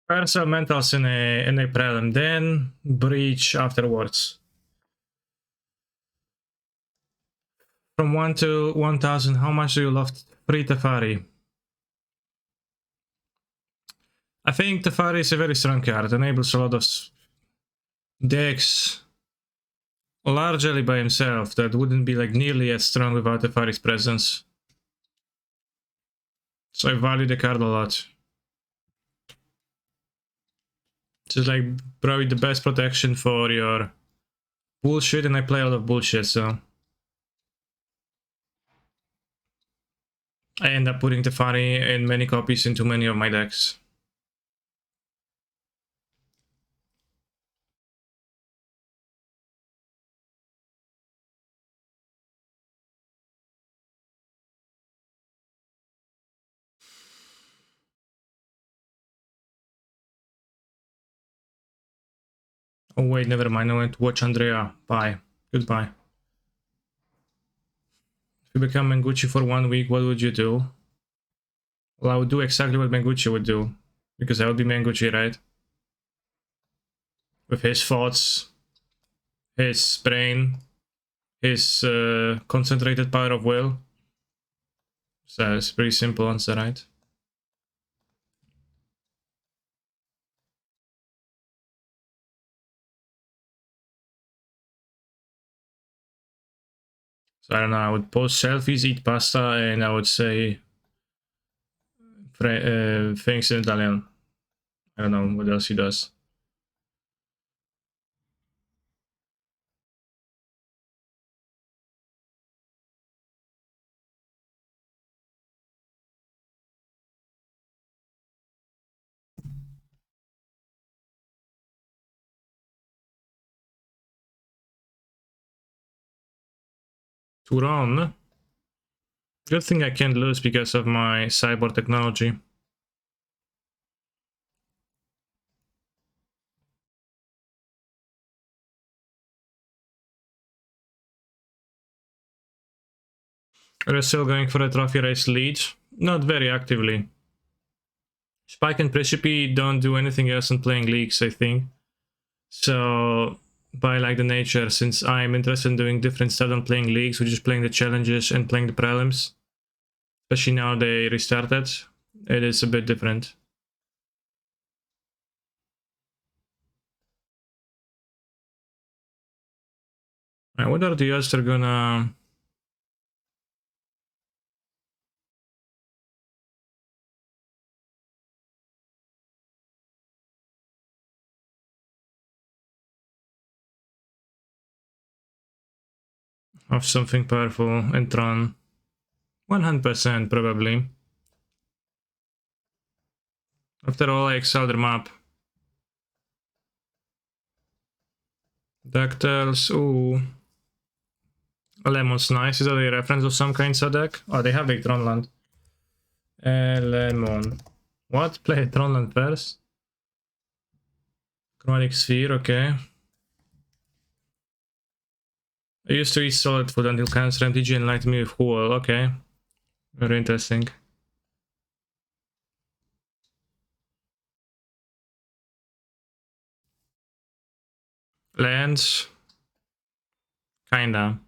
First elementals in a prelim, then breach afterwards. From 1 to 1000, how much do you love free Teferi? I think Teferi is a very strong card, enables a lot of decks largely by himself that wouldn't be like nearly as strong without Teferi's presence. So I value the card a lot. It's like probably the best protection for your bullshit, and I play a lot of bullshit, so I end up putting Teferi in many copies into many of my decks. Oh wait, never mind, I went to watch Andrea. Bye. Goodbye. If you become Mengucci for 1 week, what would you do? Well, I would do exactly what Mengucci would do, because I would be Mengucci, right? With his thoughts, his brain, his concentrated power of will. So it's a pretty simple answer, right? So I don't know, I would post selfies, eat pasta, and I would say things in Italian. I don't know what else he does. Turon. Good thing I can't lose because of my cyber technology. Are you still going for a trophy race lead? Not very actively. Spike and Precipi don't do anything else than playing leagues, I think. So, by like the nature, since I'm interested in doing different stuff than playing leagues, which is playing the challenges and playing the prelims, especially now they restarted, it is a bit different. Alright, what are the odds they're gonna... of something powerful and Tron? 100% probably. After all, I excel their map. DuckTales, ooh. Lemon's nice. Is that a reference of some kind, Sadek? Oh, they have a Tronland. Lemon. What? Play Tronland first? Chromatic Sphere, okay. I used to eat solid food until cancer MTG enlightened me with Huol, okay. Very interesting. Lands. Kinda.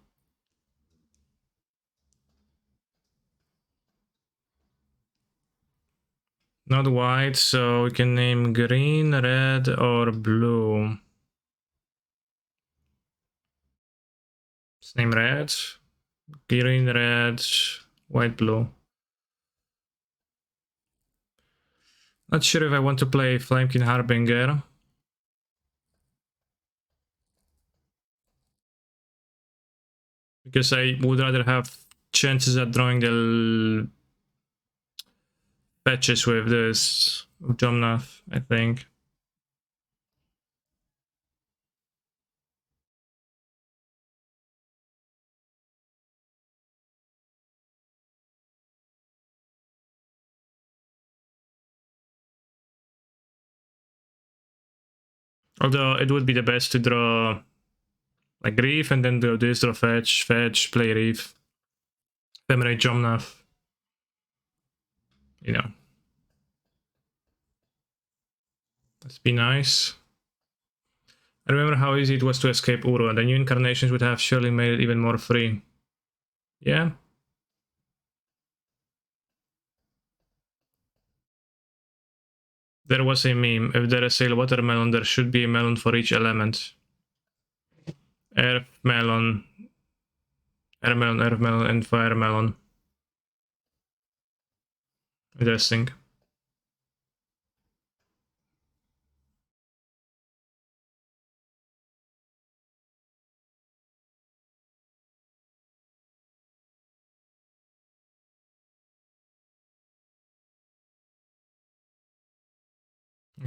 Not white, so we can name green, red, or blue. Let's name red. Green, red, white, blue. Not sure if I want to play Flamekin Harbinger. Because I would rather have chances at drawing the patches with this Jomnath, I think. Although it would be the best to draw like Reef and then do this, draw fetch, fetch, play Reef, Ephemerate Jomnath. You know. Let's be nice. I remember how easy it was to escape Uru, and the new incarnations would have surely made it even more free. Yeah? There was a meme. If there is a watermelon, there should be a melon for each element. Earth melon, air melon, and fire melon. Interesting.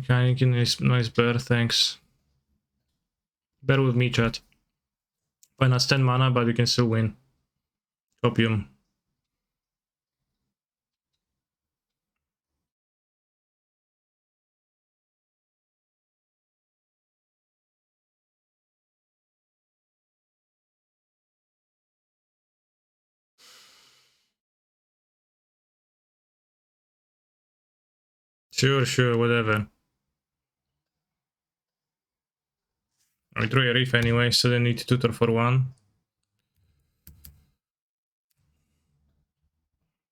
Okay, nice bear, thanks. Bear with me, chat. Minus 10 mana, but you can still win. Copium. Sure, whatever. I drew a reef anyway, so they need to tutor for one.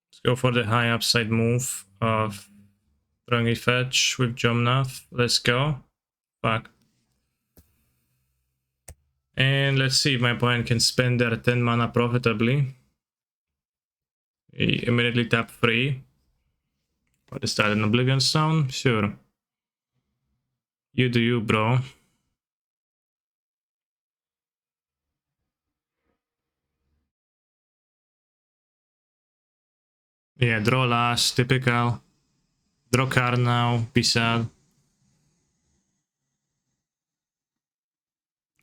Let's go for the high upside move of throwing a fetch with Jomnath. Let's go. Fuck. And let's see if my opponent can spend their 10 mana profitably. He immediately tap 3. What is that, an Oblivion Stone? Sure. You do you, bro. Yeah, draw last, typical. Draw card now, be sad.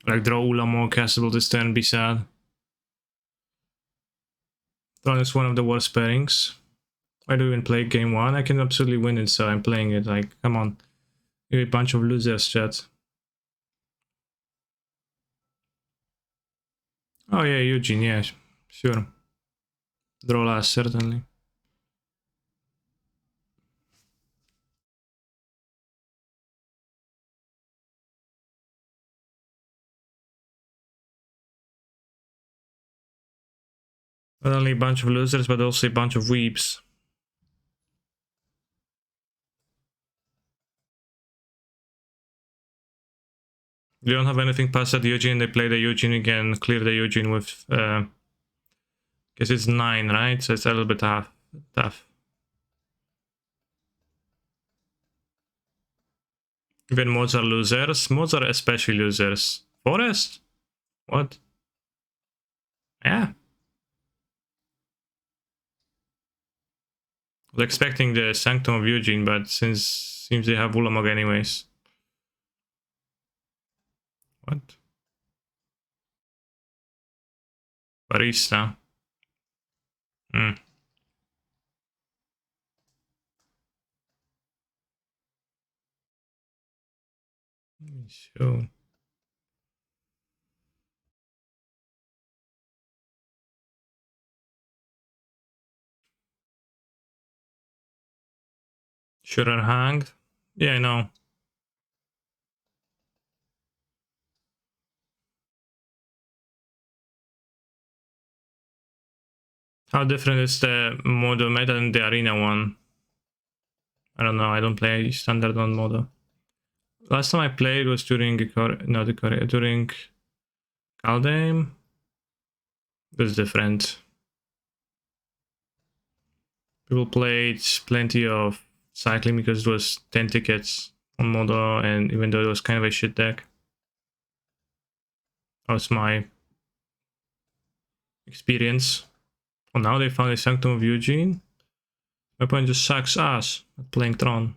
Like draw Ulamo, castable this turn, be sad. Throne is one of the worst pairings. Why do you even play game 1? I can absolutely win it, so I'm playing it. Like, come on. You're a bunch of losers, chat. Oh yeah, Eugene, yeah, sure. Draw last, certainly. Not only a bunch of losers, but also a bunch of weeps. They don't have anything past that Eugene, they play the Eugene again, clear the Eugene with... guess it's 9, right? So it's a little bit tough. Even mods are losers. Mods are especially losers. Forest? What? Yeah. I was expecting the Sanctum of Eugene, but seems they have Ulamog anyways. What? Barista. Hmm. So... Sure hanged? Yeah, I know. How different is the Modo meta and the Arena one? I don't know, I don't play standard on Modo. Last time I played was during during Kaldheim. It was different. People played plenty of cycling because it was 10 tickets on Modo, and even though it was kind of a shit deck. That was my experience. Well, now they found a Sanctum of Eugene. My opponent just sucks ass at playing Tron.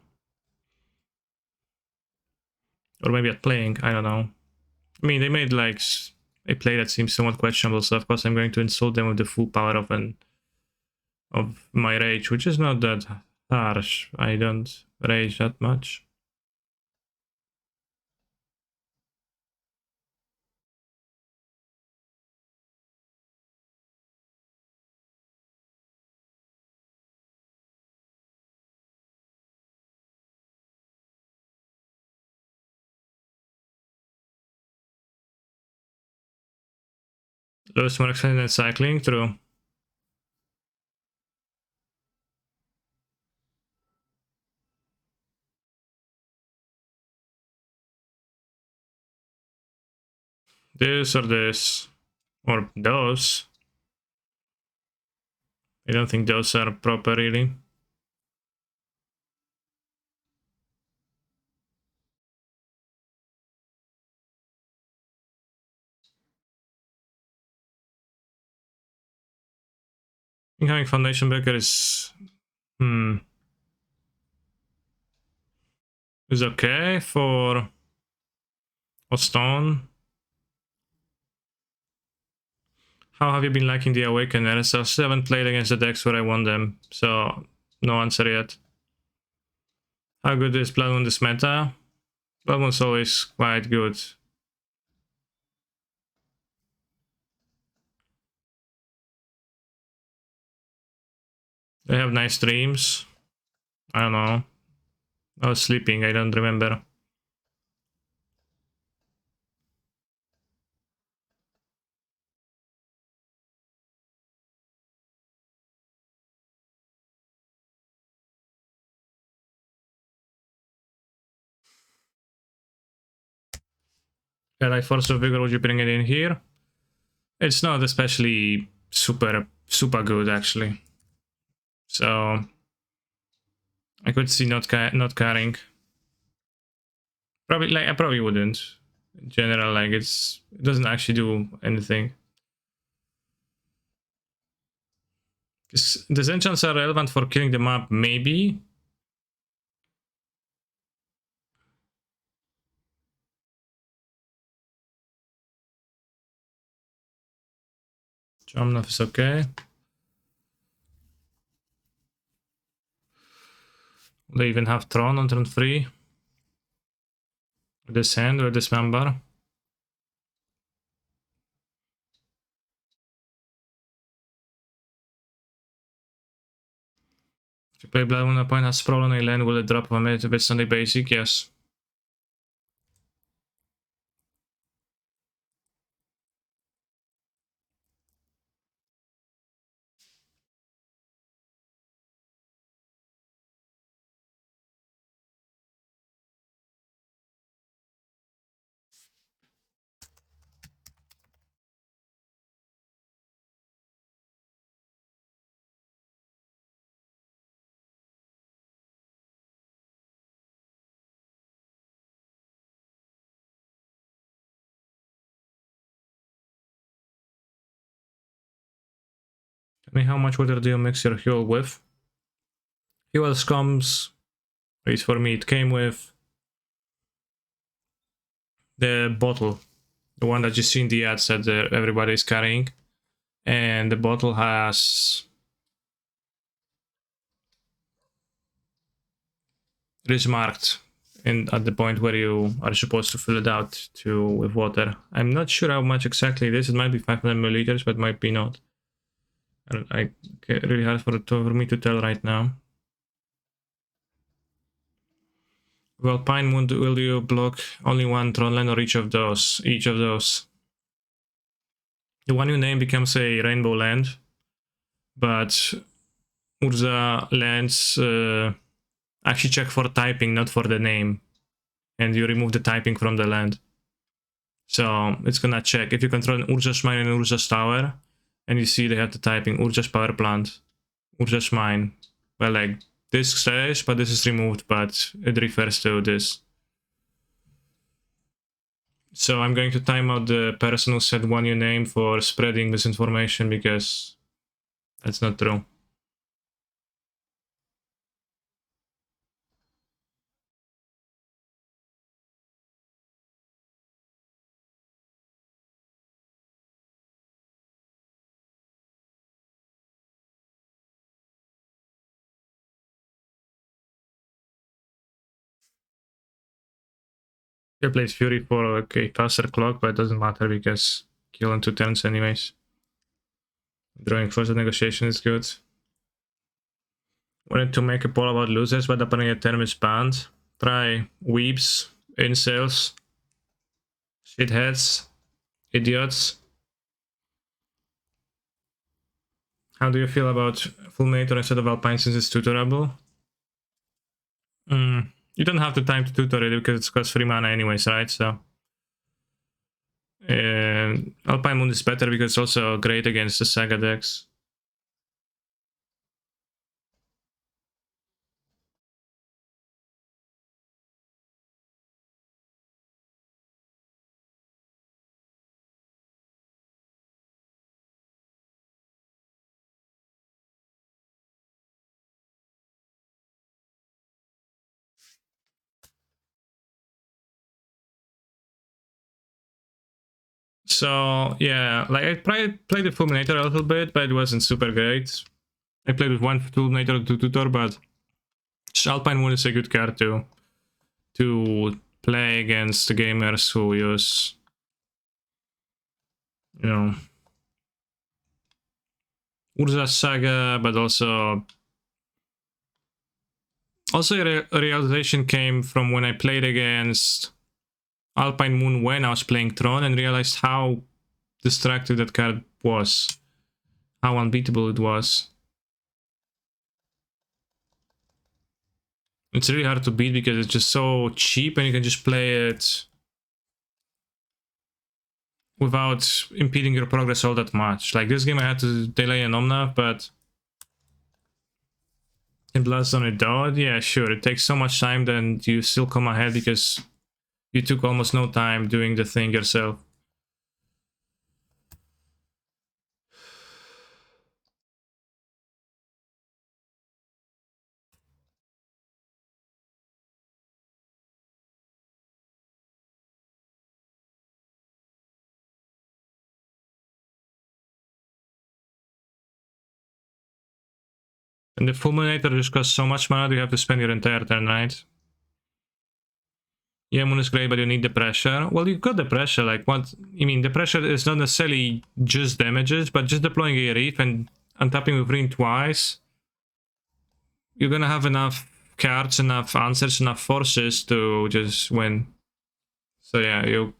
Or maybe at playing, I don't know. I mean, they made like a play that seems somewhat questionable, so of course I'm going to insult them with the full power of my rage, which is not that harsh. I don't rage that much. Lose more expensive than cycling, true. This or this. Or those. I don't think those are proper, really. Incoming foundation breaker is... is okay for... or stone. How have you been liking the Awakeners? I still haven't played against the decks where I won them, so no answer yet. How good is Blood Moon this meta? Blood Moon's always quite good. They have nice streams. I don't know. I was sleeping, I don't remember. Yeah, like Force of Vigor, would you bring it in here? It's not especially super good, actually. So I could see not carrying. Probably, like, I probably wouldn't. In general, like, it doesn't actually do anything. The enchants are relevant for killing the map, maybe. Jomnov is okay. They even have Tron on turn 3. With this hand or this member. If you play Blood Moon, opponent has Sprawl on a land, will it drop a minute with Sunday Basic? Yes. Tell me how much water do you mix your fuel with? Fuel comes, at least for me, it came with the bottle. The one that you see in the ads that everybody is carrying. And the bottle has... it is marked at the point where you are supposed to fill it out with water. I'm not sure how much exactly it is. It might be 500 milliliters, but might be not. I really hard for me to tell right now. Well, Pine Moon, will you block only one Tron land or each of those? Each of those. The one you name becomes a rainbow land, but Urza lands actually check for typing, not for the name. And you remove the typing from the land. So it's gonna check. If you control an Urza's Mine and Urza's Tower, and you see they have the typing Urza's Power Plant, Urza's Mine. Well, like, this stays, but this is removed, but it refers to this. So I'm going to time out the person who said one new name for spreading misinformation, because that's not true. He plays Fury for a faster clock, but it doesn't matter because kill in 2 turns anyways. Drawing first negotiation is good. Wanted to make a poll about losers, but apparently a term is banned. Try weeps, incels, shitheads, idiots. How do you feel about Fulminator instead of Alpine since it's tutorable? You don't have the time to tutor it because it costs 3 mana anyways, right? So Alpine Moon is better because it's also great against the Saga decks. So yeah, like I played the Fulminator a little bit, but it wasn't super great. I played with one Fulminator to tutor, but Alpine Moon is a good card to play against the gamers who use, you know, Urza Saga, but also a realization came from when I played against Alpine Moon when I was playing Tron and realized how destructive that card was, how unbeatable it was. It's really hard to beat because it's just so cheap and you can just play it without impeding your progress all that much. Like this game I had to delay an Omnath, but in Blast on a Dot, yeah, sure, it takes so much time then you still come ahead because you took almost no time doing the thing yourself. And the Fulminator just costs so much mana, you have to spend your entire turn, right? Yeah, Moon is great, but you need the pressure. Well, you've got the pressure, like what? I mean, the pressure is not necessarily just damages, but just deploying a Reef and untapping with Ring twice. You're gonna have enough cards, enough answers, enough forces to just win. So yeah, you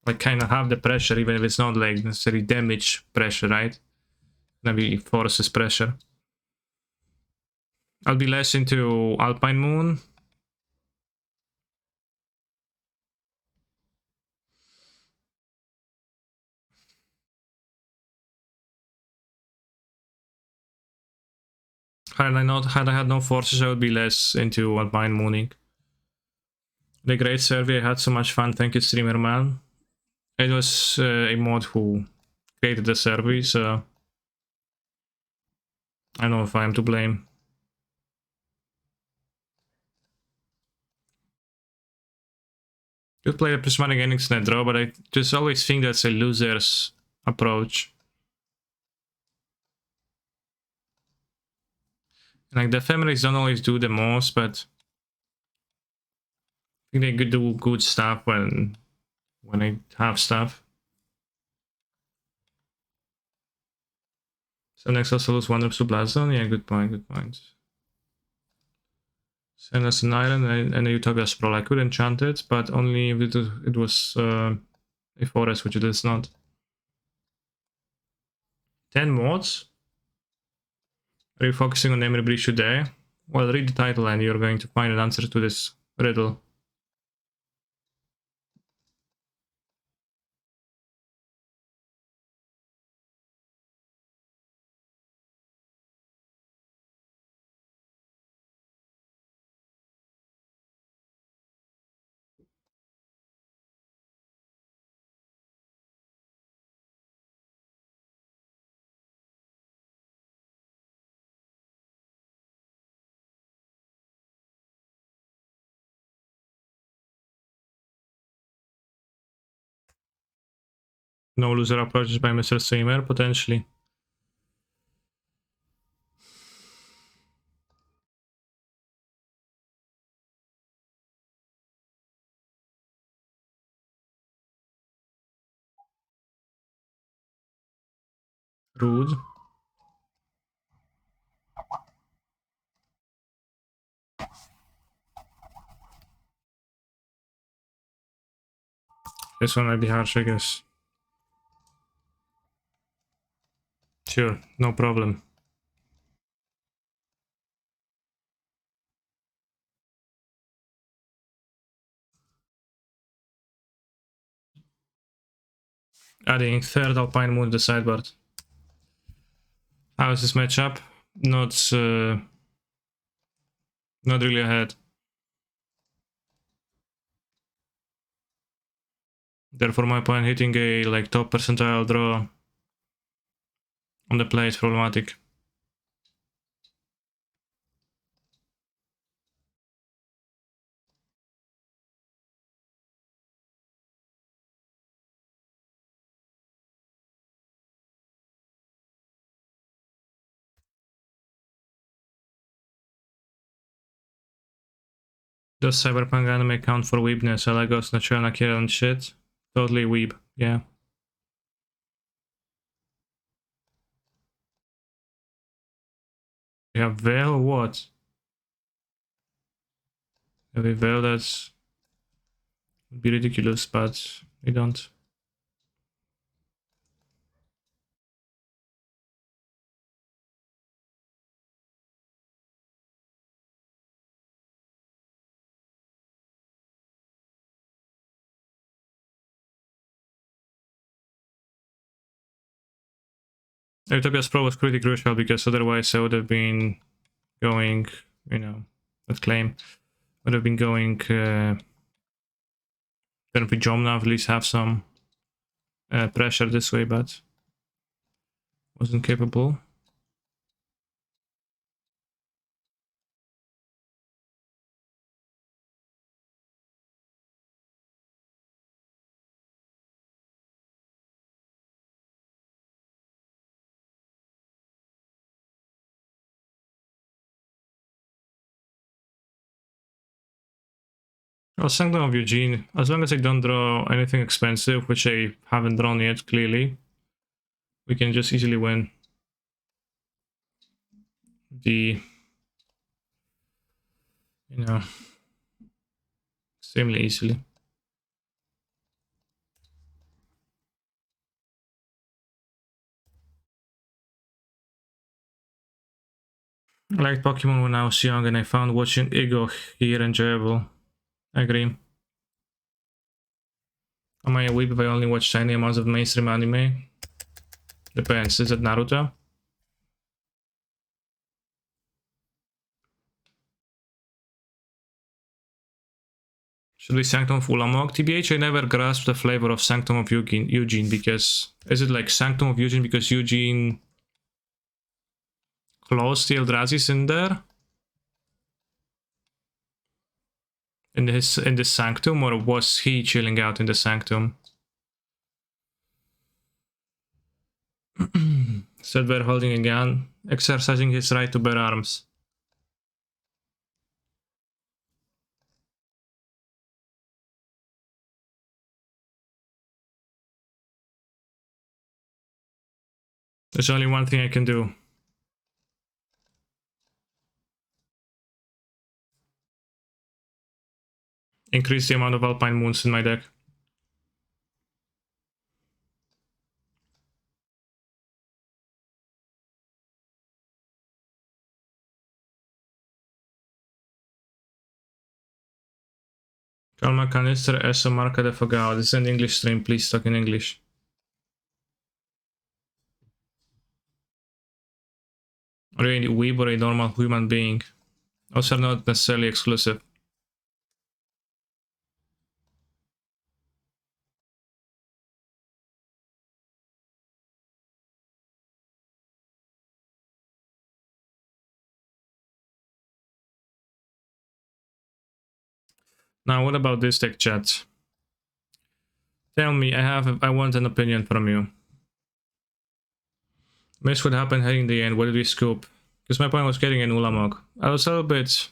like kind of have the pressure, even if it's not like necessarily damage pressure, right? Maybe forces pressure. I'll be less into Alpine Moon. Had I had no forces, I would be less into Alpine Mooning. The Great Survey, I had so much fun. Thank you, Streamer Man. It was a mod who created the survey, so I don't know if I am to blame. Could play a prismatic endings in a draw, but I just always think that's a loser's approach. Like the ephemerals don't always do the most, but I think they could do good stuff when they have stuff. So next also lose one to Blast Zone. Yeah, good point, good point. Send us an island and a Utopia Sprawl. I could enchant it, but only if it was a forest, which it is not. 10 mods? Are you focusing on Memory Breach today? Well, read the title and you're going to find an answer to this riddle. No loser approaches by Mr. Streamer, potentially. Rude. This one might be harsh, I guess. Sure, no problem. Adding third Alpine Moon to the sideboard. How is this matchup? Not really ahead. Therefore, my opponent hitting a like top percentile draw on the play is problematic. Does Cyberpunk anime count for weebness? I like Ghost Natural Akira and shit. Totally weeb, yeah. Yeah, Veil what? Have a Veil that's would be ridiculous, but we don't. Utopia's Pro was pretty crucial because otherwise I would have been going, you know, that claim would have been going. Then we jump now, at least have some pressure this way, but wasn't capable. Well, Sanctum of Eugene, as long as I don't draw anything expensive, which I haven't drawn yet, clearly, we can just easily win the, you know, extremely easily. I liked Pokemon when I was young, and I found watching Ego here enjoyable. I agree. Am I a weeb if I only watch tiny amounts of mainstream anime? Depends. Is it Naruto? Should we Sanctum of Ulamog? TBH, I never grasped the flavor of Sanctum of Eugene because... Is it like Sanctum of Eugene because Eugene closed the Eldrazi's in there? In the Sanctum, or was he chilling out in the Sanctum? Said we're holding a gun, exercising his right to bear arms. There's only one thing I can do. Increase the amount of Alpine Moons in my deck. Calma Canister, Eso Marca de Fogao. This is an English stream, please talk in English. Are you a weeb or a normal human being? Those are not necessarily exclusive. Now, what about this deck, chat? Tell me, I want an opinion from you. Miss what happened heading the end. What did we scoop? Because my point was getting an Ulamog. I was a little bit...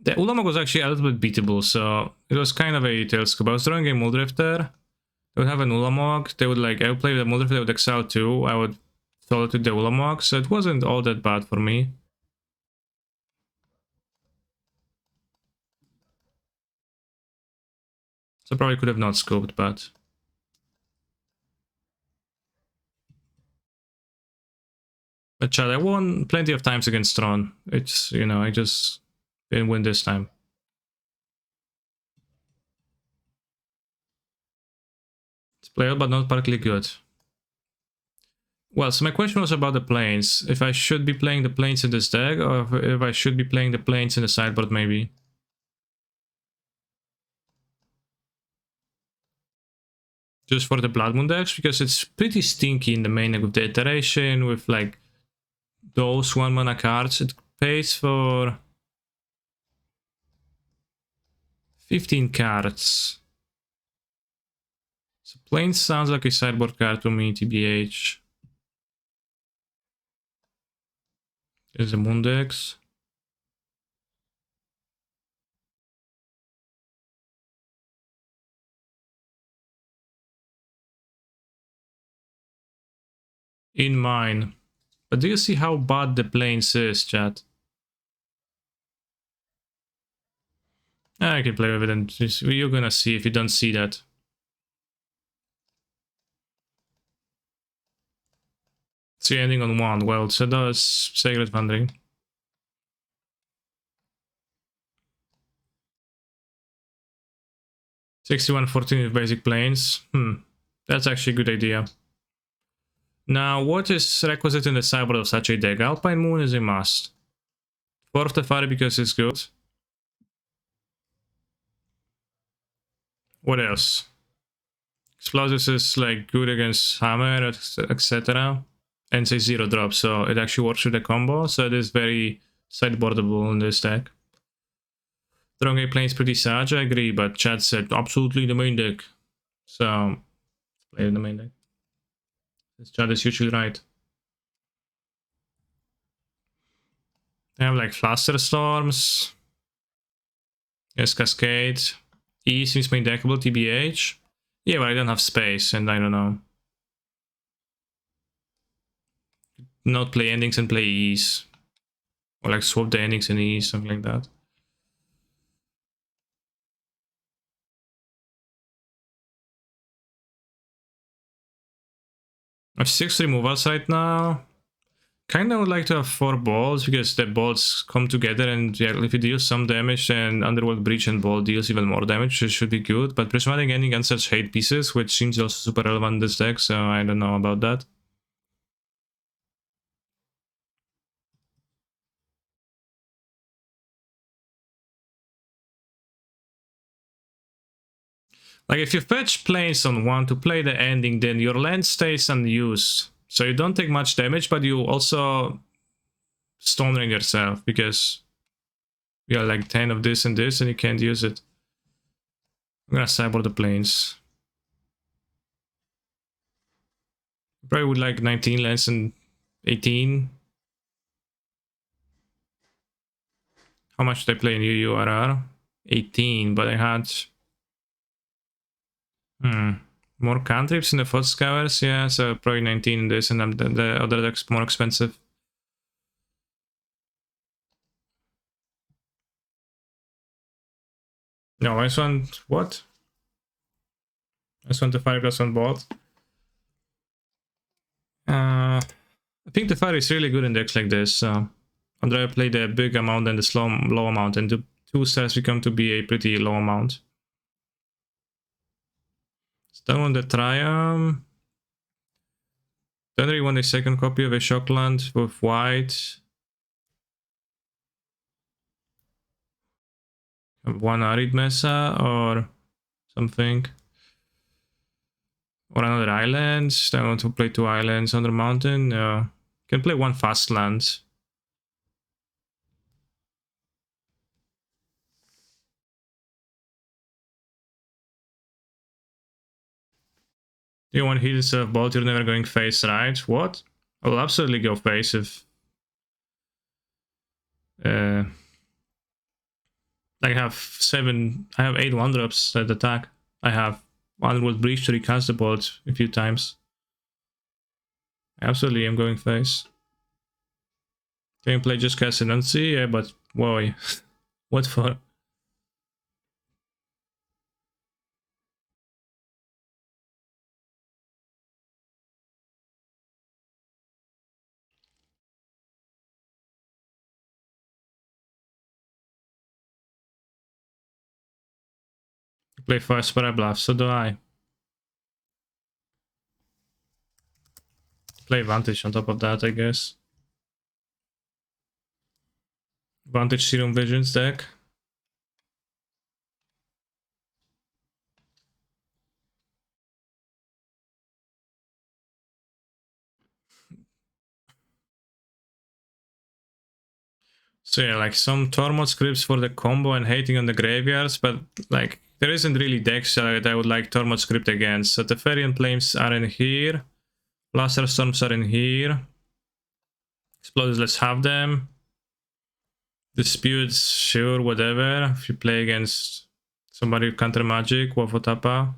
The Ulamog was actually a little bit beatable, so it was kind of a tail scoop. I was throwing a Muldrift there. They would have an Ulamog. They would like, I would play the Muldrift, they would exile too. I would follow to the Ulamog, so it wasn't all that bad for me. So probably could have not scoped, but... But Chad, I won plenty of times against Tron. It's, you know, I just didn't win this time. It's playable but not particularly good. Well, so my question was about the planes. If I should be playing the planes in this deck, or if I should be playing the planes in the sideboard, maybe. Just for the Blood Moon decks, because it's pretty stinky in the main deck with the iteration, with like those 1-mana cards. It pays for 15 cards. So planes sounds like a sideboard card to me, TBH. There's the Moon decks. In mine. But do you see how bad the planes is, chat? I can play with it and you're gonna see if you don't see that. See ending on 1. Well, so does Sacred Wandering. $61.14 with basic planes. That's actually a good idea. Now, what is requisite in the sideboard of such a deck? Alpine Moon is a must. 4 of Teferi because it's good. What else? Explosives is like good against Hammer, etc. And it's a 0 drop, so it actually works with the combo, so it is very sideboardable in this deck. Strong Plains pretty sage, I agree, but Chad said absolutely the main deck. So, play in the main deck. This Chad is usually right. I have like Fluster Storms. Yes, Cascade. E seems main deckable, TBH. Yeah, but I don't have space, and I don't know. Not play endings and play E's. Or like swap the endings and E's, something like that. I have 6 removals right now. Kinda would like to have 4 balls, because the balls come together, and yeah, if you deal some damage, then Underworld Breach and Ball deals even more damage, which should be good. But Prismatic Ending against such hate pieces, which seems also super relevant in this deck, so I don't know about that. Like, if you fetch planes on 1 to play the ending, then your land stays unused. So you don't take much damage, but you also Stone Ring yourself, because you are like 10 of this and this, and you can't use it. I'm gonna sideboard the planes. Probably would like 19 lands and 18. How much did I play in UURR? 18, but I had... more cantrips in the Foot Scours, yeah, so probably 19 in this, and the other deck's more expensive. No, I just want... what? I just want the 5+1 bot. I think the fire is really good in decks like this, so I'd rather play the big amount than the low amount, and the 2 stars become to be a pretty low amount. Stone on the Triumph. Don't really want a second copy of a Shockland with white. One Arid Mesa or something. Or another island. I want to play 2 islands on the mountain. Can play 1 fast land. Do you want heals of both? You're never going face, right? What? I will absolutely go face if... I have 8 1-drops that attack. I have Underworld Breach to recast the board a few times. Absolutely, I'm going face. Can you play just cast Enunci? Yeah, but why? What for? Play first spell, I bluff, so do I. Play Vantage on top of that, I guess. Vantage Serum Visions deck. So yeah, like some Tormod scripts for the combo and hating on the graveyards, but like there isn't really decks that I would like Tormod script against. So Teferian Flames are in here. Blaster Storms are in here. Exploders, let's have them. Disputes, sure, whatever. If you play against somebody who counter magic, Wafotapa.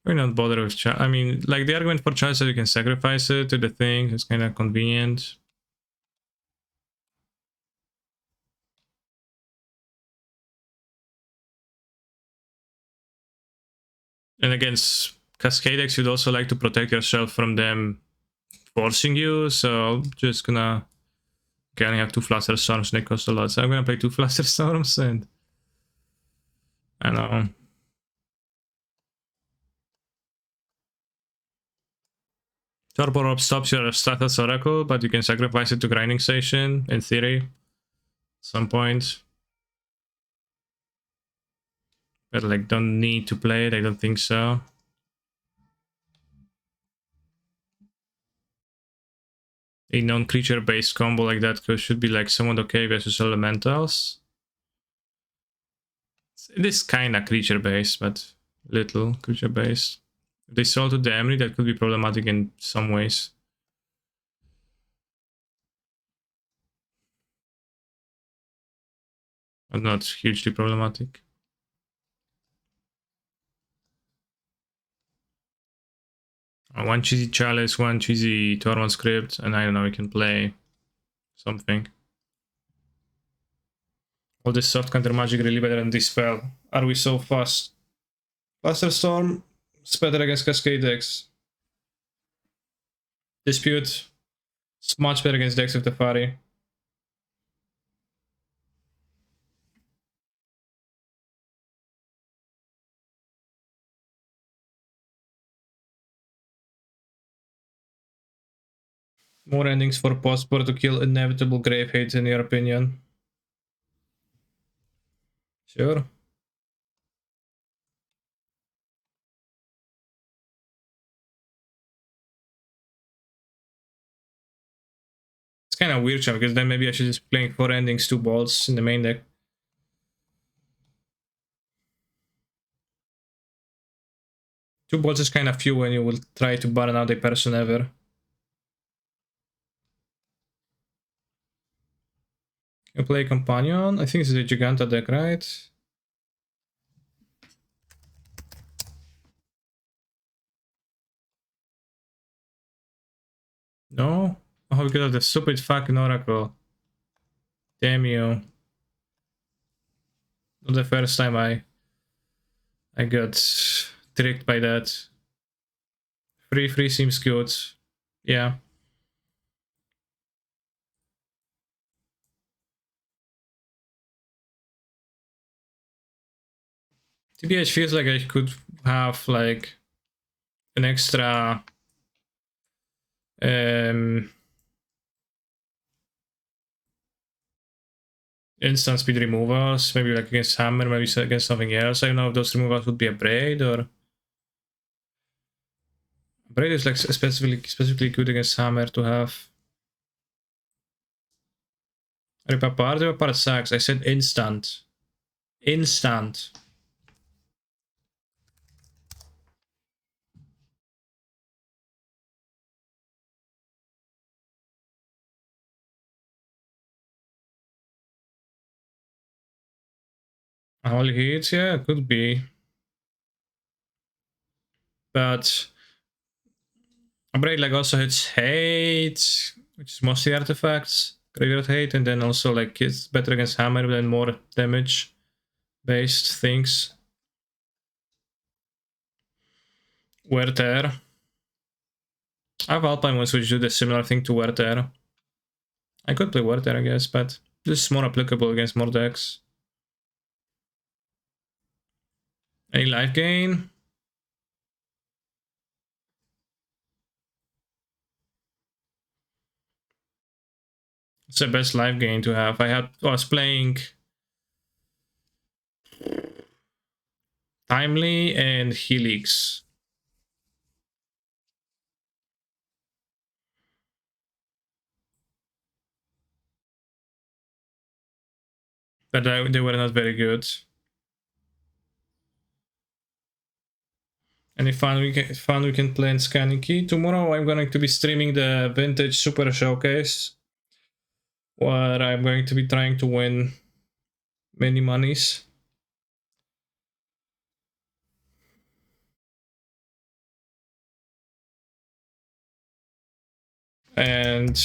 We're not bothered with I mean, like the argument for choice is you can sacrifice it to the thing. It's kind of convenient. And against Cascade decks, you'd also like to protect yourself from them forcing you. So I'm just gonna... Okay, I only have 2 Fluster Storms and they cost a lot. So I'm gonna play 2 Fluster Storms and... I don't know. Turbo Orb stops your Status Oracle, but you can sacrifice it to Grinding Station, in theory. At some point. But like, don't need to play it, I don't think so. A non-creature based combo like that should be like somewhat okay versus elementals. It is kinda creature based, but little creature based. If they sold to the Emery, that could be problematic in some ways. But not hugely problematic. One cheesy Chalice, one cheesy Tormund script, and I don't know, we can play something. All this soft counter magic really better than this spell. Are we so fast? Blaster Storm is better against Cascade decks. Dispute is much better against decks of Teferi. More endings for Passport to kill inevitable grave hate, in your opinion? Sure. It's kind of weird, because then maybe I should just be playing 4 endings, 2 balls in the main deck. 2 balls is kind of few when you will try to burn out a person ever. You play Companion? I think it's a Giganta deck, right? No? Oh, because of the stupid fucking Oracle. Damn you. Not the first time I got tricked by that. 3/3 seems good. Yeah. TBH feels like I could have like an extra instant speed removals, maybe like against Hammer, maybe against something else. I don't know if those removals would be a Braid or... Braid is like specifically good against Hammer to have. Rip apart sucks. I said instant. Instant. Holy hits, yeah, could be. But a Braid like also hits hate, which is mostly artifacts, graveyard hate, and then also like it's better against Hammer than more damage based things. Where there. I have Alpine ones which do the similar thing to Werther. I could play Werther, I guess, but this is more applicable against more decks. Any life gain? It's the best life gain to have. I was playing Timely and Helix. But they were not very good. Any fun we can play in Scanning Key. Tomorrow I'm going to be streaming the Vintage Super Showcase, where I'm going to be trying to win many monies. And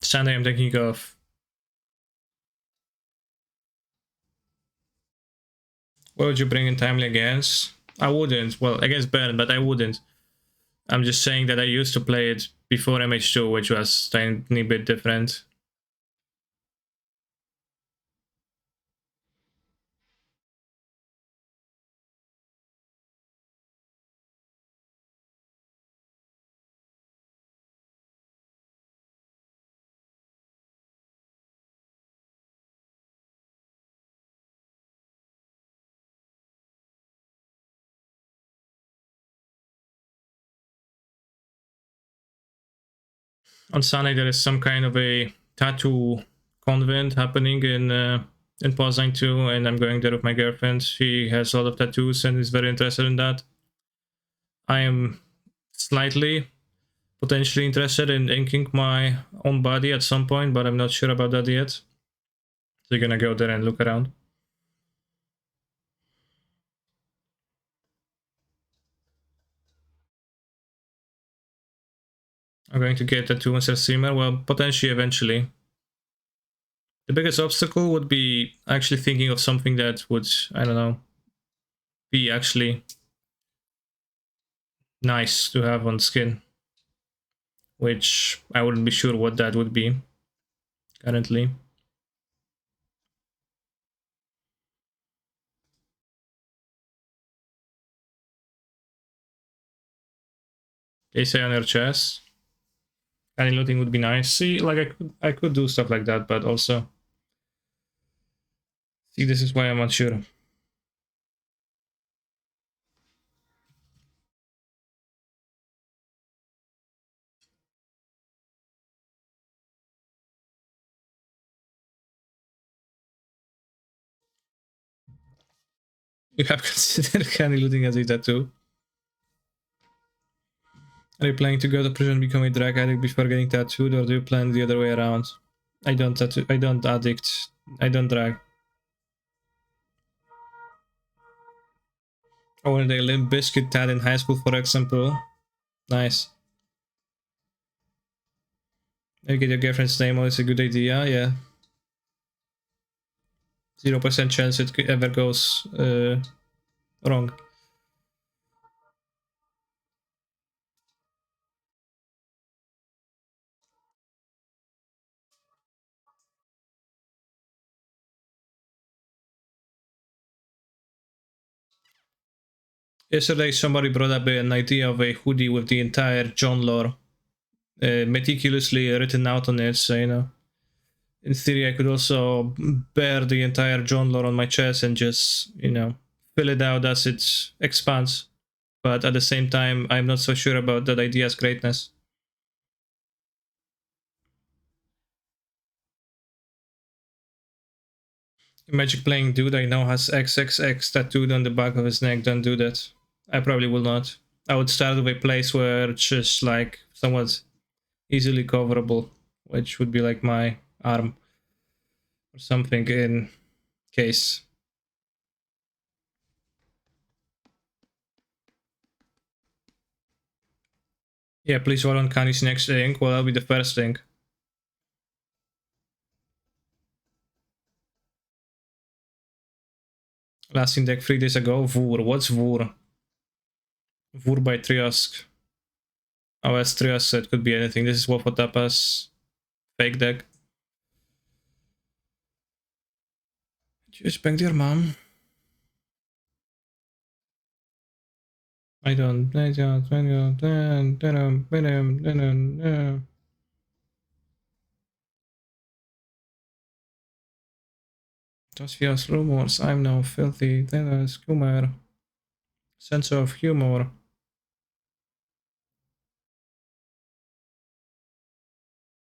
Sunday I'm thinking of. What would you bring in Timely against? I wouldn't. Well, against Baron, but I wouldn't. I'm just saying that I used to play it before MH2, which was a tiny bit different. On Sunday there is some kind of a tattoo convent happening in Poznan too, and I'm going there with my girlfriend. She has a lot of tattoos and is very interested in that. I am slightly potentially interested in inking my own body at some point, but I'm not sure about that yet. So you're gonna go there and look around. I'm going to get a tattoo on Streamer. Well, potentially eventually. The biggest obstacle would be actually thinking of something that would, I don't know, be actually nice to have on skin, which I wouldn't be sure what that would be currently. They say on your chest. Any looting would be nice. See, like I could do stuff like that, but also, see, this is why I'm unsure. You have considered candy looting as a tattoo. Are you planning to go to prison and become a drug addict before getting tattooed, or do you plan the other way around? I don't tattoo. I don't addict. I don't drag. I wanted a Limp Biscuit tat in high school, for example. Nice. Maybe get your girlfriend's name, always a good idea. Yeah. 0% chance it ever goes wrong. Yesterday, somebody brought up an idea of a hoodie with the entire John lore meticulously written out on it. So, you know, in theory, I could also bear the entire John lore on my chest and just, you know, fill it out as it expands. But at the same time, I'm not so sure about that idea's greatness. Magic playing dude I know has XXX tattooed on the back of his neck. Don't do that. I probably will not. I would start with a place where it's just like somewhat easily coverable, which would be like my arm or something in case. Yeah, please vote on Kanye's next thing. Well, that'll be the first thing. Last in deck 3 days ago. Vur. What's Vur? Vur by Triosk. Oh, as Triosk, so it could be anything. This is Wafotapa's fake deck. Just bang your mom. I don't. Just feels rumors. I'm no filthy. Humor. Sense of humor.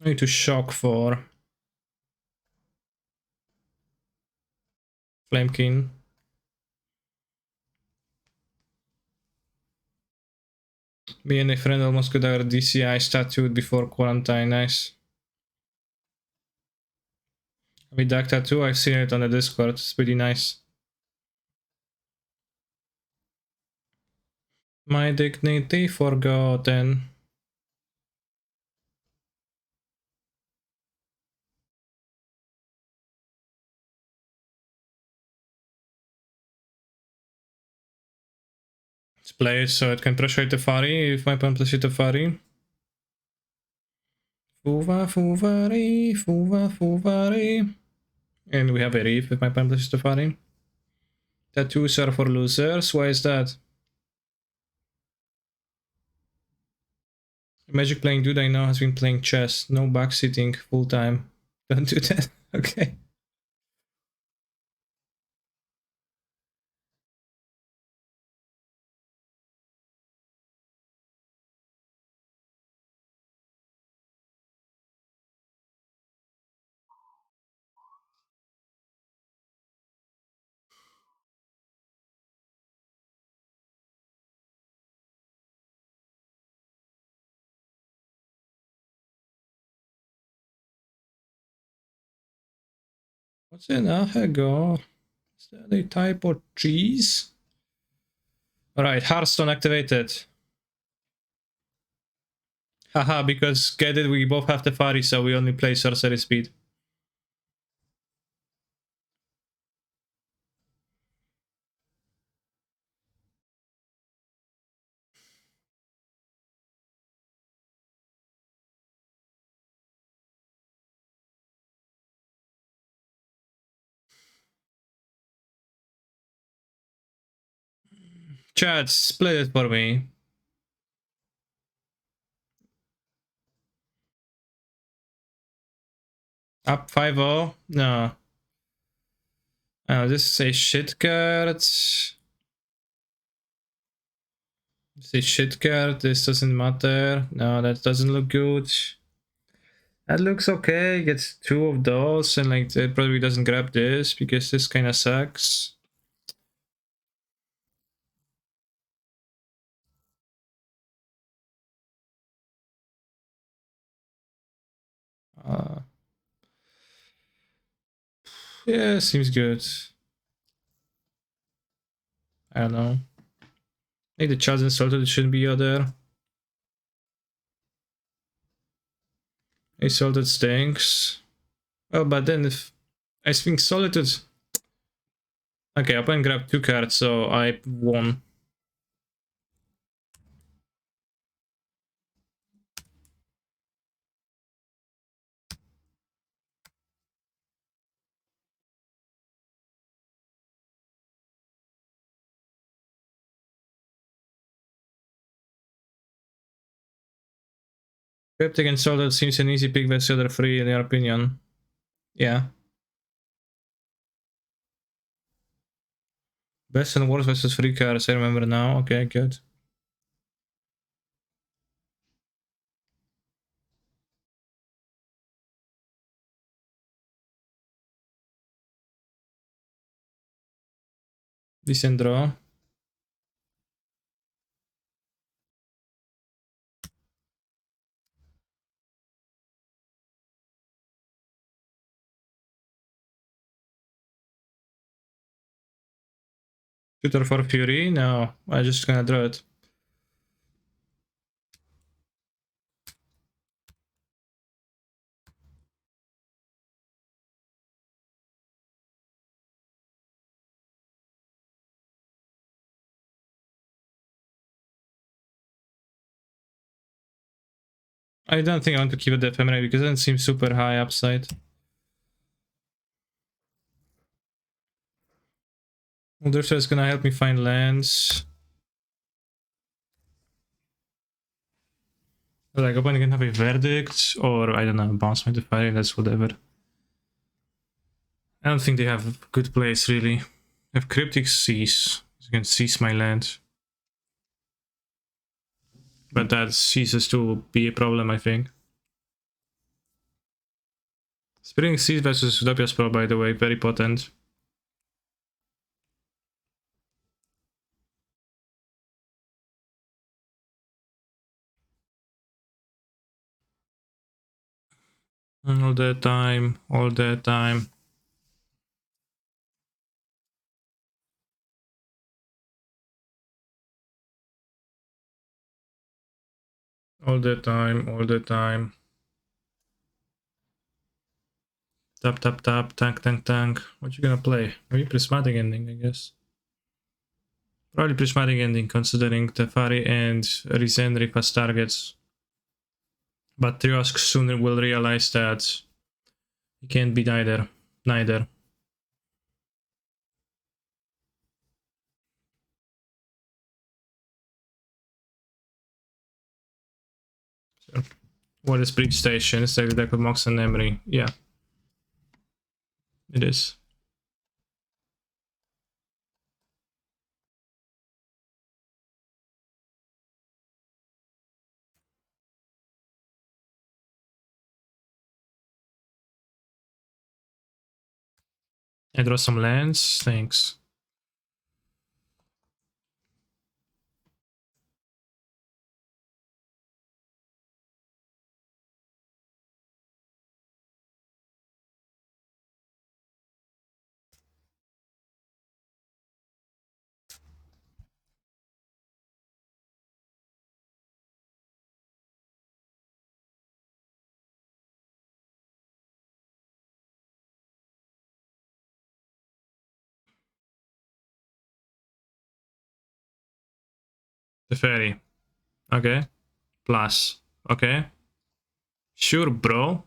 I need to shock for Flamekin. Me and a friend almost got our DCI tattooed before quarantine. Nice. With that tattoo, I've seen it on the Discord. It's pretty nice. My dignity forgotten. Let's play it so it can pressure the Fari if my opponent plays the Fari. Fuva, Fuvari, Fuva, Fuvari. And we have a Reef if my opponent plays the Fari. Tattoos are for losers. Why is that? Magic playing dude I know has been playing chess. No backsitting full time. Don't do that. Okay. What's in Ahego? Is that a type of cheese? Alright, Hearthstone activated. Haha, because get it, we both have the Fari, so we only play sorcery speed. Chat, split it for me. Up 5-0? No. Oh, this is a shit card. This is a shit card. This doesn't matter. No, that doesn't look good. That looks okay. Gets 2 of those, and like it probably doesn't grab this because this kind of sucks. Yeah, seems good. I don't know. I think the Chaz insulted, it shouldn't be other. Insulted stinks. Well, but then if I think Solitude. Okay, opponent grabbed 2 cards, so I won. Cryptic and Solitude seems an easy pick versus the other 3 in your opinion. Yeah. Best and worst versus 3 cards, I remember now. Okay, good. Decent draw. Tutor for Fury? No, I'm just gonna draw it. I don't think I want to keep it the ephemerate because it doesn't seem super high upside. Uldershot is gonna help me find lands. Like, opponent can have a verdict, or I don't know, bounce my fire, that's whatever. I don't think they have good plays really. They have Cryptic Seize. You can seize my land. But that ceases to be a problem, I think. Spring Seize versus Utopia's Pro, by the way, very potent. All the time, all the time. All the time, all the time. Tap, tap, tap, tank, tank, tank. What you gonna play? Maybe Prismatic Ending, I guess. Probably Prismatic Ending, considering Teferi and Risen fast targets. But Triosk sooner will realize that he can't be neither. So, what is Breach Station? It's like the deck with Mox and Emery. Yeah. It is. I draw some lands. Thanks. Teferi. Okay. Plus. Okay. Sure, bro.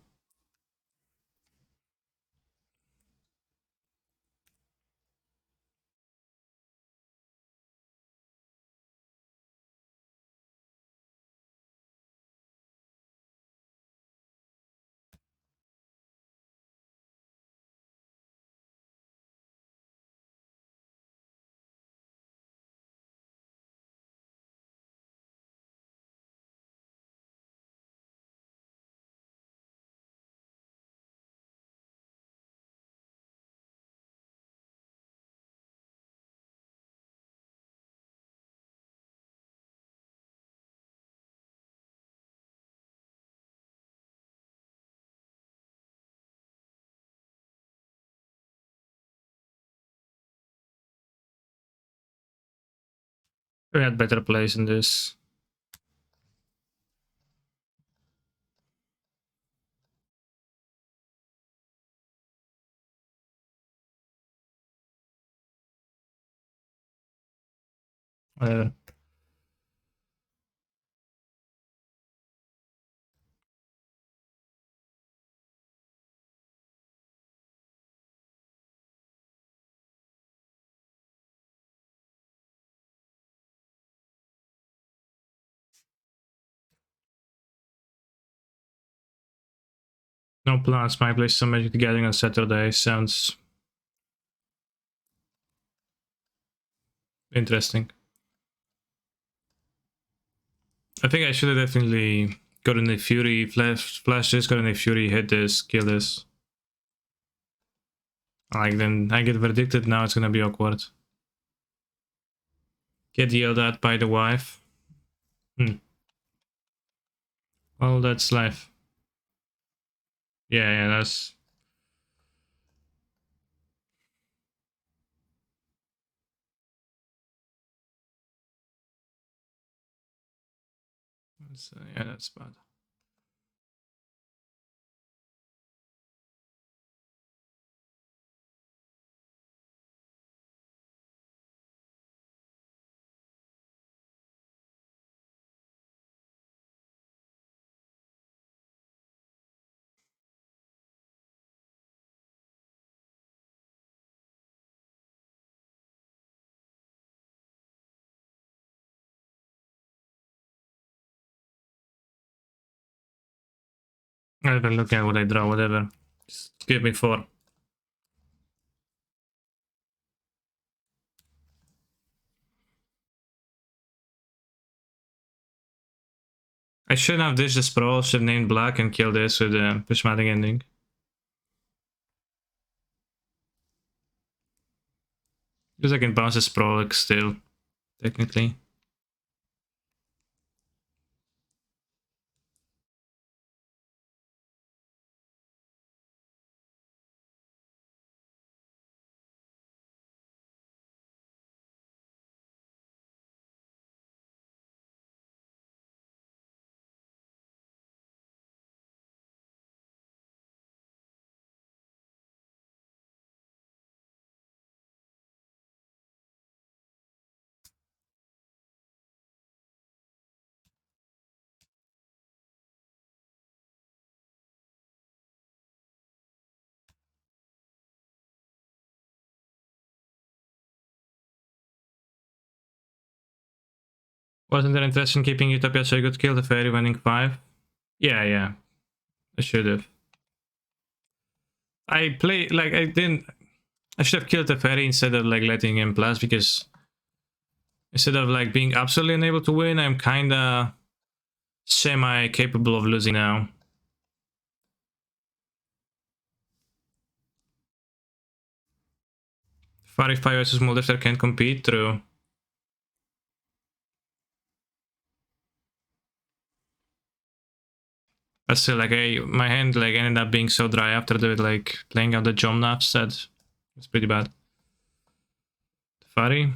We had better plays in this. Whatever. No plans. Might play some Magic the Gathering on Saturday. Sounds interesting. I think I should have definitely gotten a Fury, flash this, gotten a Fury, hit this, kill this. Like, then I get verdicted, now it's gonna be awkward. Get yelled at by the wife. Well, that's life. Yeah, that's... yeah, that's bad. I will look at what I draw, whatever. Just give me 4. I shouldn't have dished the sprawl, should have named black and killed this with a prismatic ending. Because I can bounce the sprawl still, technically. Wasn't there interest in keeping Utopia so you could kill the fairy winning 5? Yeah. I should have. I should have killed the fairy instead of like letting him plus, because instead of like being absolutely unable to win, I'm kinda semi-capable of losing now. Fairy 5 versus Moldafter can't compete, true. But still, like, my hand like ended up being so dry after the like playing out the Jomnaps that was pretty bad. Fairy.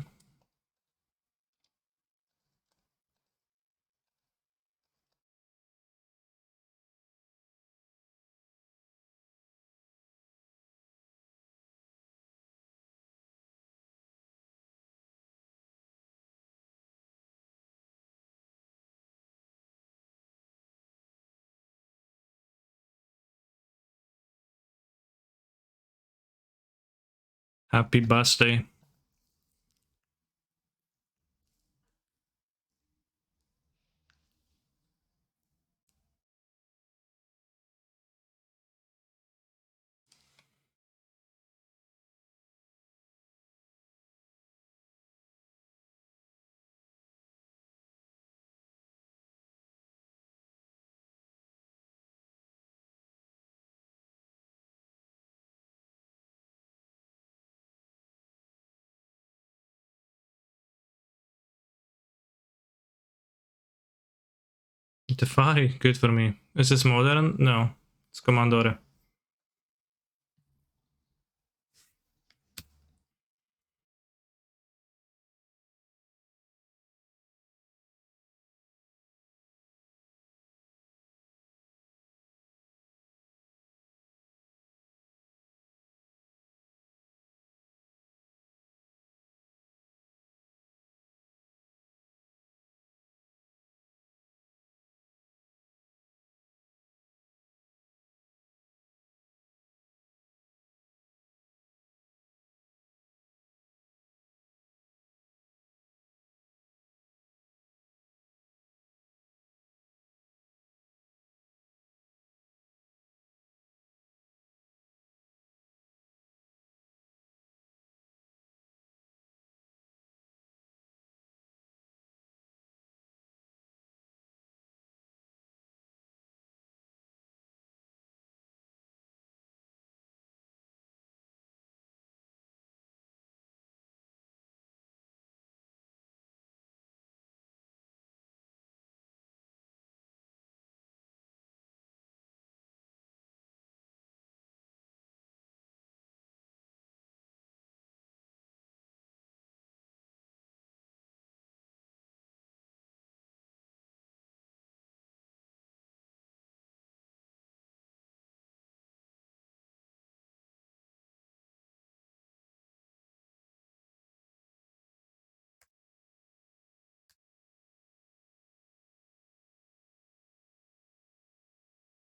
Happy birthday. The Fairy, good for me. Is this modern? No, it's Commandore.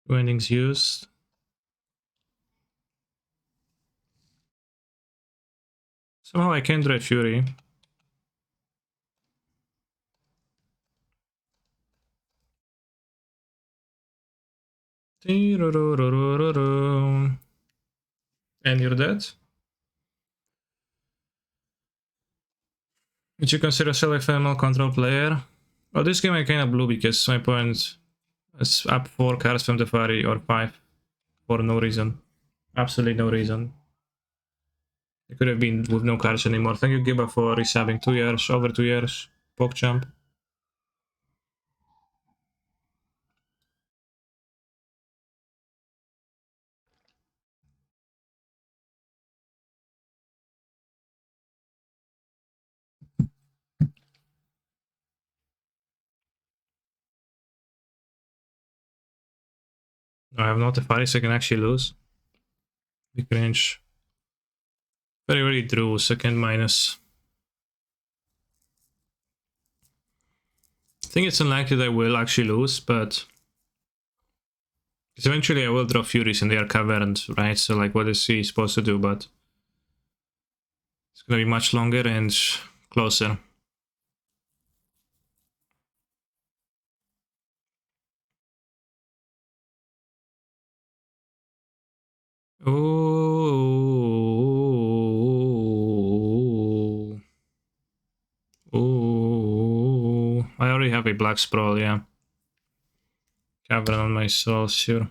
Two endings used. Somehow I can't draw Fury. And you're dead? Would you consider select female control player? Oh, this game I kinda blew because my opponent is up 4 cards from the party, or 5, for no reason. Absolutely no reason. It could have been with no cards anymore. Thank you, Giba, for resubbing 2 years, over 2 years. PogChamp. I have not a party, so I can actually lose. Big range. Very drew, second minus. I think it's unlikely that I will actually lose, but because eventually I will draw Furies and they are covered, right? So like, what is he supposed to do? But it's gonna be much longer and closer. Ooh. Ooh. I already have a black sprawl, yeah. Cavern on my soul, sure.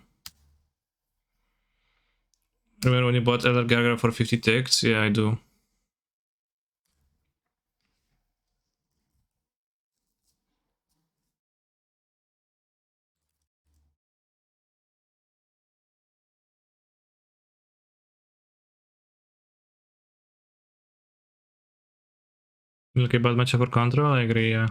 Remember when you bought Elder Gargara for 50 ticks? Yeah, I do. Okay, bad matchup for control, I agree, yeah.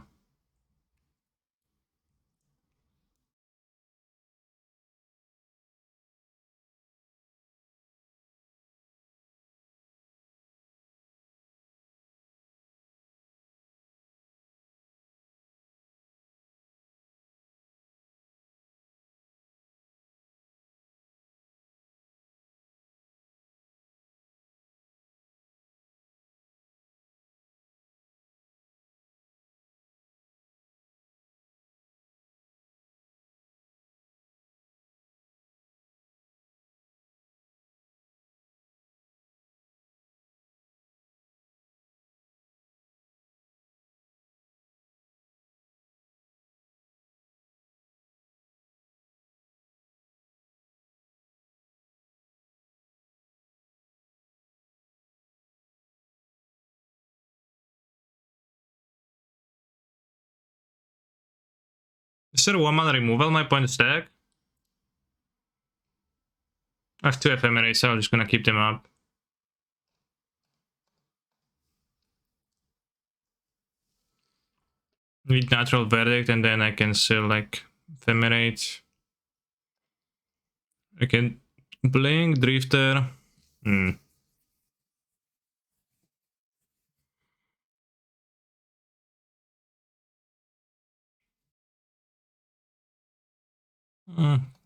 Is there 1-mana removal my point stack? I have 2 ephemerates, so I'm just gonna keep them up. Need natural verdict, and then I can still like ephemerate. I can blink, drifter.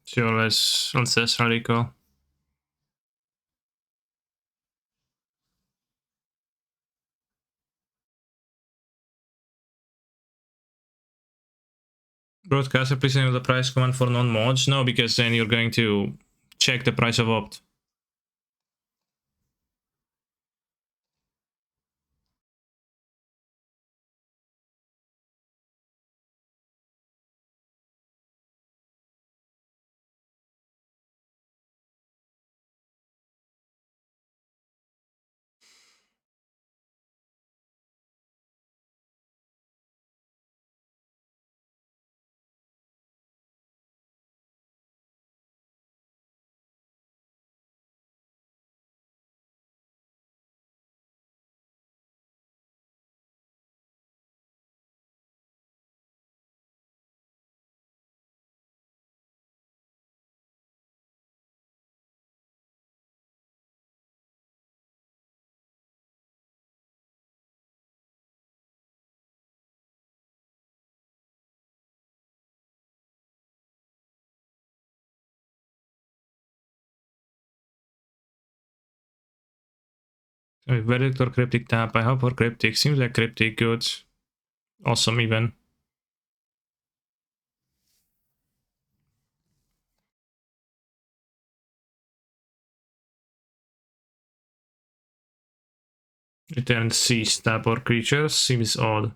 Sure, let's ancestral recall. Broadcaster, please enable the price command for non-mods. No, because then you're going to check the price of opt. Verdict or cryptic tap? I hope for cryptic. Seems like cryptic good. Awesome even. Return sea stab or creatures seems odd.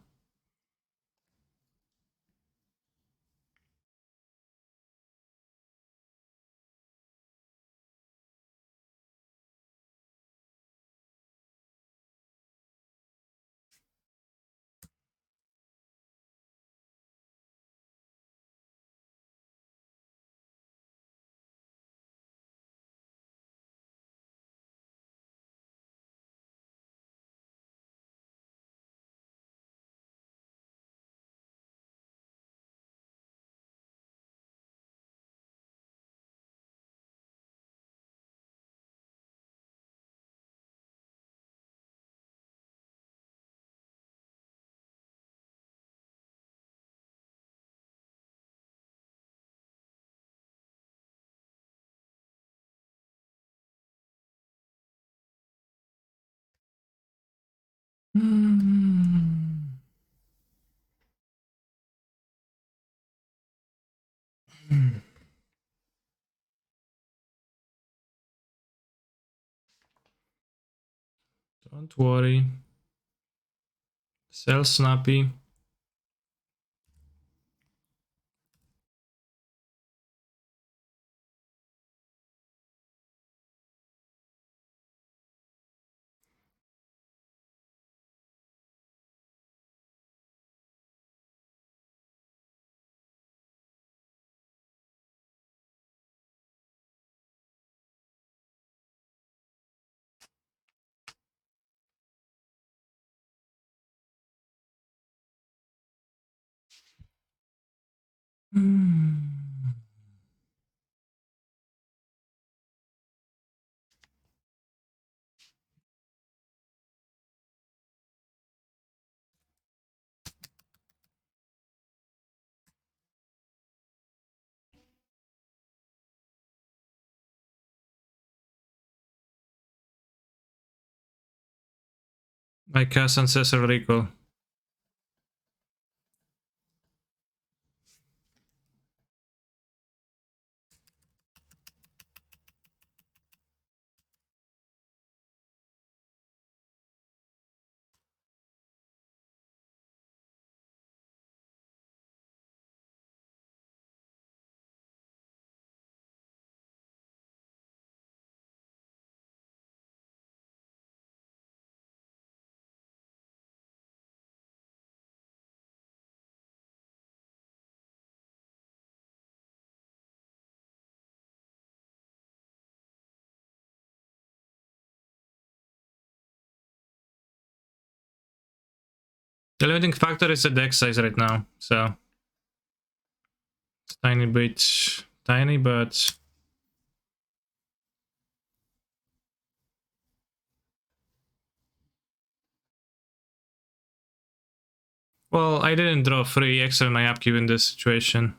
Don't worry. Sell Snappy. I cast Ancestral Recall. The limiting factor is the deck size right now, so it's tiny bit tiny, but well, I didn't draw 3 extra in my upkeep in this situation.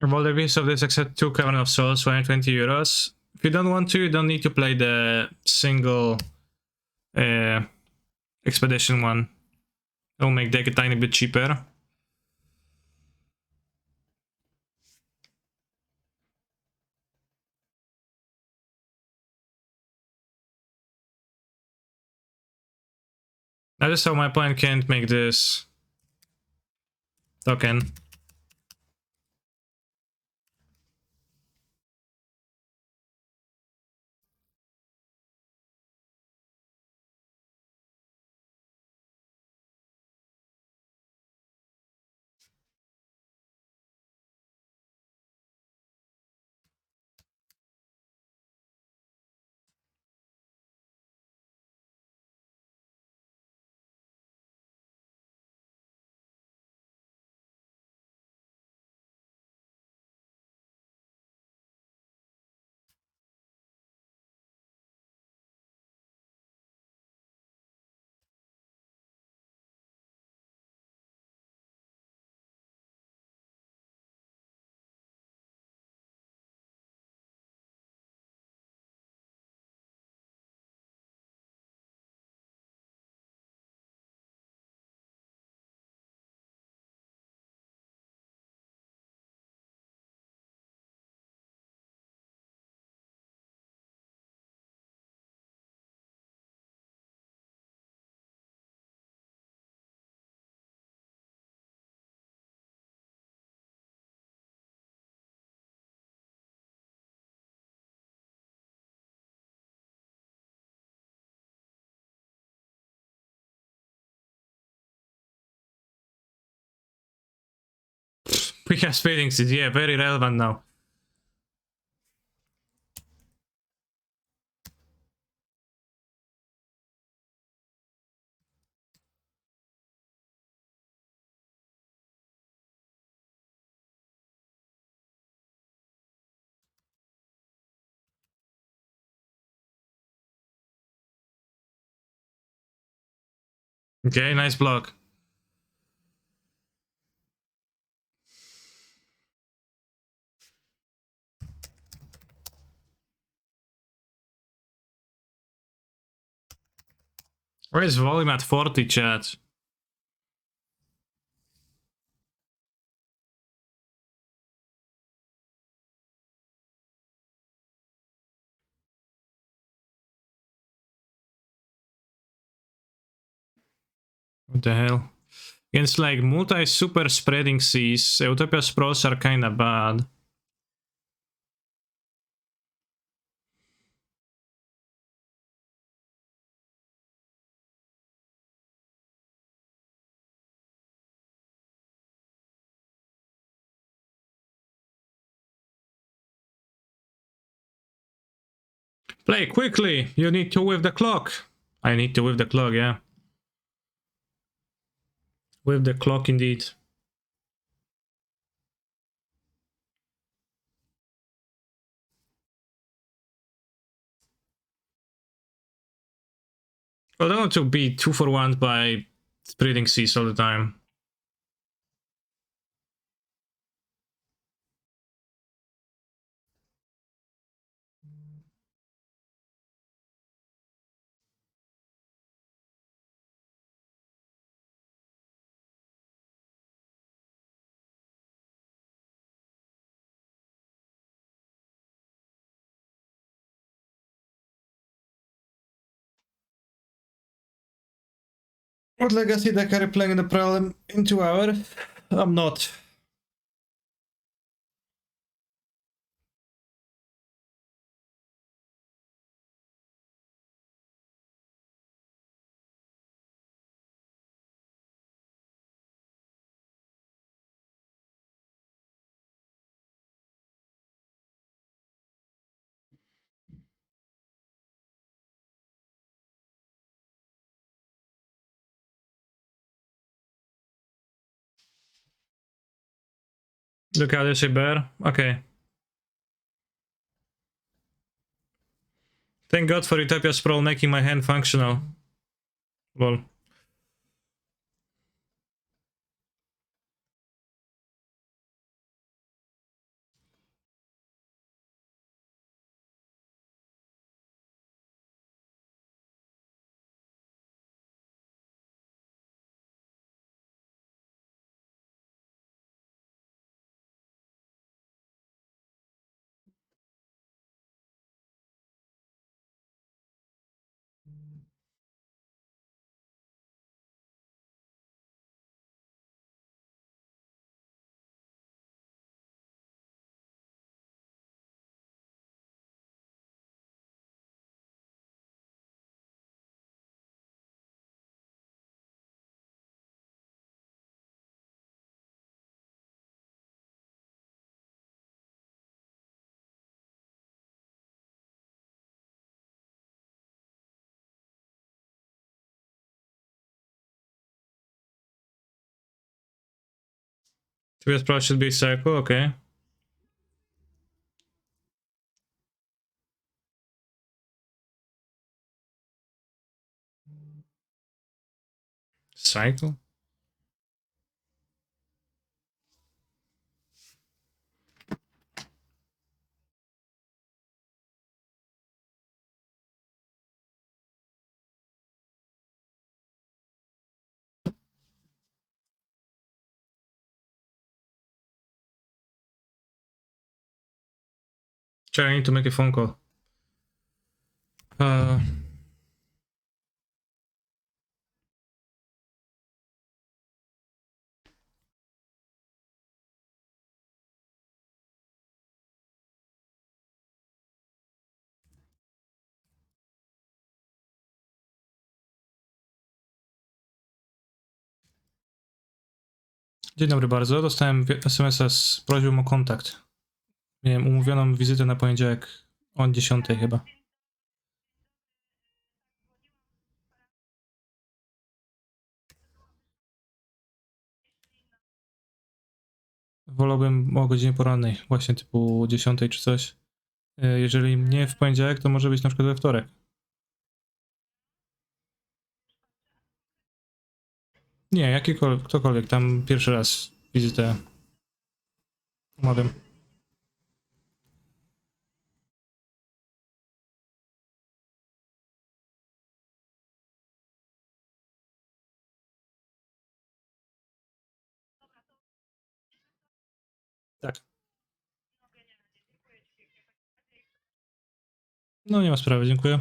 Revolve the piece of this except 2 Covenant of Souls for 120 euros. If you don't want to, you don't need to play the single expedition one. It'll make deck a tiny bit cheaper. I just hope my opponent can't make this. token. We have speeding seeds, yeah, very relevant now. Okay, nice block. Where is volume at 40, chat? What the hell? Against like multi-super spreading seas, Utopia Sprawls are kinda bad. Play quickly! You need to whip the clock! I need to whip the clock, yeah. Whip the clock indeed. Well, I don't want to be 2 for 1 by spreading seas all the time. What legacy deck are you playing in the problem in 2 hours? I'm not. Look how there's a bear. Okay. Thank God for Utopia Sprawl making my hand functional. Well. TPS Pro should be Psycho, okay. Psycho? Sorry, I need to make a phone call. Dzień dobry bardzo. Dostałem SMS-a z prośbą o kontakt. Miałem umówioną wizytę na poniedziałek o 10 chyba. Wolałbym o godzinie porannej, właśnie typu 10 czy coś. Jeżeli nie w poniedziałek, to może być na przykład we wtorek. Nie, jakikolwiek, ktokolwiek, tam pierwszy raz wizytę umawiam. Tak. No nie ma sprawy, dziękuję.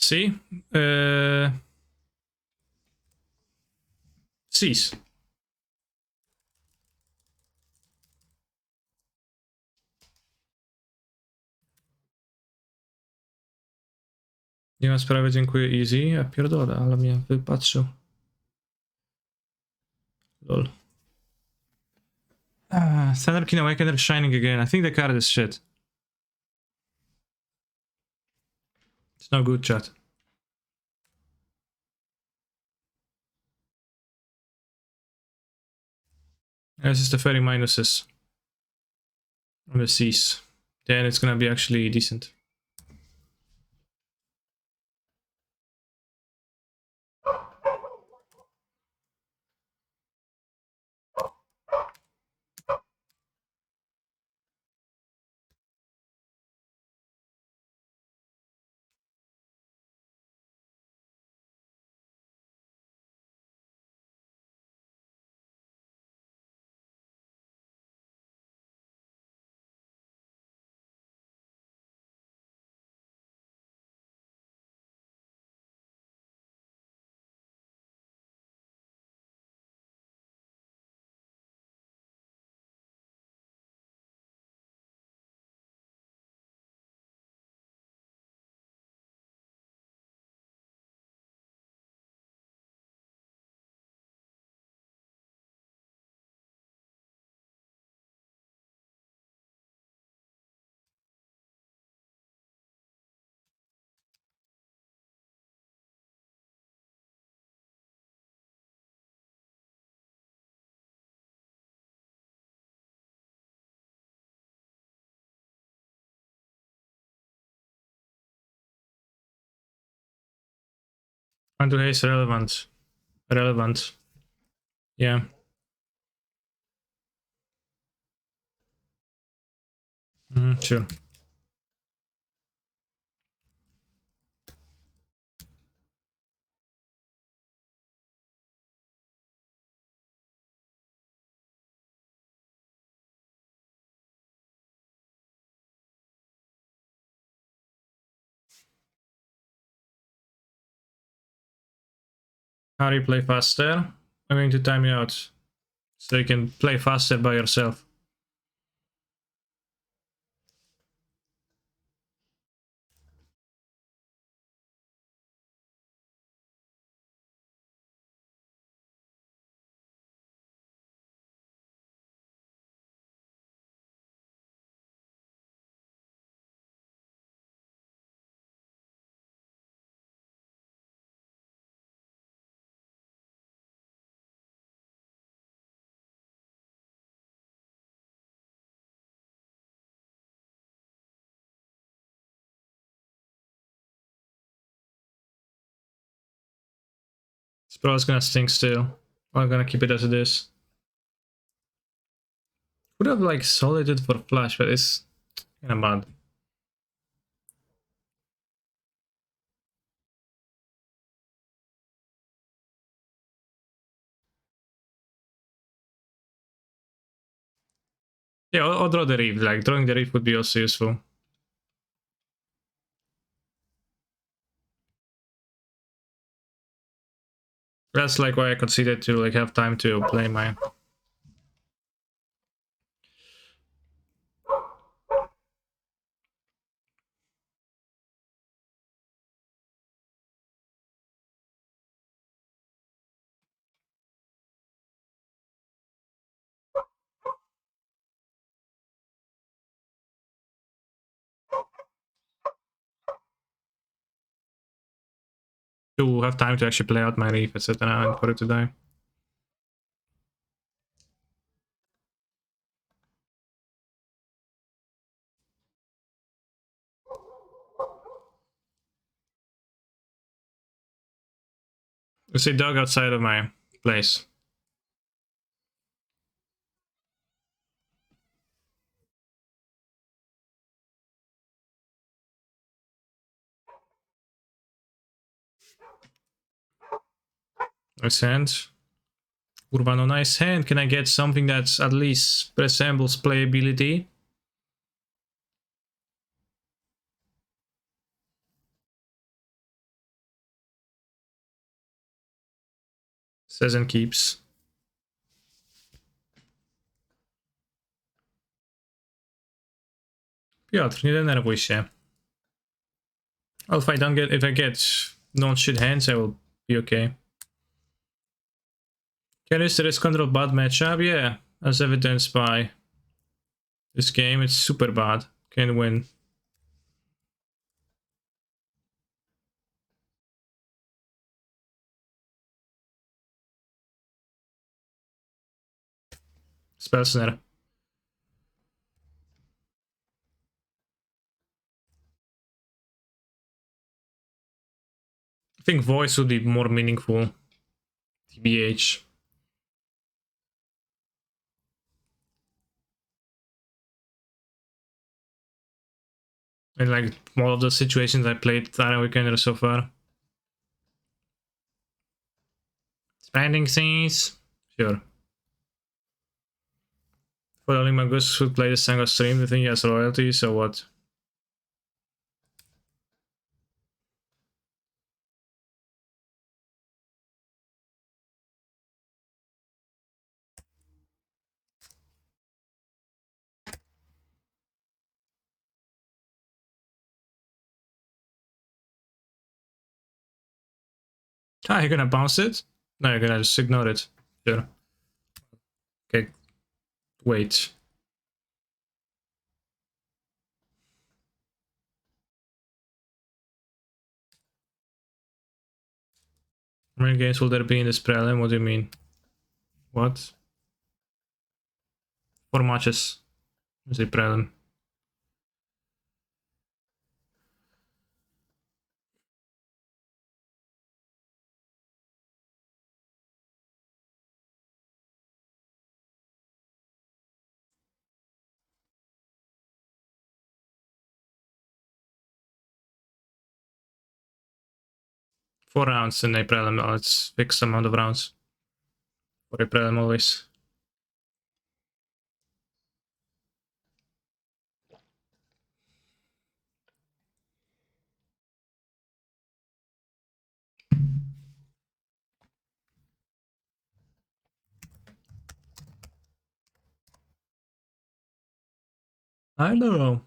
Si? Sis. Nie ma sprawy, dziękuję, easy. Ja pierdolę, ale mnie wypatrzył. Lol. Thunder King Awakener Shining again. I think the card is shit. It's no good, chat. This is the very minuses on the Cs. Then it's gonna be actually decent. Quantum Haze relevant. Relevant. Yeah. Sure. How do you play faster? I'm going to time you out so you can play faster by yourself. probably gonna stink still. I'm gonna keep it as it is. Would have like sold it for flash, but it's kinda bad. Yeah, I'll draw the reef. Like drawing the reef would be also useful. That's like why I considered to like have time to play my. To have time to actually play out my reef, etc. and for it to die. There's a dog outside of my place. Nice hand. Urbano, nice hand. Can I get something that's at least resembles playability? Says and keeps. Piotr, nie denerwuj się. Oh, if I get non-shit hands, I will be okay. Can this risk control bad matchup? Yeah, as evidenced by this game, it's super bad. Can win. Spell snare. I think voice would be more meaningful. TBH. And like all of the situations I played Tara Weekender so far. Spending scenes? Sure. Following Magus would play the Sangha stream, the thing he has royalty, so what? Ah, you're gonna bounce it? No, you're gonna just ignore it. Sure. Okay, wait. How many games will there be in this prelim? What do you mean? What? 4 matches. Is it prelim? Four rounds in a prelim. Oh, it's fixed amount of rounds for a prelim always. I don't know.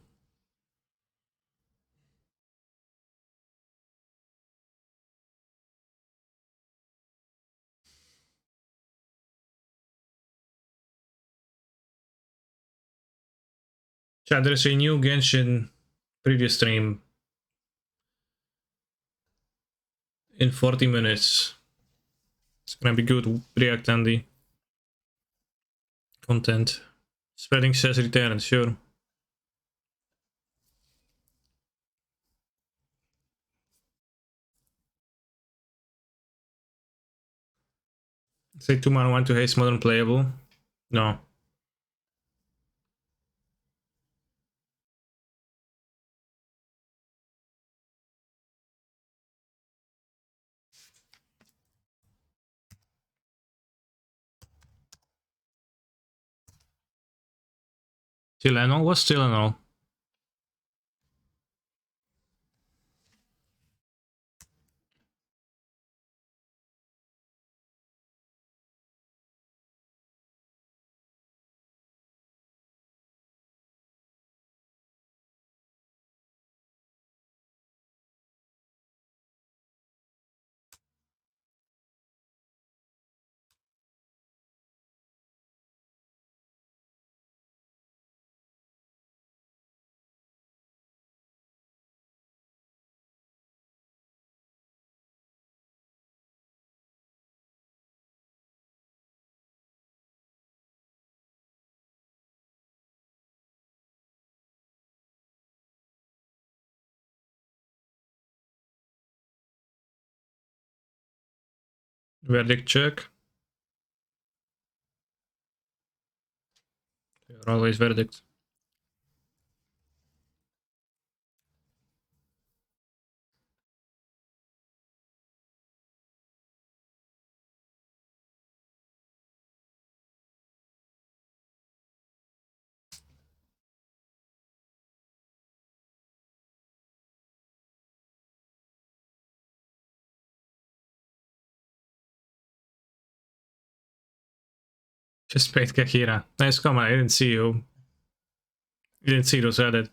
Chat, there's a new Genshin previous stream in 40 minutes. It's gonna be good React Andy content. Spreading says return, sure. Say 2 mana 1 to haste modern playable. No. Tylenol? What's Tylenol? Verdict check. You're always verdict. Just paid Kahira. Nice comment, I didn't see you. You didn't see those added.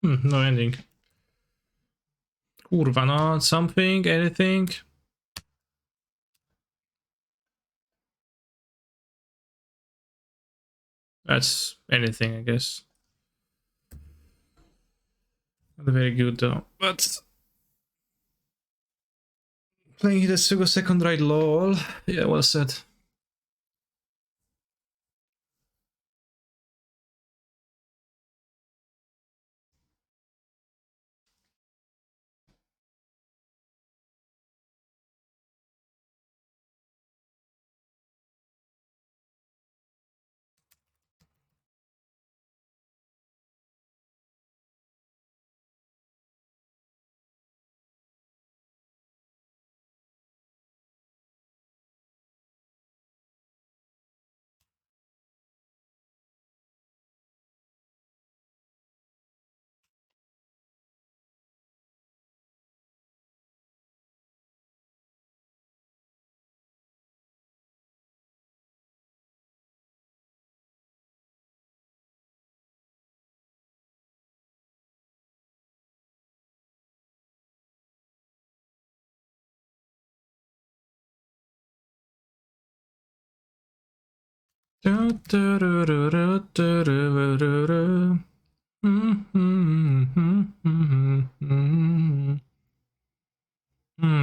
No ending. Kurwa, no, something, anything? That's anything, I guess. Not very good though. But playing the Sugo second right lol. Yeah, well said.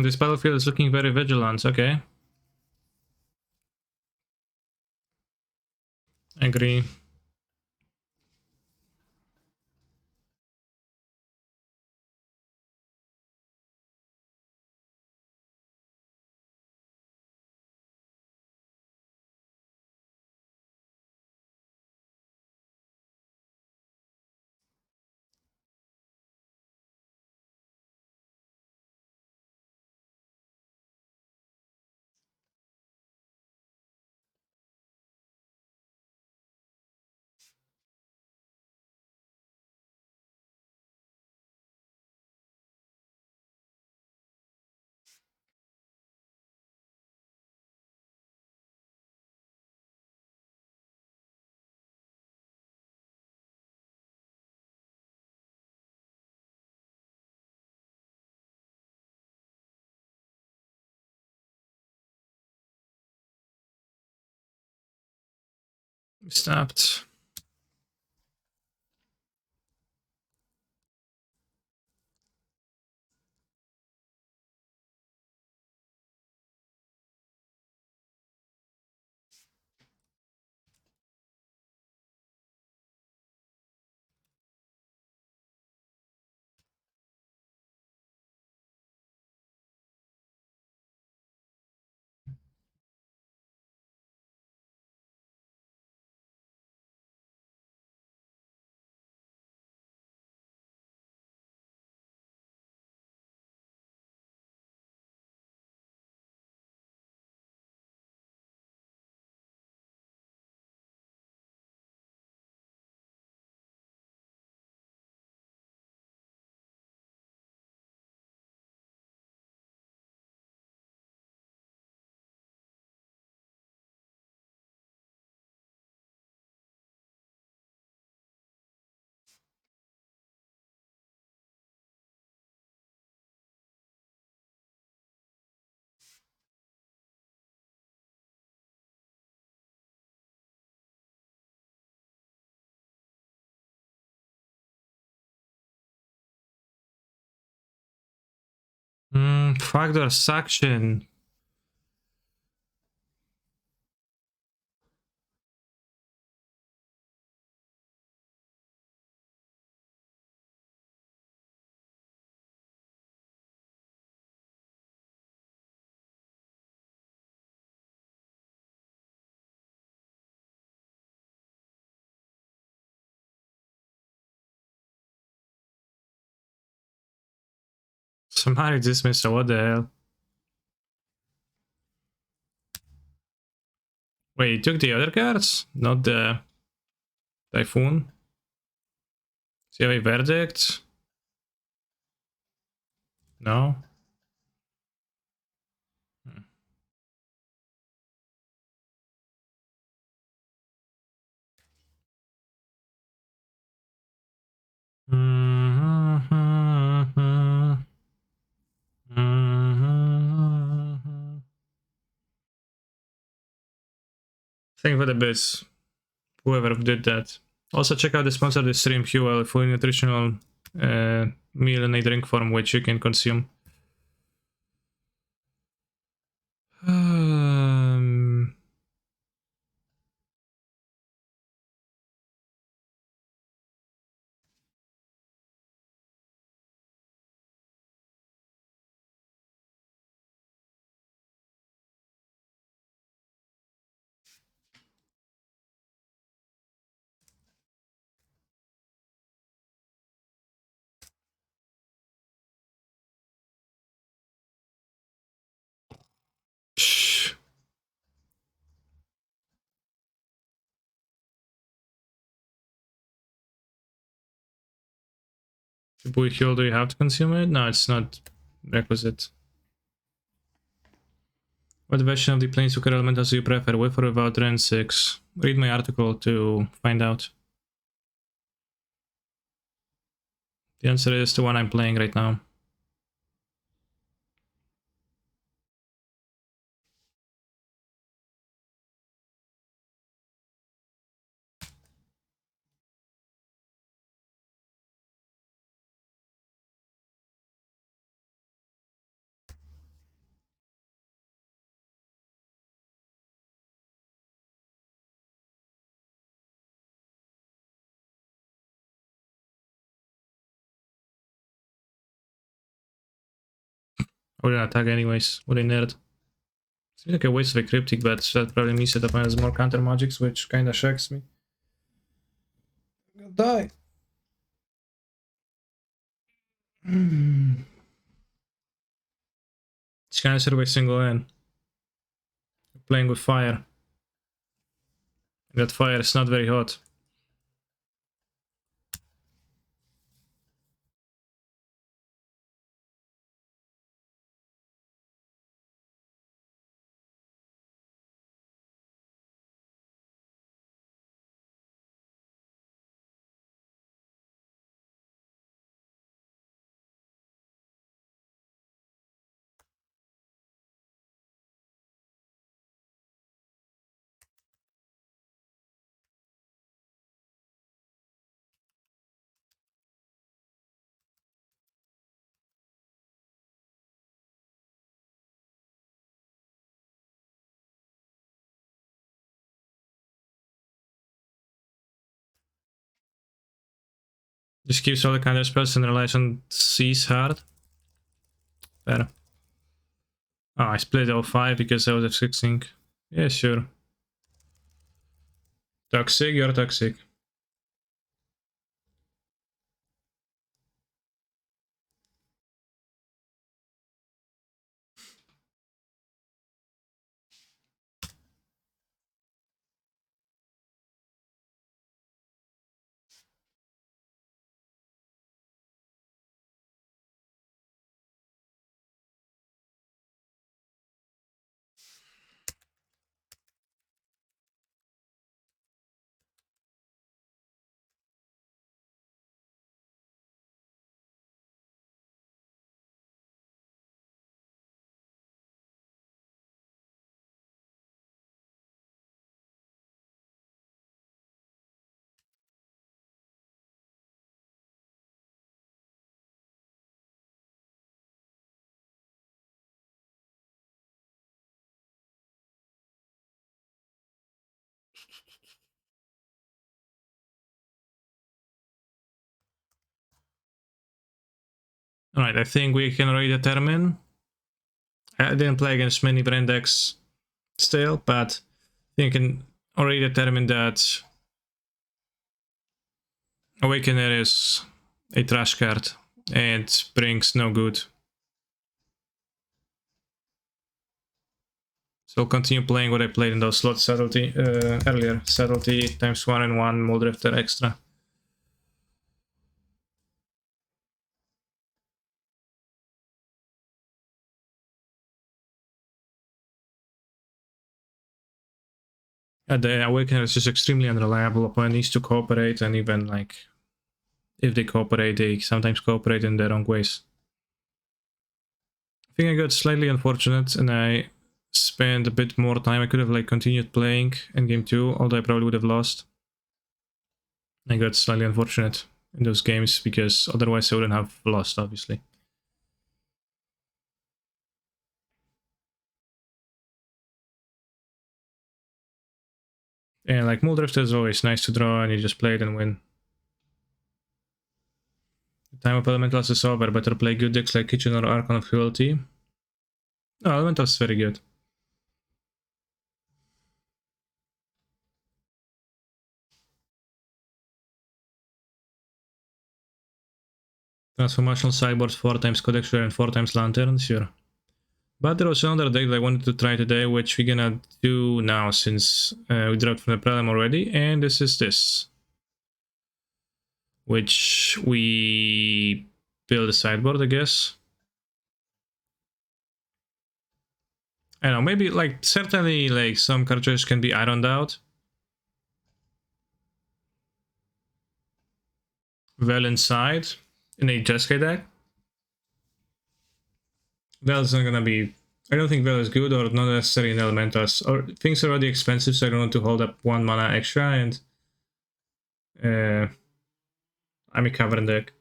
This battlefield is looking very vigilant, okay. Agree. Stopped. Factor suction. Somebody dismissed. What the hell? Wait, you took the other cards? Not the Typhoon? Does he have a verdict? No? Thank you for the bits, whoever did that. Also, check out the sponsor of the stream, Fuel, a fully nutritional meal in a drink form which you can consume. Shh. Bui Hill, do you have to consume it? No, it's not requisite. What version of the Planeswalker Elementals do you prefer, with or without Ren 6? Read my article to find out. The answer is the one I'm playing right now. I will attack anyways. What a nerd. Seems like a waste of a cryptic, but that probably means that opponent has more counter magics, which kinda shocks me. I'm gonna die. It's kinda sort of a single in. Playing with fire. That fire is not very hot. Just keeps all the counter spells and relies on C's hard. Fair. Oh, I split L5 because I was F6ing. Yeah, sure. Toxic, you're toxic. Alright, I think we can already determine. I didn't play against many brand decks still, but I think I can already determine that Awakener is a trash card and brings no good. So I'll continue playing what I played in those slots subtlety earlier. Subtlety times 1 and 1, Muldrifter extra. The Awakener is just extremely unreliable. Opponent needs to cooperate, and even like if they cooperate, they sometimes cooperate in the wrong ways. I think I got slightly unfortunate and I spent a bit more time. I could have like continued playing in game 2, although I probably would have lost. I got slightly unfortunate in those games because otherwise I wouldn't have lost, obviously. And like Muldrift is always nice to draw and you just play it and win. The time of Elementals is over. Better play good decks like Kitchen or Archon of Cruelty. Oh, Elementals is very good. Transformational sideboards 4 times Codexer and 4 times Lantern, sure. But there was another deck that I wanted to try today, which we're gonna do now since we dropped from the prelim already, and this is this. Which we build a sideboard, I guess. I don't know, maybe like certainly like some card choices can be ironed out. Well inside in a Jeskai deck. Well is not gonna be. I don't think Well is good or not necessarily in Elementals. Or things are already expensive, so I don't want to hold up 1 mana extra and I'm a Cavern deck.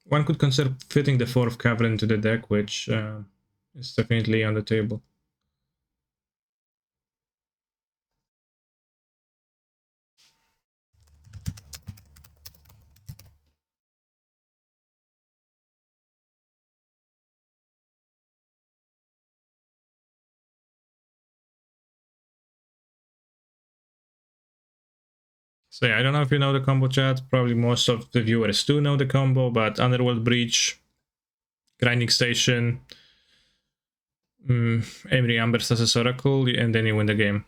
One could consider fitting the 4th Cavern into the deck, which is definitely on the table. So yeah, I don't know if you know the combo, chat. Probably most of the viewers do know the combo, but Underworld Breach, Grinding Station, Emery Amber Stasis Oracle, and then you win the game.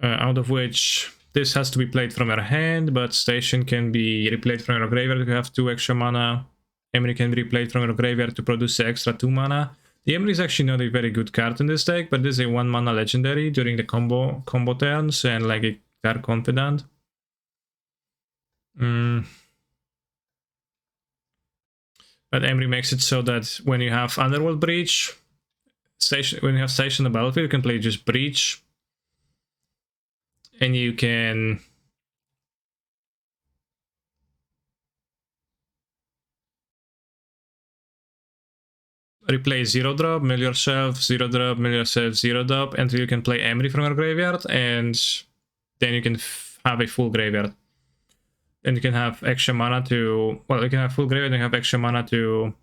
Out of which this has to be played from your hand, but Station can be replayed from your graveyard if you have 2 extra mana. Emery can be replayed from your graveyard to produce the extra 2 mana. The Emery is actually not a very good card in this deck, but this is a 1 mana legendary during the combo turns and like a card confidant. But Emery makes it so that when you have Underworld Breach, when you have Station on the battlefield, you can play just Breach. And you can replay 0-drop, mill yourself, 0-drop, mill yourself, 0-drop, and you can play Emery from your graveyard, and then you can have a full graveyard. And you can have extra mana to... Well, you can have full graveyard and have extra mana to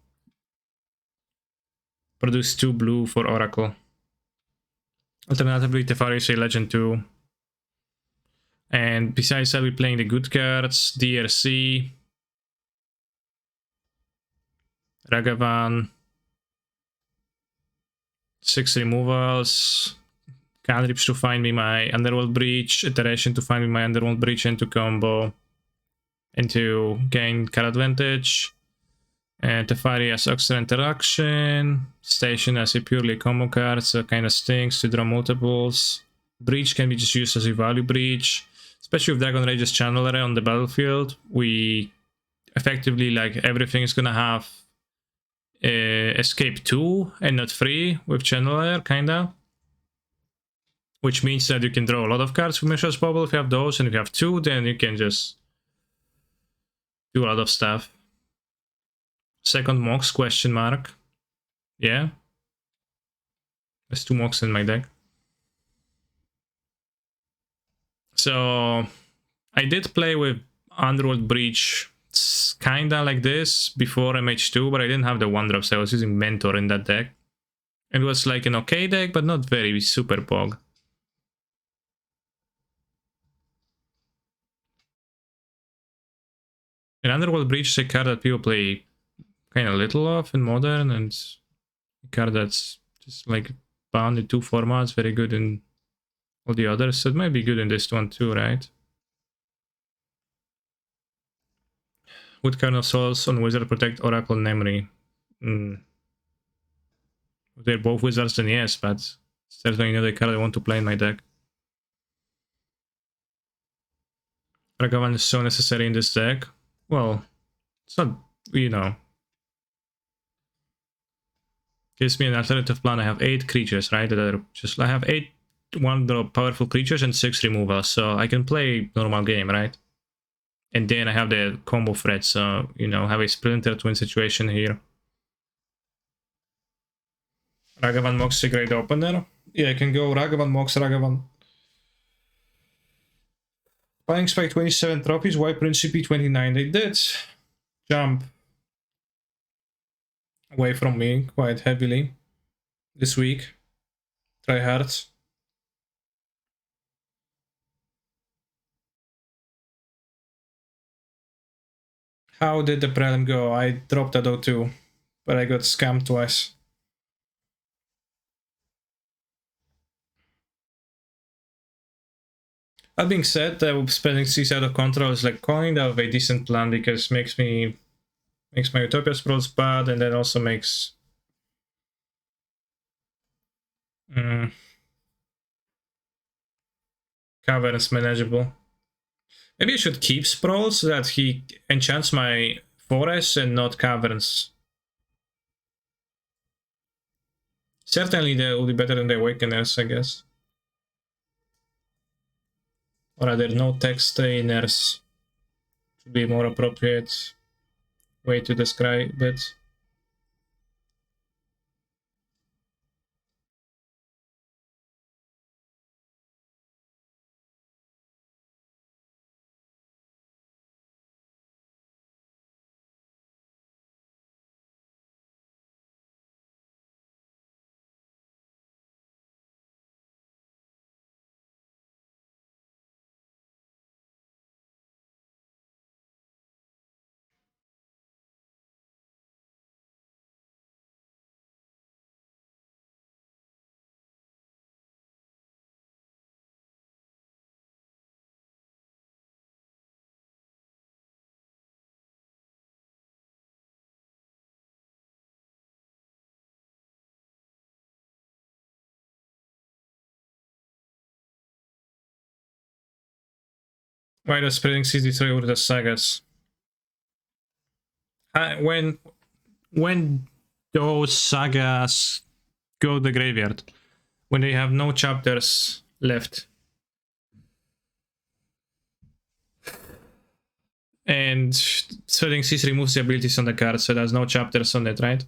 produce 2 blue for Oracle. Alternatively, Teferi is a legend too. And besides that, we're playing the good cards, DRC, Ragavan, 6 removals, cantrips to find me my Underworld Breach, Iteration to find me my Underworld Breach and to combo and to gain card advantage. And Teferi as extra interaction, Station as a purely combo card, so kind of stinks to draw multiples. Breach can be just used as a value breach, especially with Dragon Rage's Channeler on the battlefield. We effectively, like, everything is gonna have escape 2 and not 3 with Channeler, kinda. Which means that you can draw a lot of cards with Mishra's Bubble if you have those, and if you have 2, then you can just do a lot of stuff. Second Mox, question mark. Yeah. There's 2 Mox in my deck. So I did play with Underworld Breach kinda like this before MH2, but I didn't have the 1-drop, so I was using Mentor in that deck. It was like an okay deck, but not very super pog. And Underworld Breach is a card that people play kind of little of in Modern, and a card that's just like bound in 2 formats, very good in all the others, so it might be good in this one too, right? Would Kernel Souls on Wizard protect Oracle and Memory? If they're both wizards, then yes, but certainly another card I want to play in my deck. Ragavan is so necessary in this deck. Well, it's not, you know. Gives me an alternative plan. I have 8 creatures, right? That are just, I have 8 1-drop powerful creatures and 6 removals, so I can play normal game, right? And then I have the combo threat, so, you know, have a Splinter Twin situation here. Ragavan Mox is a great opener. Yeah, I can go Ragavan Mox, Ragavan. Buying Spike 27 trophies, why Principe 29? They did jump away from me quite heavily this week. Try hard. How did the prelim go? I dropped that O2, but I got scammed twice. That being said, spending C's out of control is like kind of a decent plan because makes my Utopia Sprawls bad, and then also makes Caverns manageable. Maybe I should keep Sprawls so that he enchants my forests and not Caverns. Certainly that will be better than the Awakeners, I guess. Or rather, no Textainers would be more appropriate way to describe it. Why does spreading seas destroy with the sagas? When those sagas go to the graveyard, when they have no chapters left, and spreading seas removes the abilities on the card, so there's no chapters on it, right?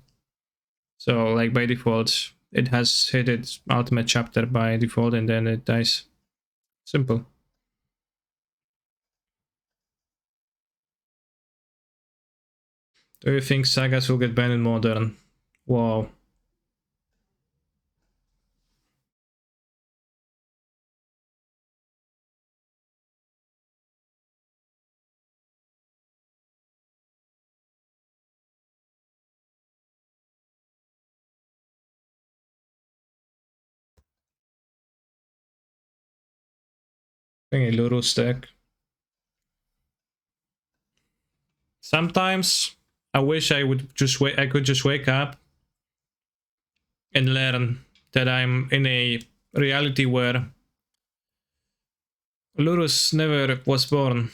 So like by default, it has hit its ultimate chapter by default, and then it dies. Simple. Do you think sagas will get banned in Modern? Wow. I think a Luru stack. Sometimes I wish I could just wake up and learn that I'm in a reality where Lurus never was born.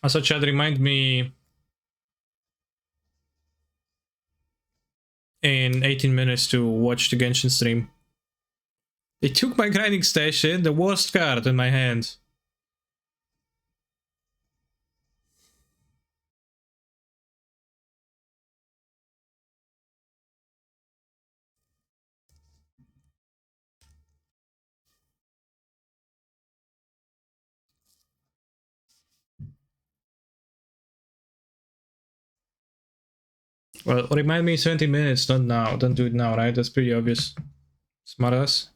Also, Chad, remind me in 18 minutes to watch the Genshin stream. They took my grinding station, the worst card in my hand. Well, remind me 20 minutes, not now. Don't do it now, right? That's pretty obvious. Smartass.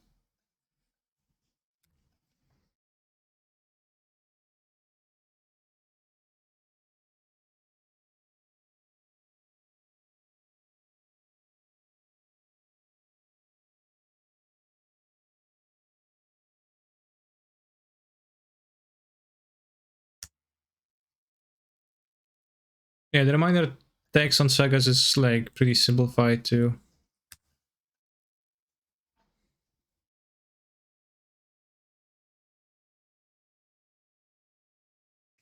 Yeah, the reminder text on sagas is like pretty simplified too.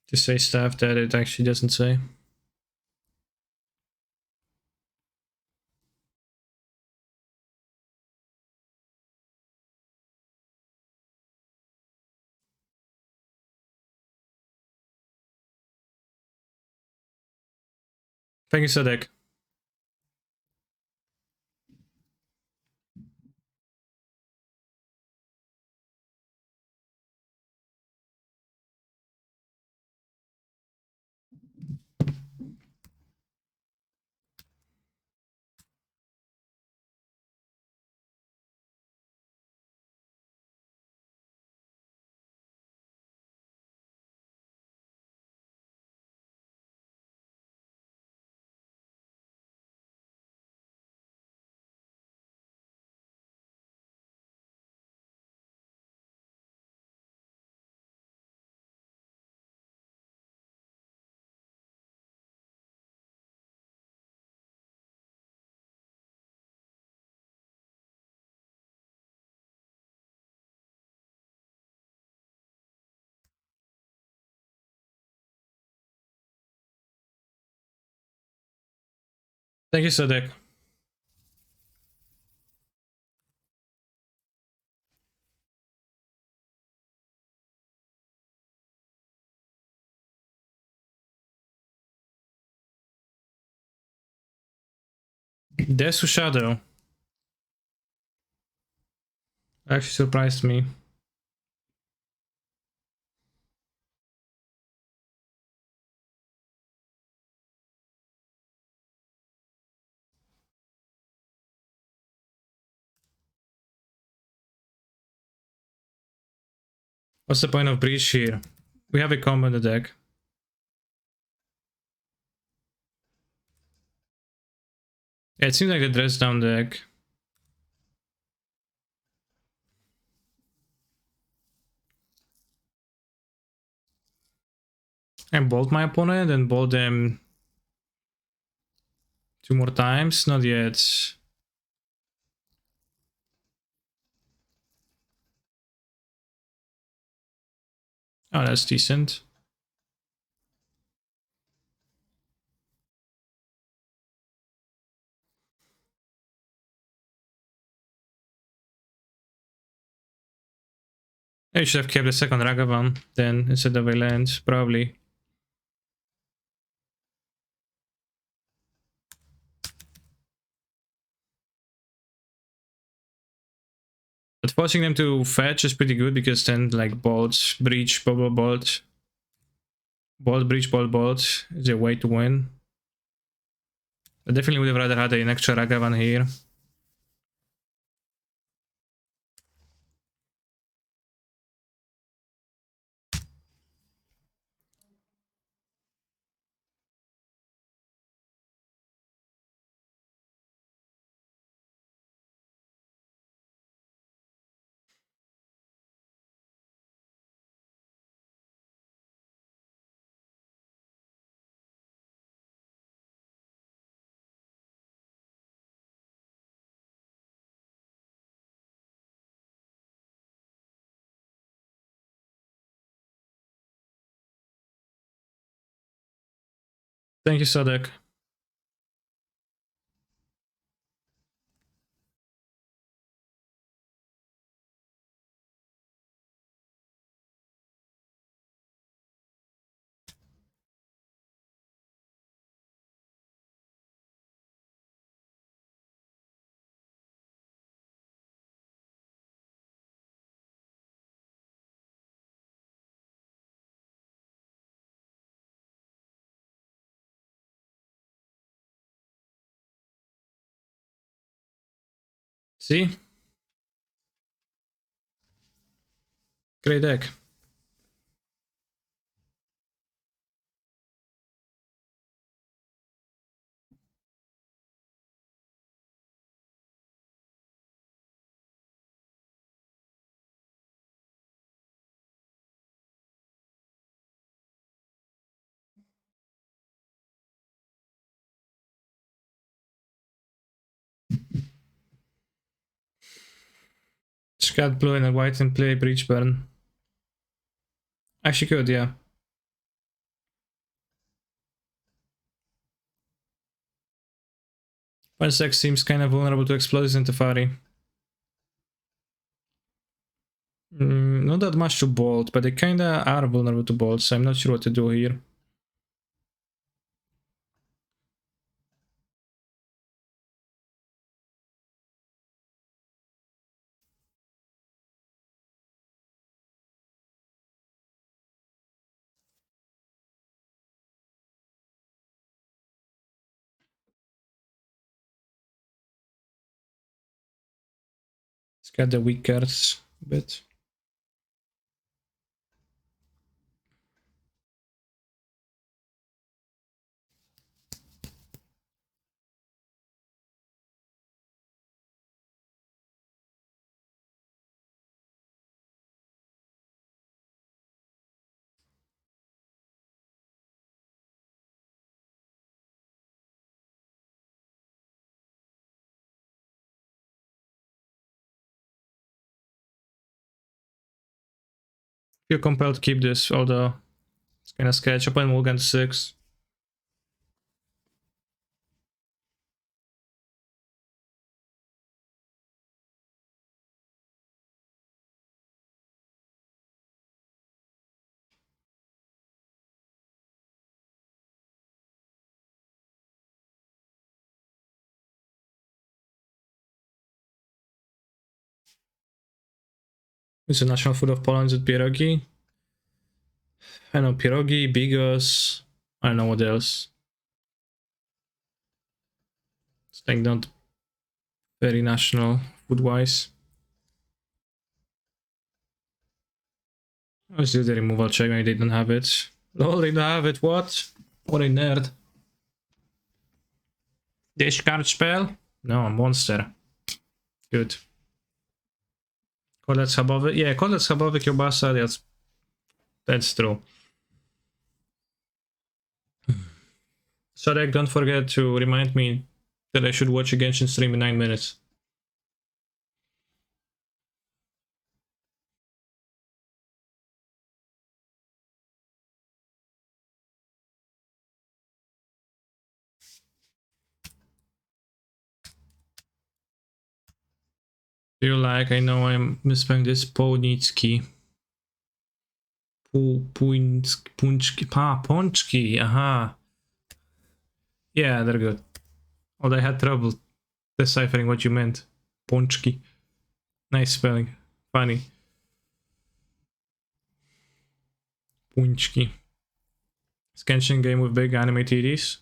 To say stuff that it actually doesn't say. Thank you, Sadek. Thank you, Sadek. Desu Shadow actually surprised me. What's the point of Breach here? We have a combo in the deck. Yeah, it seems like the dress down deck. And bolt my opponent and bolt them 2 more times? Not yet. Oh, that's decent. I should have kept the second Ragavan then instead of a land, probably. forcing them to fetch is pretty good because then like bolt, breach, bolt, breach, bolt is a way to win. I definitely would have rather had an extra Ragavan here. Thank you, Sadek. See? Great deck. Scat blue and a white and play breach burn. Actually could, yeah. Punch deck seems kind of vulnerable to explosives and Teferi. Not that much to bolt, but they kinda are vulnerable to bolt, so I'm not sure what to do here. Let's get the weak cards a bit. Feel compelled to keep this, although it's kinda sketch. Open Mulligan 6. It's a national food of Poland, is it pierogi? I know pierogi, bigos. I don't know what else. It's like not very national food-wise. Let's do the removal check. Maybe they don't have it. Oh, they don't have it. What? What a nerd. Discard spell? No, a monster. Good. Kolec schabowy? Yeah, kolec schabowy, kiełbasa, that's true. Sadek, don't forget to remind me that I should watch a Genshin stream in 9 minutes. Do you like? I know I'm misspelling this. Ponicki. Ponchki. Aha. Yeah, they're good. Although I had trouble deciphering what you meant. Ponchki. Nice spelling. funny. Punchki. Skenshin game with big anime titties.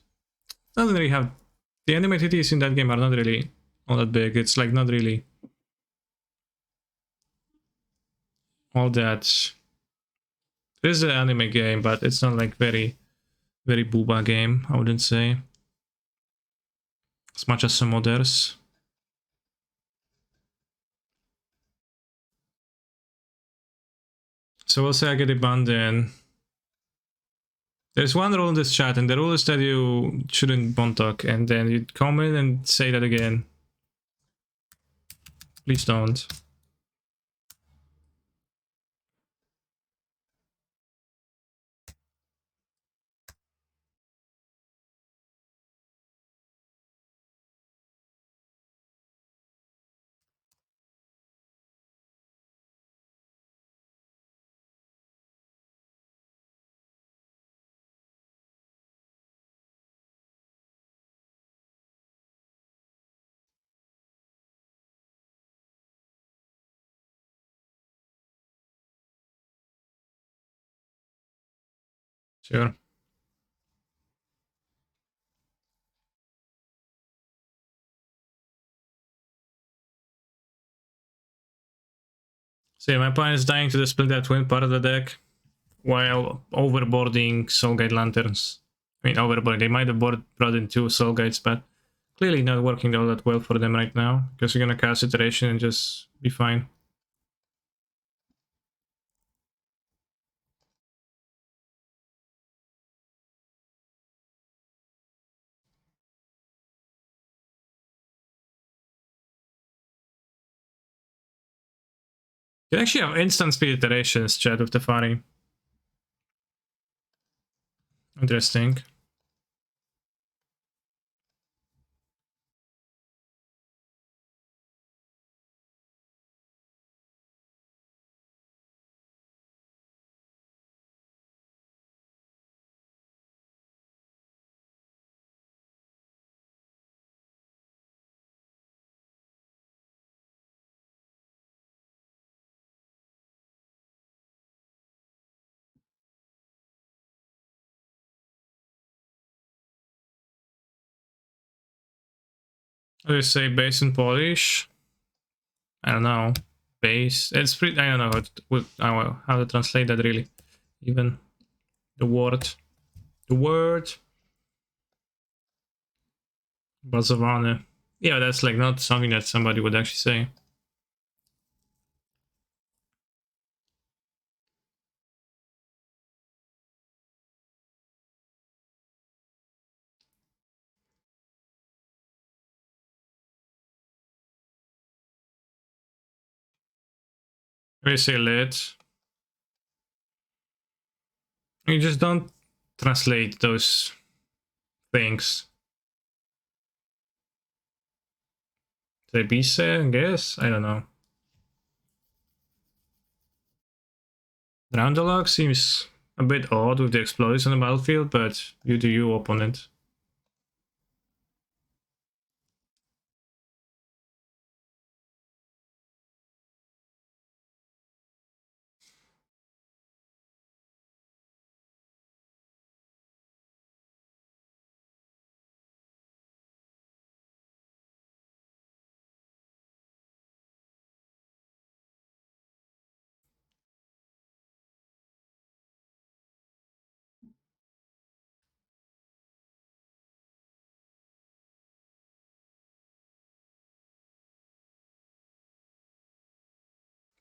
Doesn't really have... The anime titties in that game are not really all that big. It's like not really all that. It is an anime game, but it's not like very booba game, I wouldn't say. As much as some others. So we'll say I get a banned in. There's one rule in this chat, and the rule is that you shouldn't bond talk, and then you come in and say that again. Please don't. Sure. So yeah, my opponent is dying to the split that twin part of the deck while overboarding Soul Guide Lanterns. I mean, overboarding. They might have brought in 2 Soul Guides, but clearly not working all that well for them right now, because you're gonna cast Iteration and just be fine. You can actually have instant speed iterations, chat, with Tefari. Interesting. How do you say base in Polish? I don't know. Base. It's pretty. I don't know how to translate that really. Even the word. The word. Bazowane. Yeah, that's like not something that somebody would actually say. We say lit. You just don't translate those things. Say bise, I guess? I don't know. Roundalog seems a bit odd with the explosions on the battlefield, but you do you, opponent.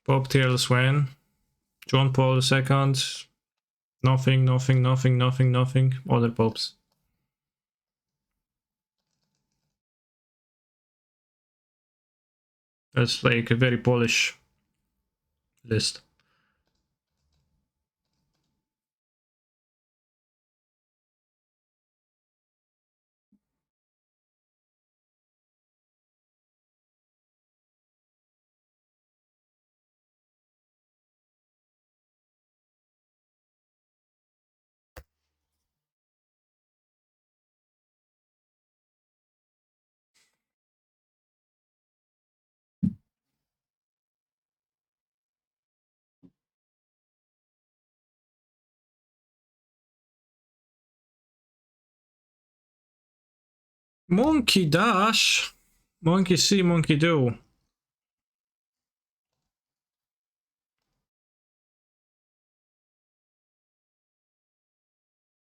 Pope Tier Swen. John Paul II. Nothing, nothing, nothing, nothing, nothing. Other popes. That's like a very Polish list. Monkey dash. Monkey see, monkey do.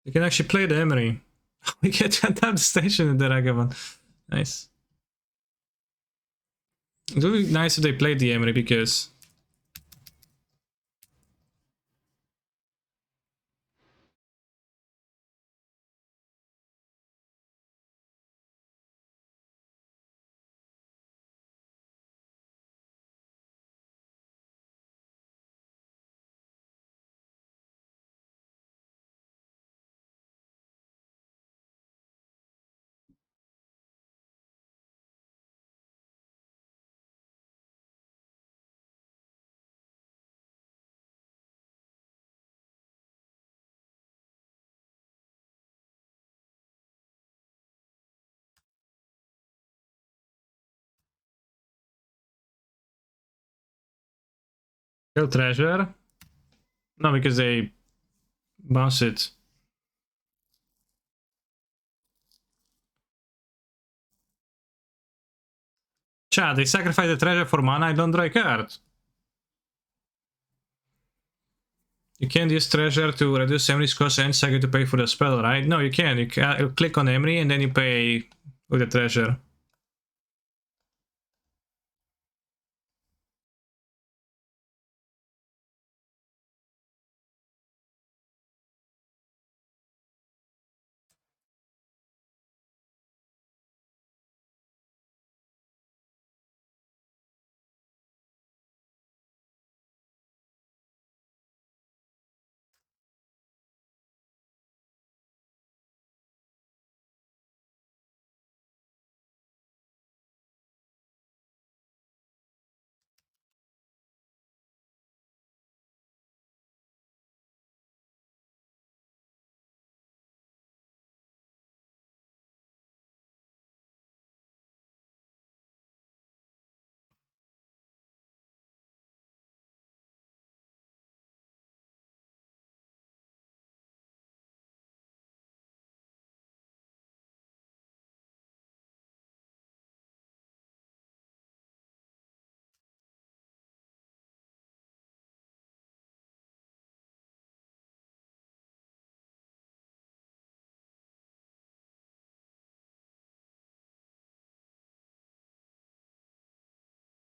You can actually play the Emery. We get to tap the station in the Ragavan. Nice. It would be nice if they played the Emery because... Kill treasure? No, because they bounce it. Chat, they sacrifice the treasure for mana, I don't draw a card. You can't use treasure to reduce Emery's cost and second to pay for the spell, right? No, you can. You click on Emery and then you pay with the treasure.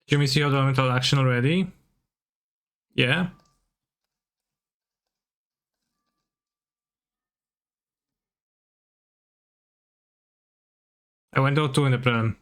Jimmy, see elemental action already? Yeah. I went 0-2 in the plan.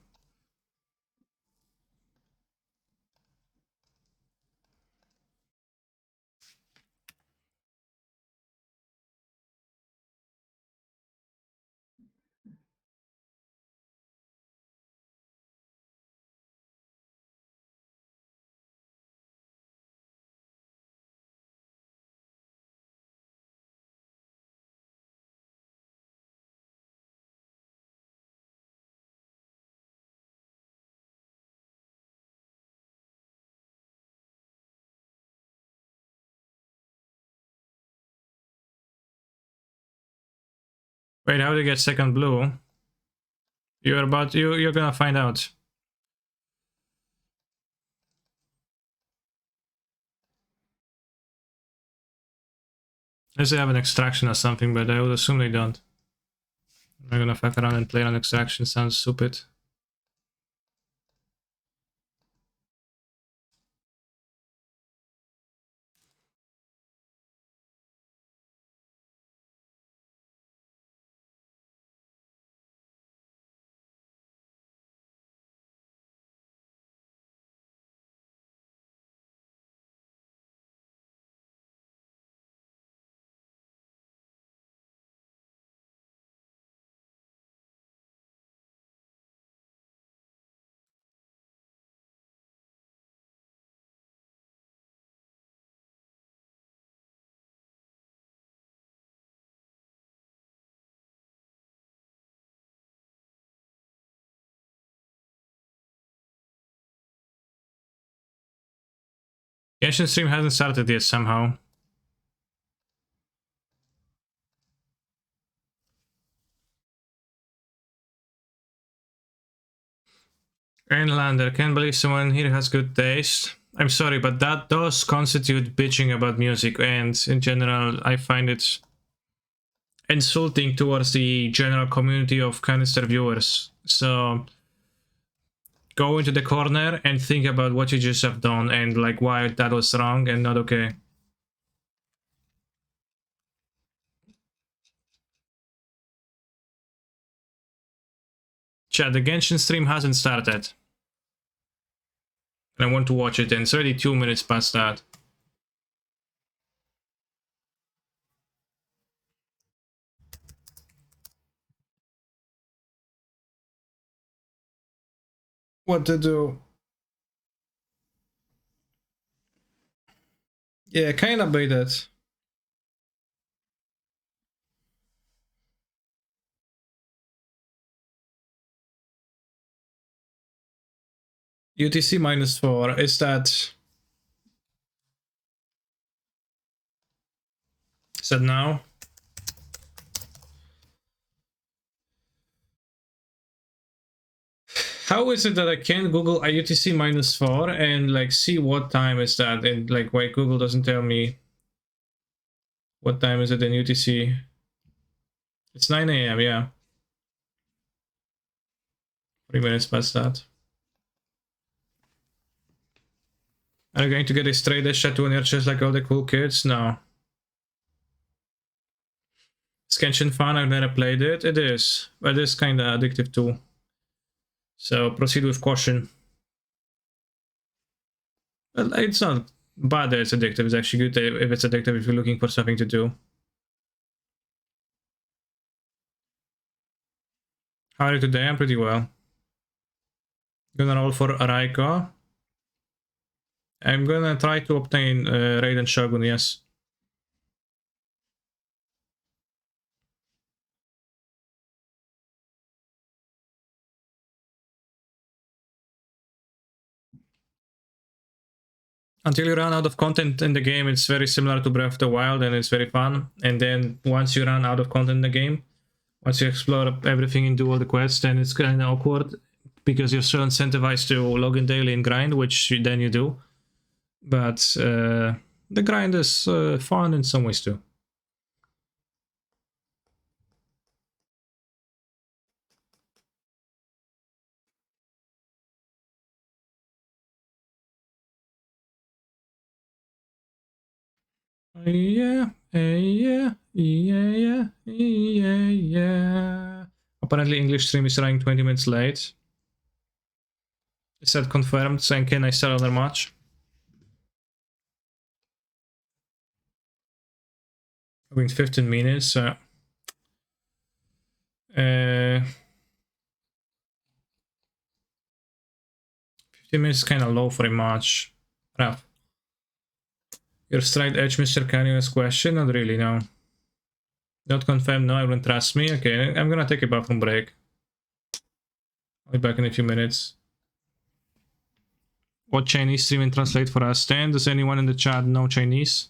Wait, how do you get second blue? You're gonna find out. Unless they have an extraction or something, but I would assume they don't. I'm gonna fuck around and play on extraction, sounds stupid. Genshin stream hasn't started yet somehow. Greenlander, can't believe someone here has good taste. I'm sorry, but that does constitute bitching about music, and in general, I find it insulting towards the general community of canister viewers. So go into the corner and think about what you just have done and like why that was wrong and not okay. Chat, the Genshin stream hasn't started. And I want to watch it, and it's already 2 minutes past that. What to do? Yeah, kinda baited. UTC -4, is that... Is that now? How is it that I can't Google a UTC -4 and like see what time is that, and like why Google doesn't tell me what time is it in UTC? It's 9 AM, yeah. 3 minutes past that. Are you going to get a straight edge tattoo on your chest like all the cool kids? No. Is Genshin fun? I've never played it. It is, but it's kinda addictive too. So proceed with caution. Well, it's not bad that it's addictive. It's actually good if it's addictive if you're looking for something to do. How are you today? I'm pretty well. Gonna roll for Raiko. I'm gonna try to obtain Raiden Shogun, yes. Until you run out of content in the game, it's very similar to Breath of the Wild and it's very fun. And then once you run out of content in the game, once you explore everything and do all the quests, then it's kind of awkward because you're so incentivized to log in daily and grind, which then you do. But the grind is fun in some ways too. Yeah, yeah, yeah, yeah, yeah, yeah. Apparently English stream is running 20 minutes late. Is that confirmed? So can I start another match? I mean 15 minutes. 15 minutes is kind of low for a match. Rough. Your straight edge, Mr. Canyo's question? Not really, no. Not confirmed, no, everyone trusts me. Okay, I'm gonna take a bathroom break. I'll be back in a few minutes. What Chinese stream and translate for us? Stan, does anyone in the chat know Chinese?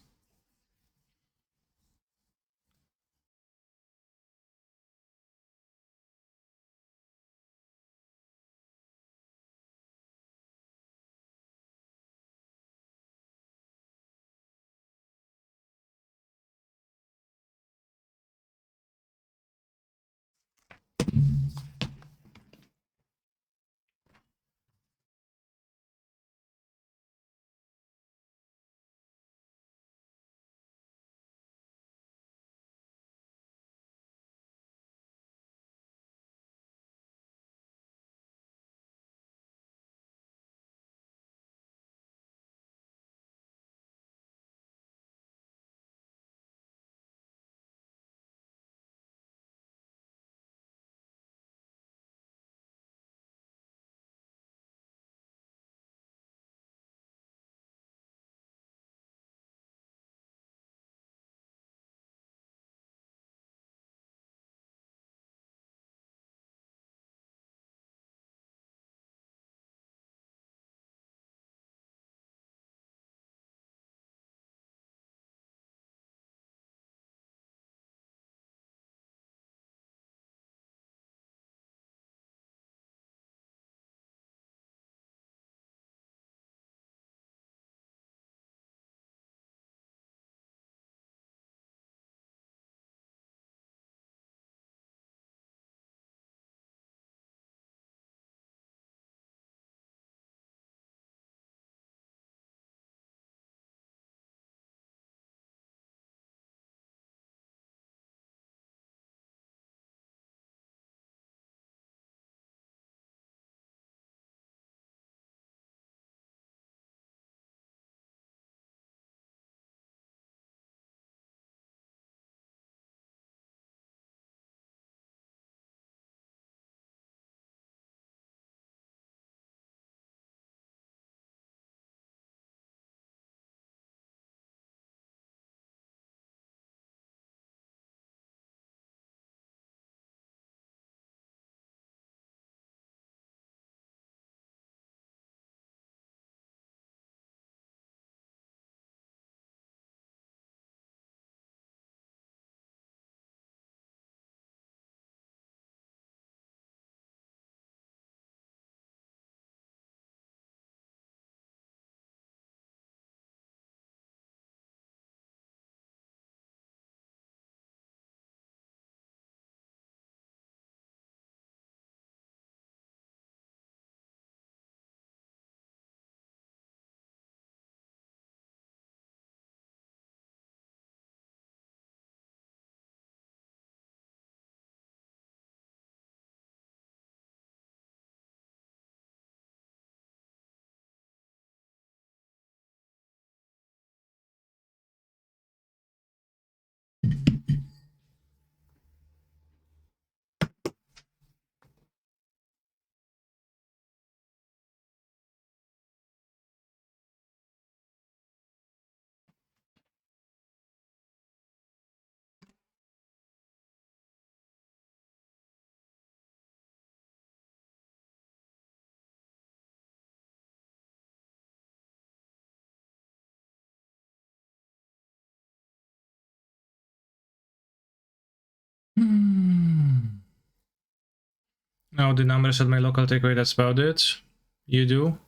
Now the numbers at my local takeaway, that's about it. You do?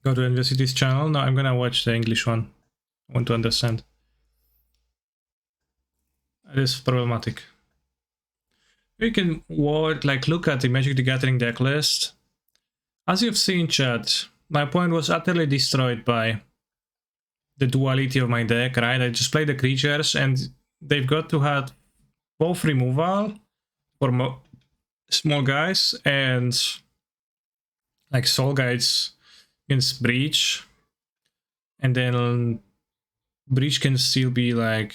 Go to University's channel? No, I'm gonna watch the English one. I want to understand. It is problematic. We can look at the Magic the Gathering deck list. As you've seen, chat, my point was utterly destroyed by the duality of my deck, right? I just play the creatures and they've got to have both removal for small guys and like soul guides against breach, and then breach can still be like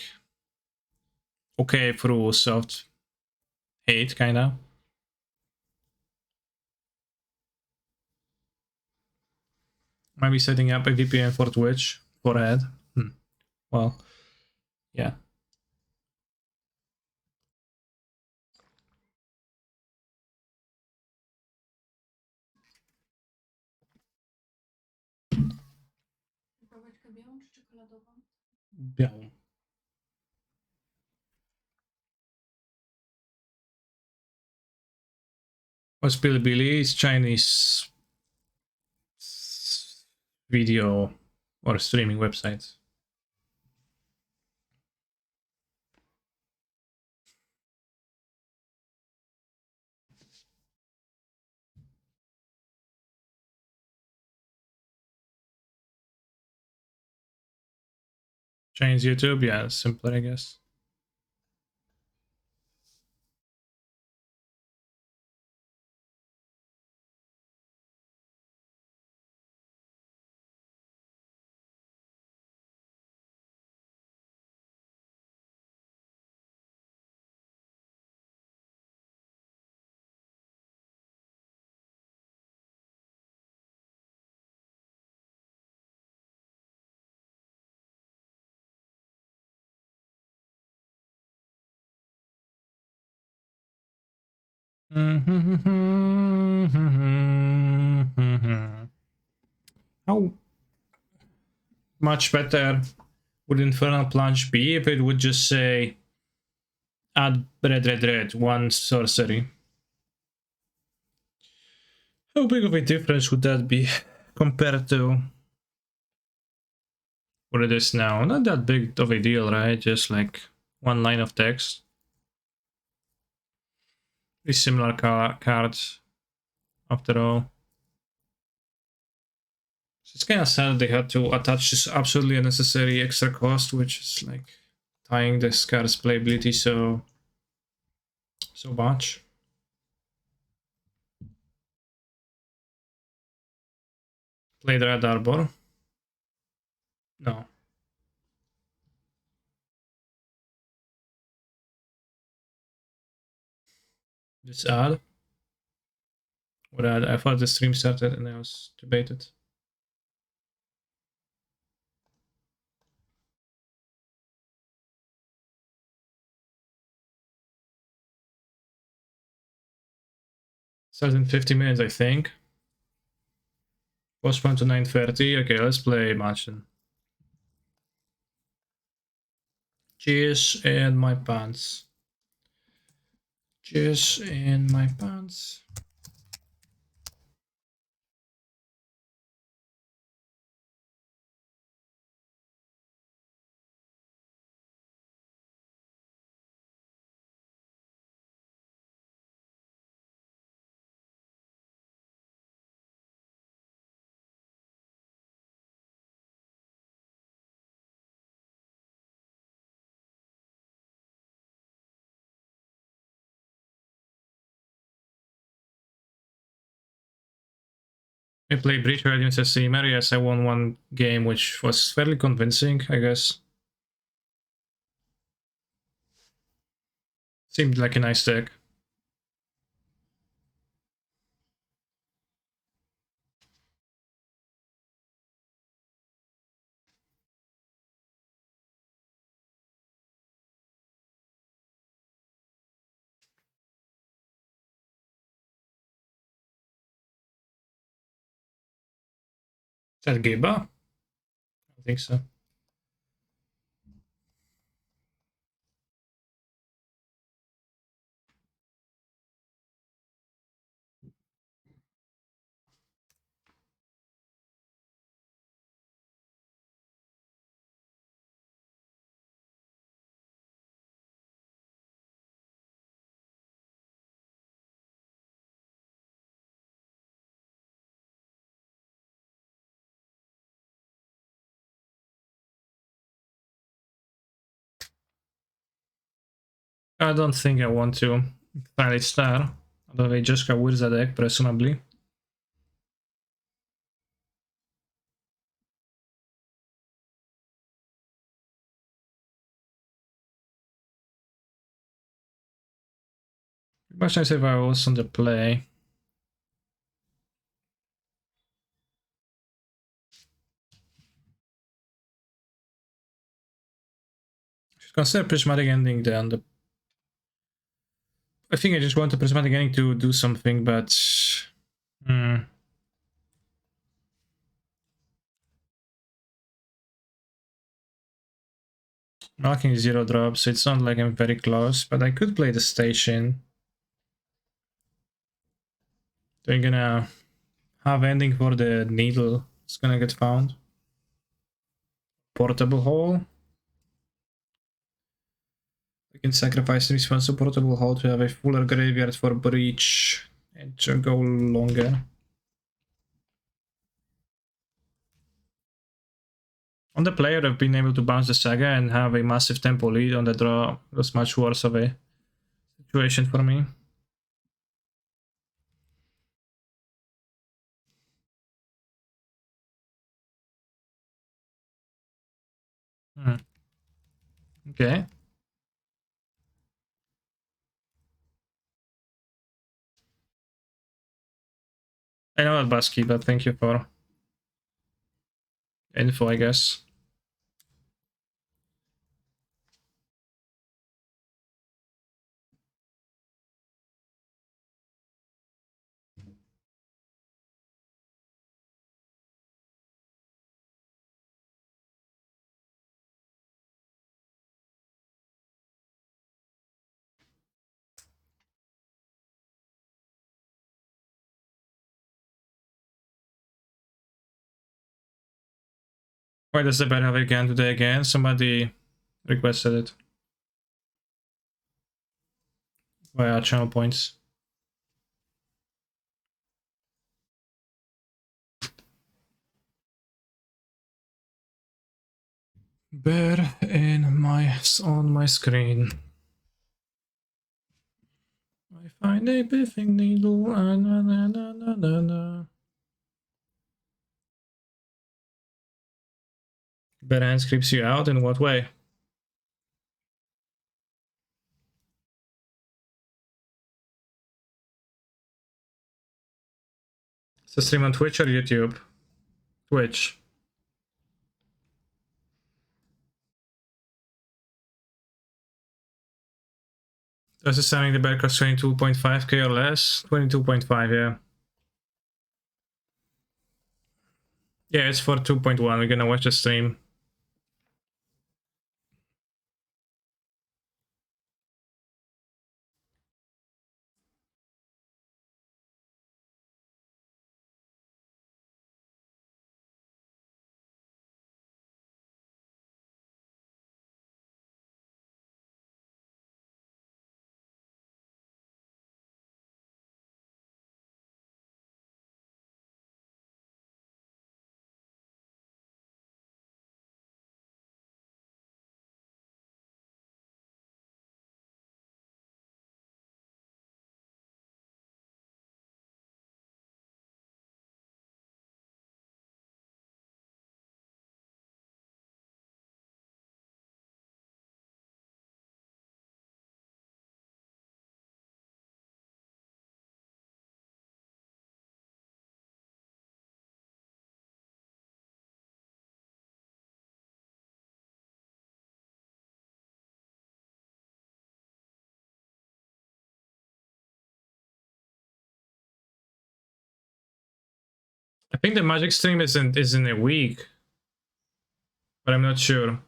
okay through soft hate kinda. Might be setting up a VPN for Twitch for ad. Well, yeah. Białą. What's Bilibili? It's Chinese video or streaming websites. Chinese YouTube, yeah, simpler, I guess. How much better would Infernal Plunge be if it would just say add red, one sorcery? How big of a difference would that be compared to what it is now? Not that big of a deal, right? Just like one line of text. Pretty similar cards after all. So it's kind of sad they had to attach this absolutely unnecessary extra cost, which is like tying this card's playability so much. Played Red Arbor. No. Just add. What I thought the stream started and I was debated. Starts in 50 minutes, I think. Postponed to 9:30. Okay, let's play match then. Cheers in my pants. Cheers in my pants. I played Breach against a streamer. Yes, I won one game, which was fairly convincing, I guess. Seemed like a nice deck. Is that Geba? I think so. I don't think I want to finally star. Although they just got Wizard deck, presumably. Much nicer if I was on the play. Should consider Prismatic Ending then. I think I just want the Prismatic Ending to do something, but... Marking 0 drops, so it's not like I'm very close, but I could play the station. They're gonna have ending for the needle. It's gonna get found. Portable hole. We can sacrifice this one, so portable hole to have a fuller graveyard for breach and to go longer. On the player, I've been able to bounce the Saga and have a massive tempo lead on the draw. It was much worse of a situation for me. Okay. I know that Basky, but thank you for info, I guess. Why does the bad have again today again? Somebody requested it. Via channel points. Bear on my screen. I find a biffing needle. Na, na, na, na, na, na. Bear hands creeps you out in what way? So stream on Twitch or YouTube? Twitch. This is selling the bear cost 22.5k or less? 22.5, yeah. Yeah, it's for 2.1. We're gonna watch the stream. I think the Magic stream is in a week, but I'm not sure.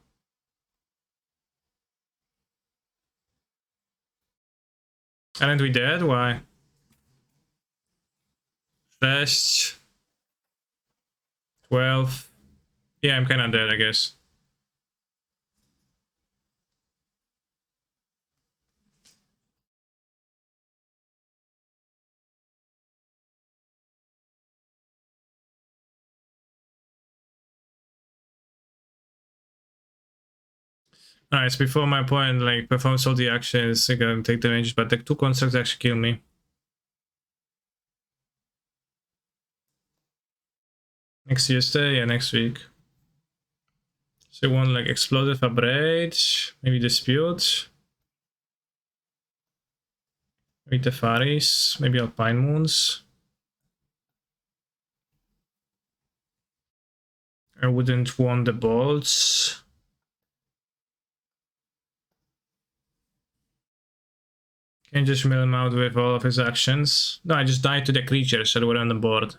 Aren't we dead? Why? 6, 12. Yeah, I'm kinda dead, I guess. Nice, before my opponent like performs all the actions, I can take damage, but the 2 constructs actually kill me. Next Tuesday, yeah, next week. So you want like Explosive Upgrade, maybe Dispute, maybe Tefaris, maybe Alpine Moons. I wouldn't want the bolts. Can just mill him out with all of his actions. No, I just died to the creatures that were on the board.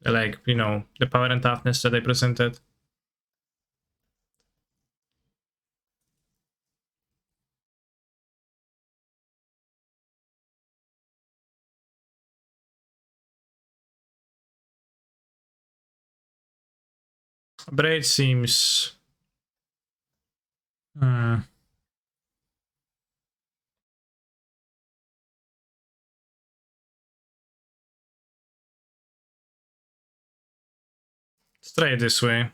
Like, you know, the power and toughness that I presented. Braid seems... Let's try it this way.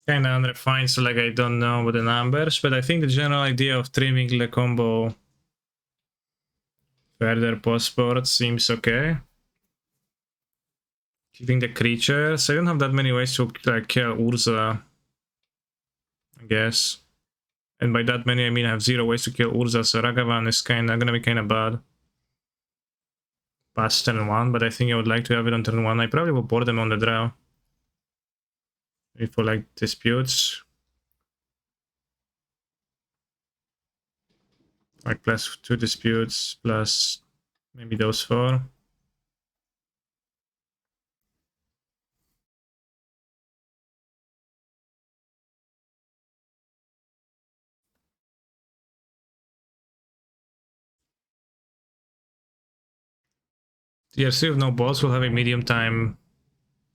Kinda unrefined, so like I don't know what the numbers, but I think the general idea of trimming the combo further post-board seems okay. Keeping the creatures. I don't have that many ways to like kill Urza, I guess. And by that many I mean I have 0 ways to kill Urza, so Ragavan is gonna be kinda bad. Past turn 1, but I think I would like to have it on turn 1. I probably will board them on the draw. Maybe for like disputes. Like plus 2 disputes, plus maybe those 4. TRC with no balls will have a medium time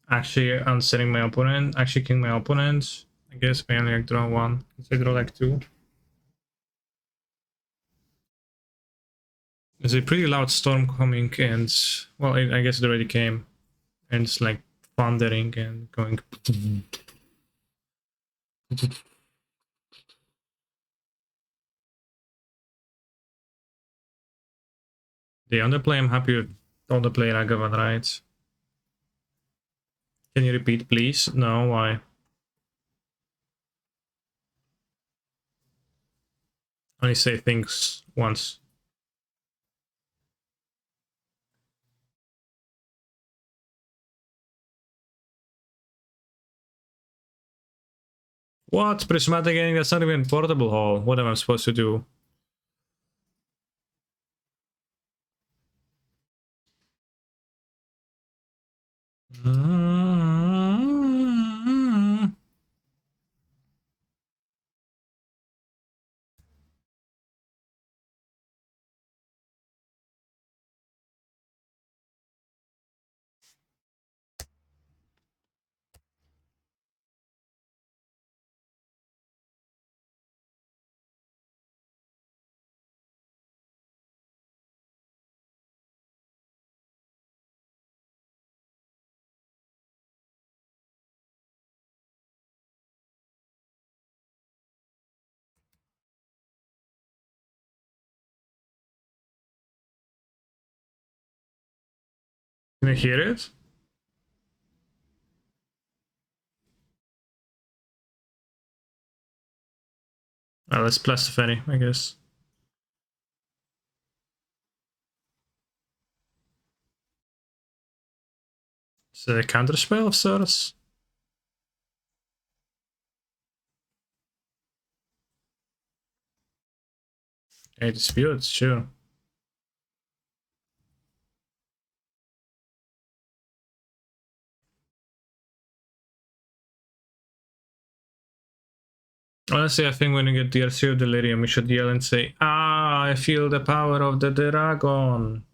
actually answering my opponent, actually killing my opponent. I guess I only like draw 1, because I draw like 2. There's a pretty loud storm coming and, well, I guess it already came. And it's like thundering and going... The underplay, I'm happy with underplay Ragavan, right? Can you repeat, please? No, why? Only say things once. What? Prismatic Gaming? That's not even portable hall. What am I supposed to do? Can you hear it? Let's plus the ferry, I guess. It's a counter spell of sorts. A dispute, sure. Honestly, I think when you get DRC of Delirium, you should yell and say, "Ah, I feel the power of the dragon."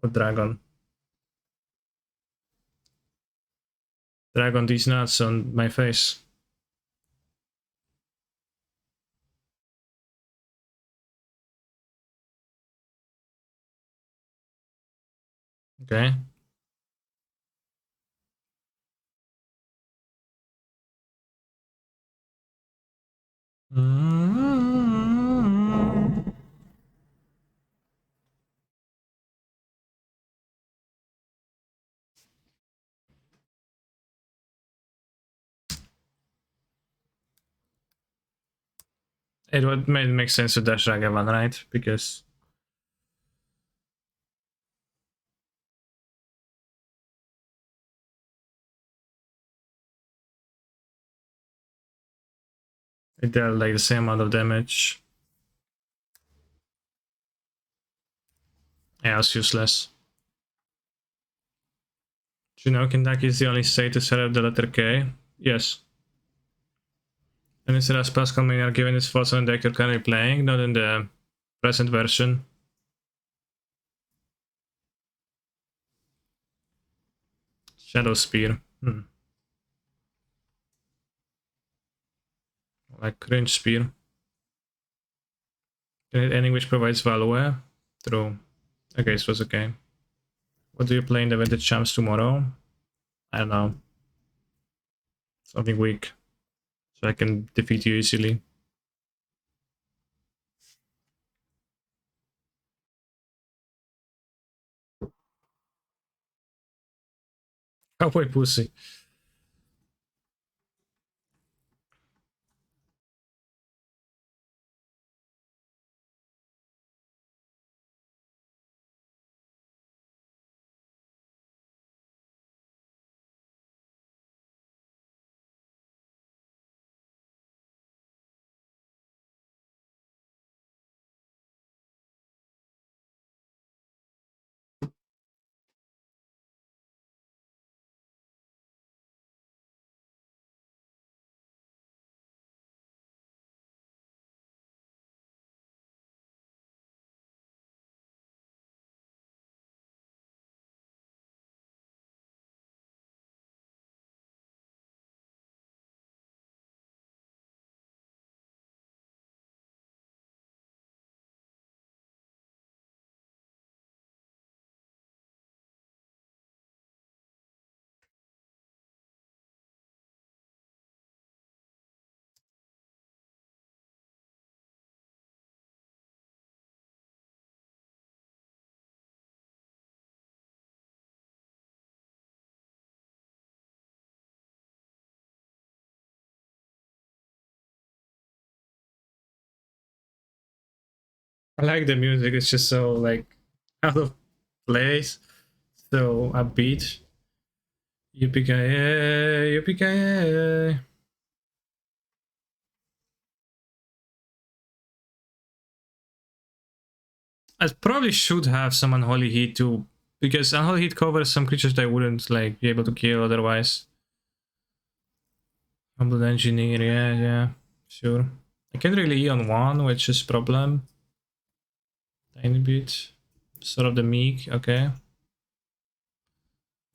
Or dragon. Dragon these nuts on my face. Okay. It would make sense to dash Ragavan, right? Because it dealt like the same amount of damage. Yeah, it's useless. Juno Kendaki is the only state to set up the letter K. Yes. And instead of Pascal Mania given his thoughts on the deck you're currently playing, not in the present version. Shadow Spear. Like Cringe Spear. Anything which provides value. True. Okay, so it's okay. What do you play in the Vintage Champs tomorrow? I don't know. Something weak. So I can defeat you easily. Cowboy pussy. I like the music, it's just so like out of place. So upbeat. Yippee-ki-yay, yippee-ki-yay. I probably should have some Unholy Heat too, because Unholy Heat covers some creatures that I wouldn't like be able to kill otherwise. Humbled Engineer, yeah, sure. I can't really E on one, which is problem. Tiny bit. Sort of the meek, okay.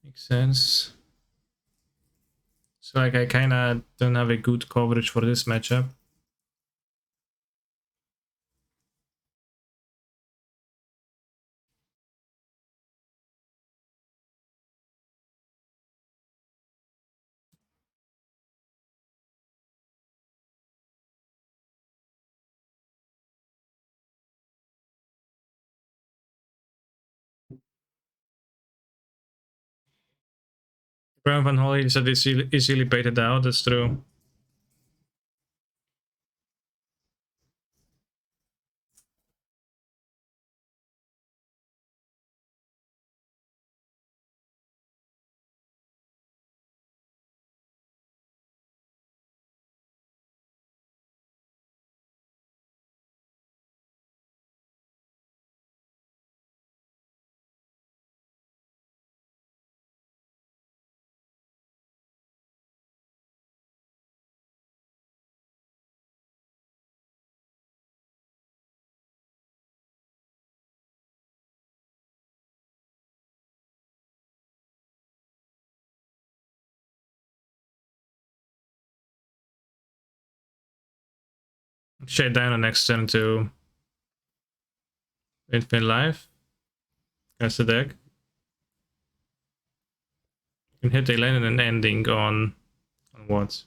Makes sense. So like I kinda don't have a good coverage for this matchup. Brian Van Holly is that easily baited out, that's true. Shade down on next turn to Infinite Life. That's the deck. can hit a lane and an ending on what?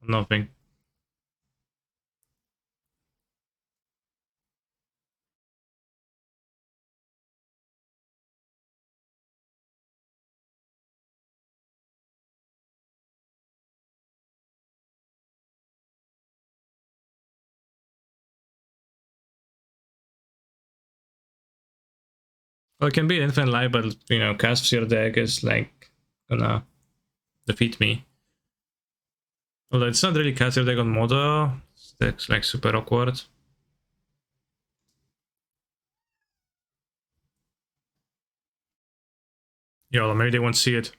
On nothing. Well, it can be infinite life, but you know, cast your deck is like gonna defeat me. Although it's not really cast your deck on Modo, it's like super awkward. Yeah, well, maybe they won't see it.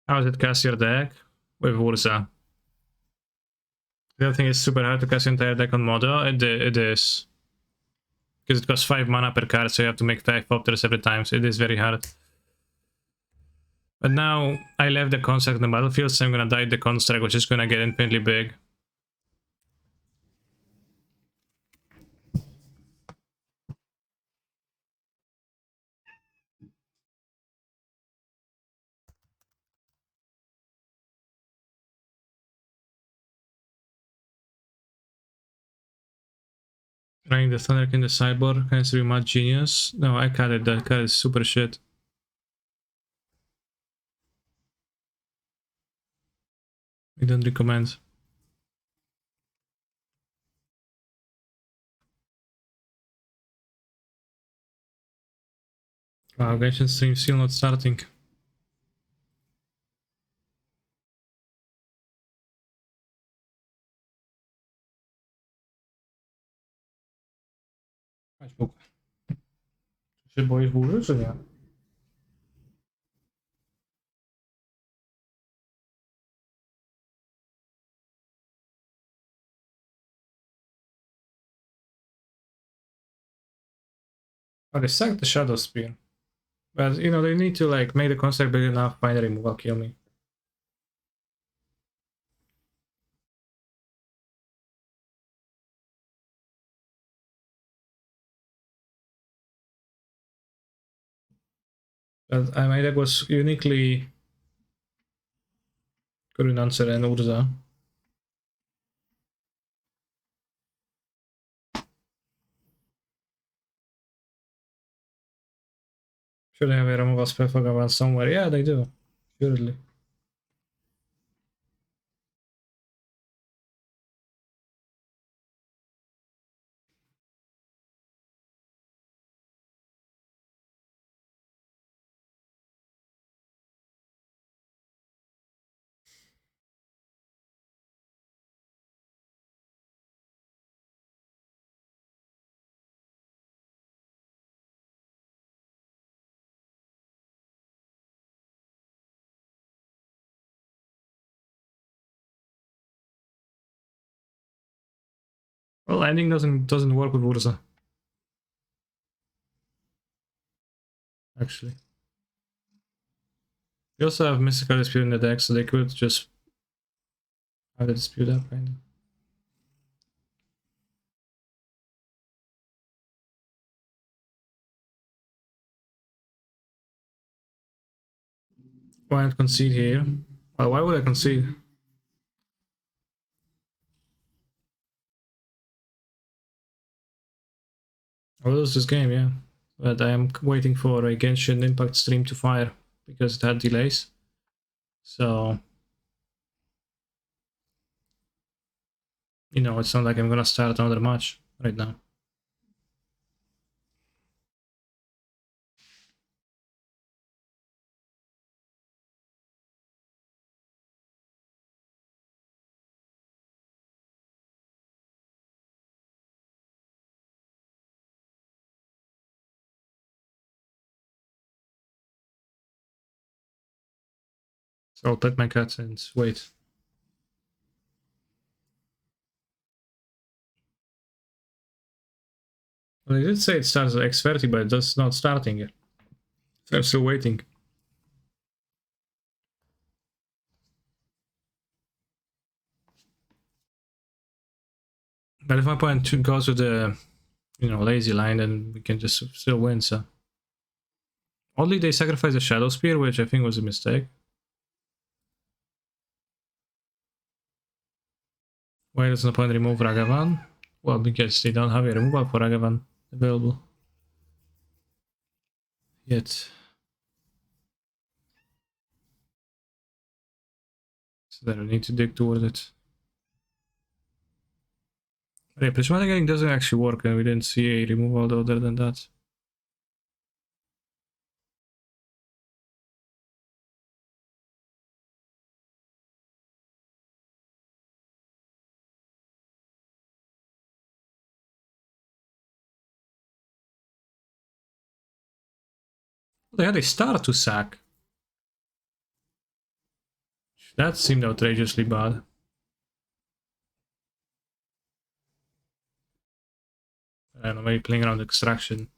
How is it cast your deck? With Urza. The other thing is super hard to cast your entire deck on Modo. It is. Because it costs 5 mana per card, so you have to make 5 opters every time, so it is very hard. But now I left the construct in the battlefield, so I'm gonna die the construct, which is gonna get infinitely big. Running the Thunder in the sideboard, can be much genius. No, I cut it, that card is super shit. I don't recommend. Wow, Genshin stream still not starting. Facebook. Czy się boisz burzy, czy nie? Oh, they suck the Shadow Spear. But, you know, they need to, like, make the construct big enough, find a removal, kill me. But my deck was uniquely couldn't answer and Urza. Should they have a removal spell for Gavan somewhere? Yeah, they do. Surely. Well, ending doesn't work with Urza. Actually. They also have Mystical Dispute in the deck, so they could just have the dispute up, kind of. Why not concede here? Well, why would I concede? I will lose this game, yeah. But I am waiting for a Genshin Impact stream to fire because it had delays. So, you know, it's not like I'm gonna start another match right now. So I'll pet my cat and wait. Well, I did say it starts at X30, but it's not starting yet. So I'm still waiting. But if my opponent goes with the, lazy line, then we can just still win, so. Oddly, they sacrificed a Shadow Spear, which I think was a mistake. Why does an opponent remove Ragavan? Well, because they don't have a removal for Ragavan available yet. So they don't need to dig towards it. Yeah, prismatic egg doesn't actually work, and we didn't see a removal other than that. They had a star to sack. That seemed outrageously bad. I don't know, maybe playing around extraction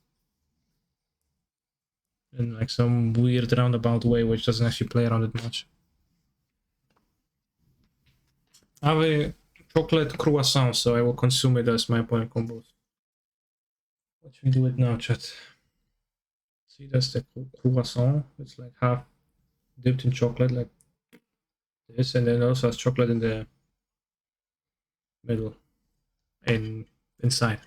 in like some weird roundabout way, which doesn't actually play around it much. I have a chocolate croissant, so I will consume it as my opponent combos. What should we do it now, chat? See, that's the croissant. It's like half dipped in chocolate, like this, and then also has chocolate in the middle and inside.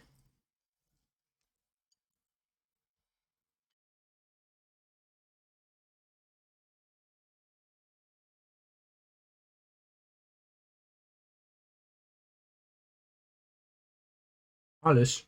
Alles.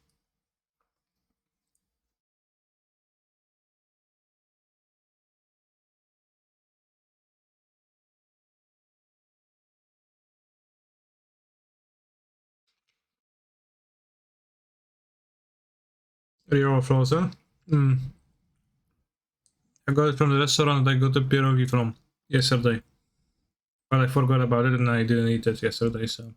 You're frozen? I got it from the restaurant I got the pierogi from yesterday. But I forgot about it and I didn't eat it yesterday, so.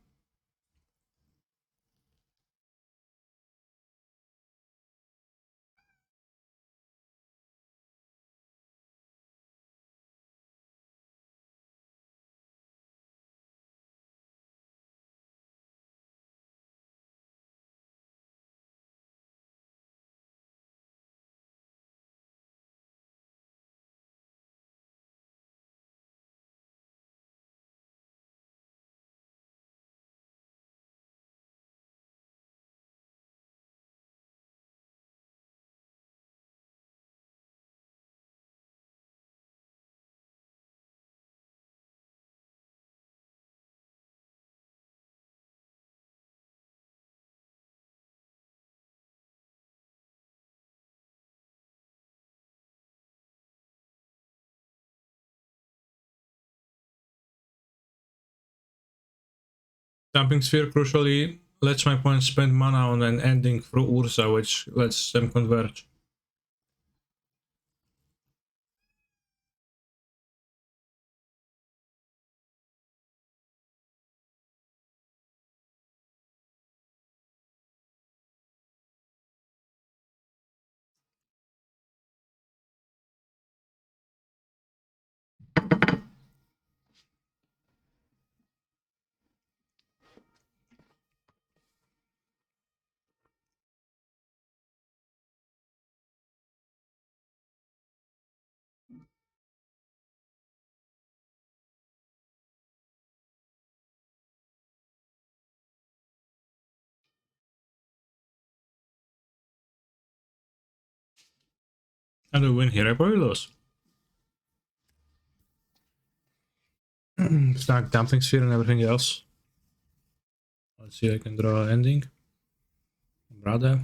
Dumping Sphere crucially lets my opponent spend mana on an ending through Ursa, which lets them converge. And I win here, I probably lose. Stack Dumping Sphere and everything else. Let's see, I can draw an ending. Brother.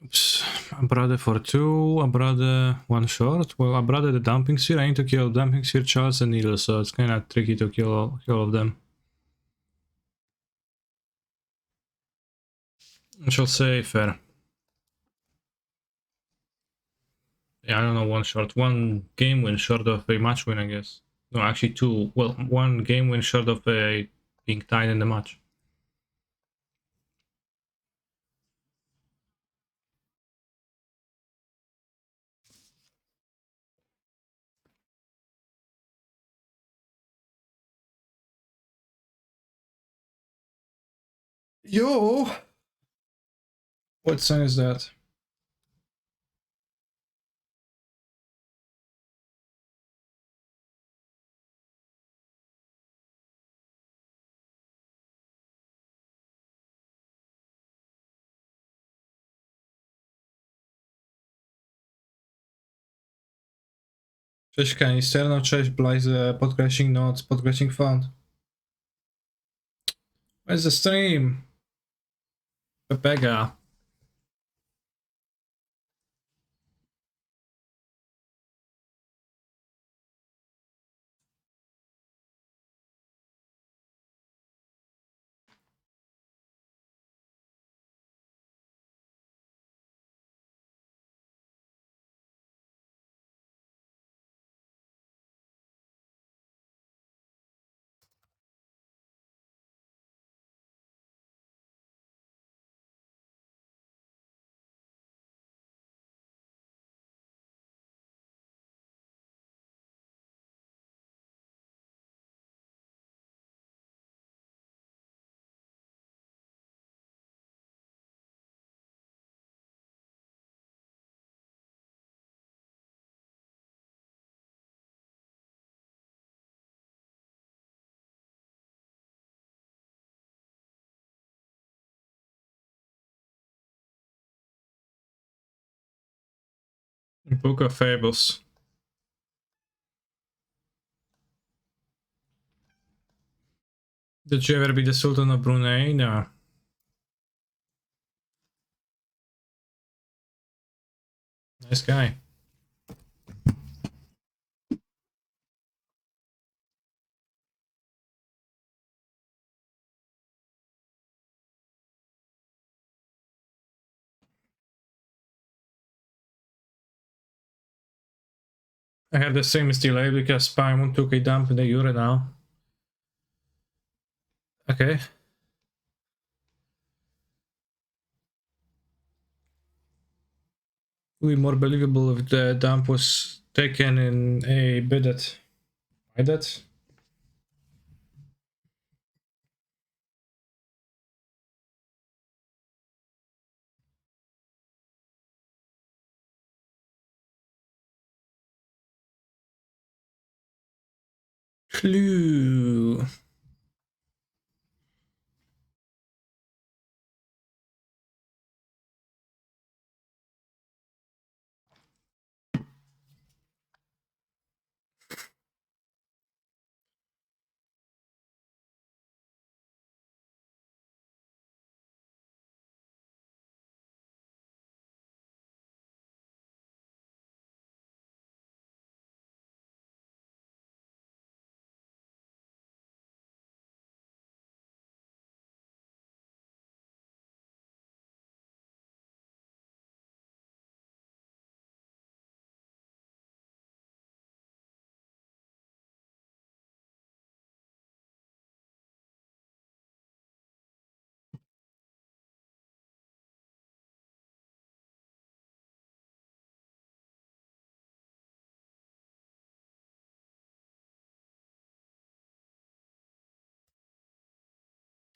Oops. Abrade for 2, Abrade 1 short. Well, Abrade the Dumping Sphere. I need to kill Dumping Sphere, Charles, and Needle, so it's kinda tricky to kill all of them. I shall say fair. Yeah, I don't know, 1 short. 1 game win short of a match win, I guess. No, actually 2. Well, 1 game win short of a being tied in the match. Yo! What song is that? Cześć Kanister, no cześć Blaze, podkreśling noc, podkreśling found. Where's the stream? Pepega. Book of Fables. Did you ever be the Sultan of Brunei? No. Nice guy. I have the same delay because Paimon took a dump in the urinal. Okay. It would be more believable if the dump was taken in a bidet. Bidet? Clue.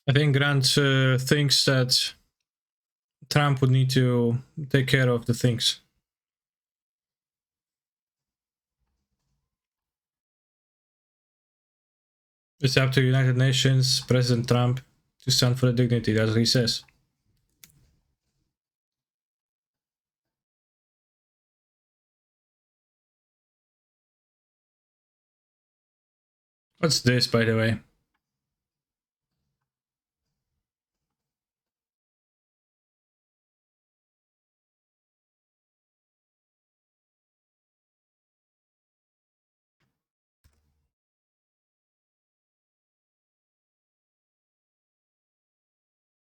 I think Grant thinks that Trump would need to take care of the things. It's up to United Nations, President Trump, to stand for the dignity, that's what he says. What's this, by the way?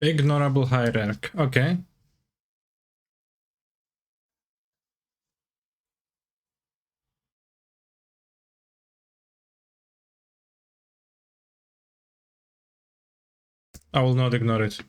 Ignorable hierarch. Okay. I will not ignore it.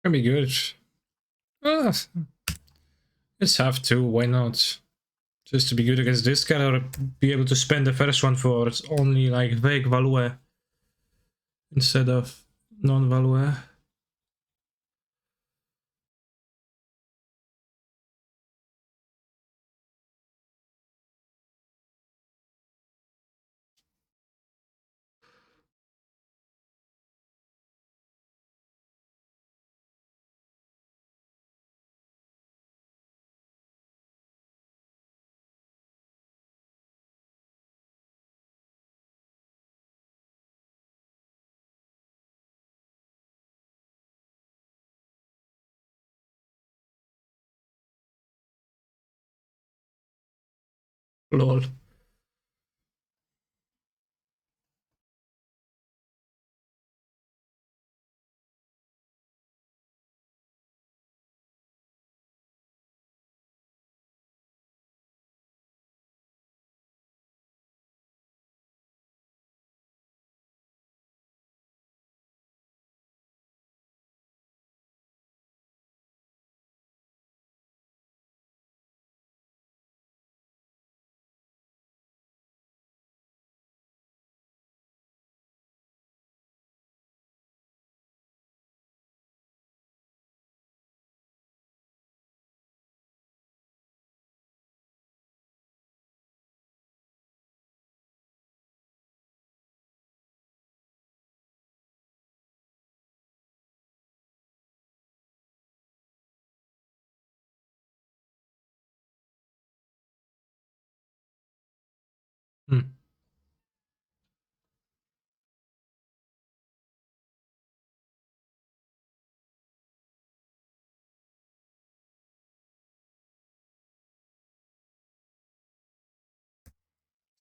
Can be good. Uh, let's have two, why not? Just to be good against this guy or be able to spend the first one for only like vague value instead of non-value. Lol. Hmm.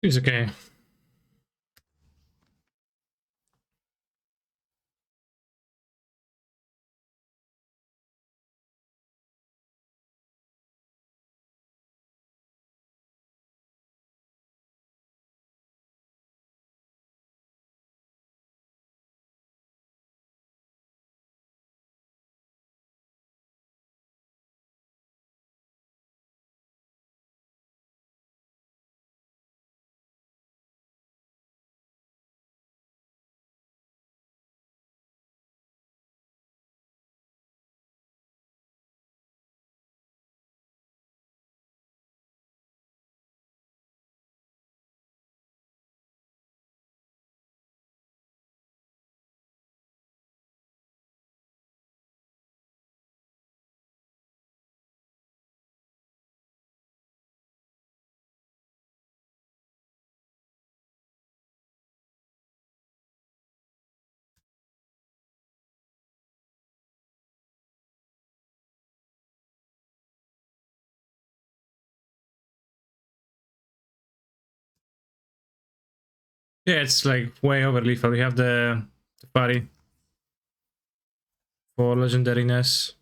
It's okay. Yeah, it's like way over lethal. We have the party for legendariness.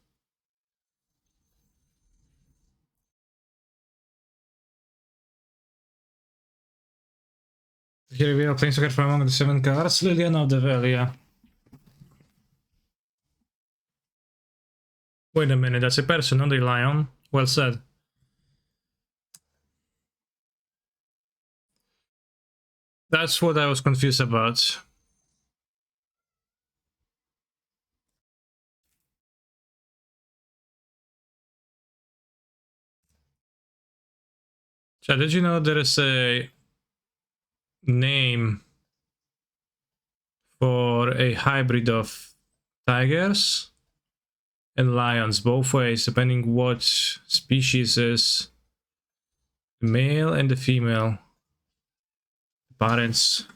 Here we are playing soccer from among the 7 cards. Liliana of the Veil, yeah. Wait a minute, that's a person, not a lion. Well said. That's what I was confused about. So did you know there is a name for a hybrid of tigers and lions, both ways, depending what species is the male and the female parents.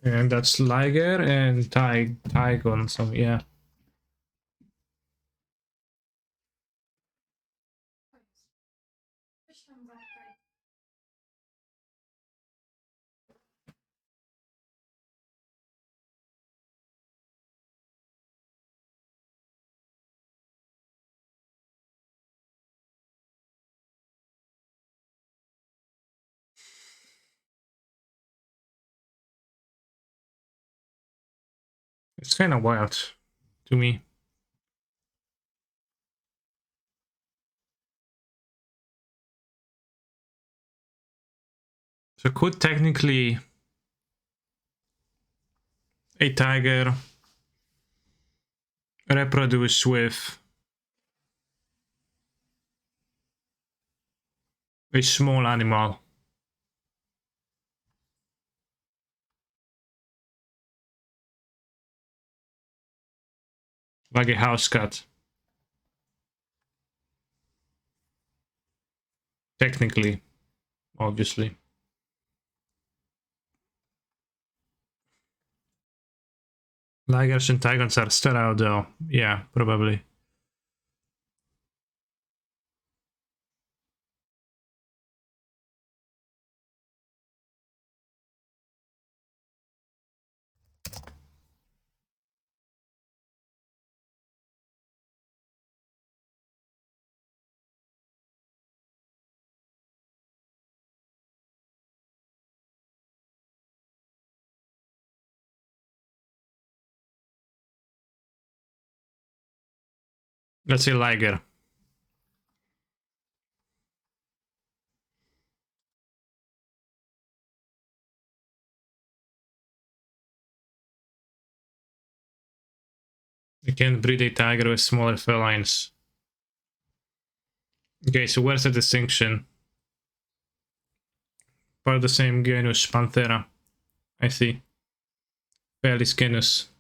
And that's liger and tigon, so yeah. It's kind of wild to me. So could technically a tiger reproduce with a small animal? Like a house cat. Technically, obviously. Ligers and tigers are sterile though. Yeah, probably. Let's say liger. You can breed a tiger with smaller felines. Okay, so where's the distinction? Part of the same genus, Panthera. I see. Felis genus.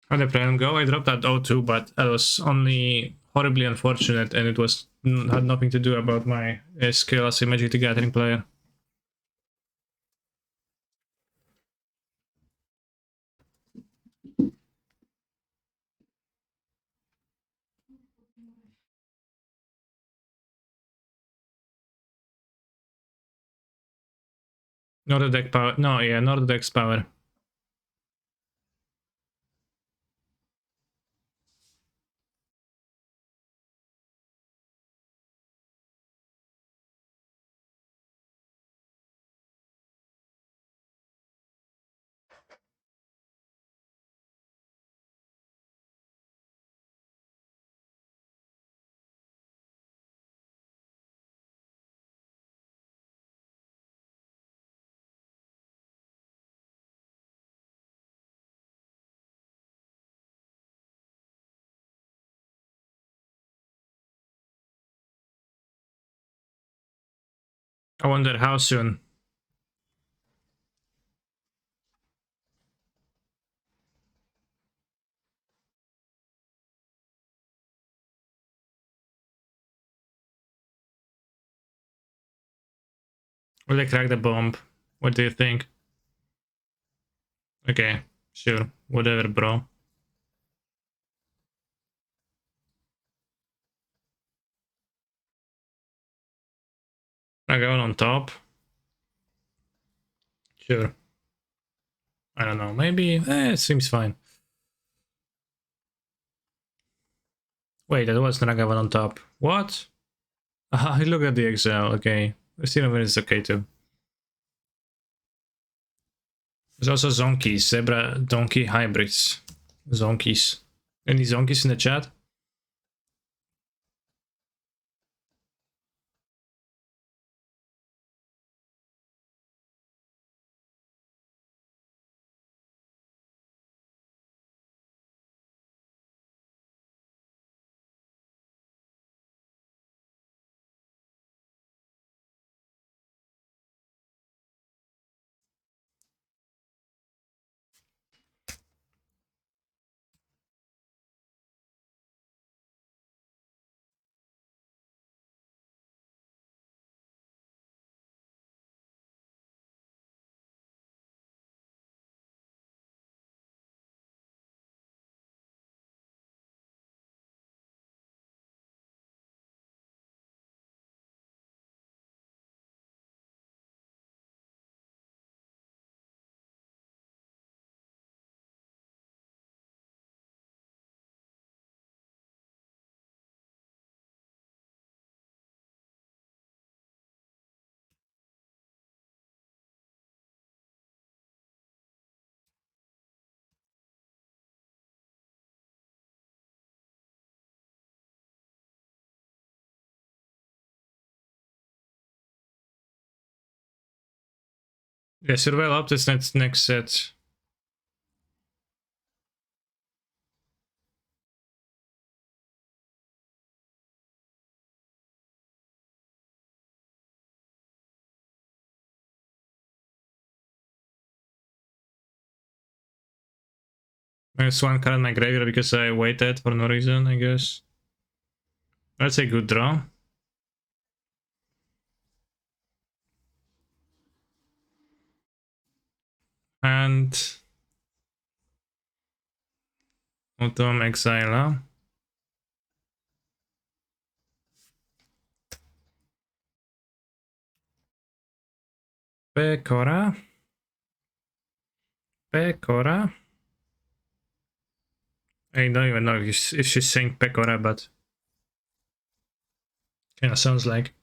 How did the plan go? I dropped that O2, but that was only horribly unfortunate, and it was had nothing to do about my skill as a Magic the Gathering player. Not the deck power. No, yeah, not the deck's power. I wonder how soon. Will they crack the bomb? What do you think? Okay, sure. Whatever, bro. I go on top. Sure. I don't know. Maybe it seems fine. Wait, that was Nagavan on top. What? Ah, look at the Excel. Okay. Steven is okay too. There's also zonkies, zebra donkey hybrids. Zonkies. Any zonkies in the chat? Yeah, surveil up this next set. -1 card in my graveyard because I waited for no reason, I guess. That's a good draw. And Autumn Exile, huh? Pekora. Pekora. I don't even know if she's saying Pekora, but kind of sounds like.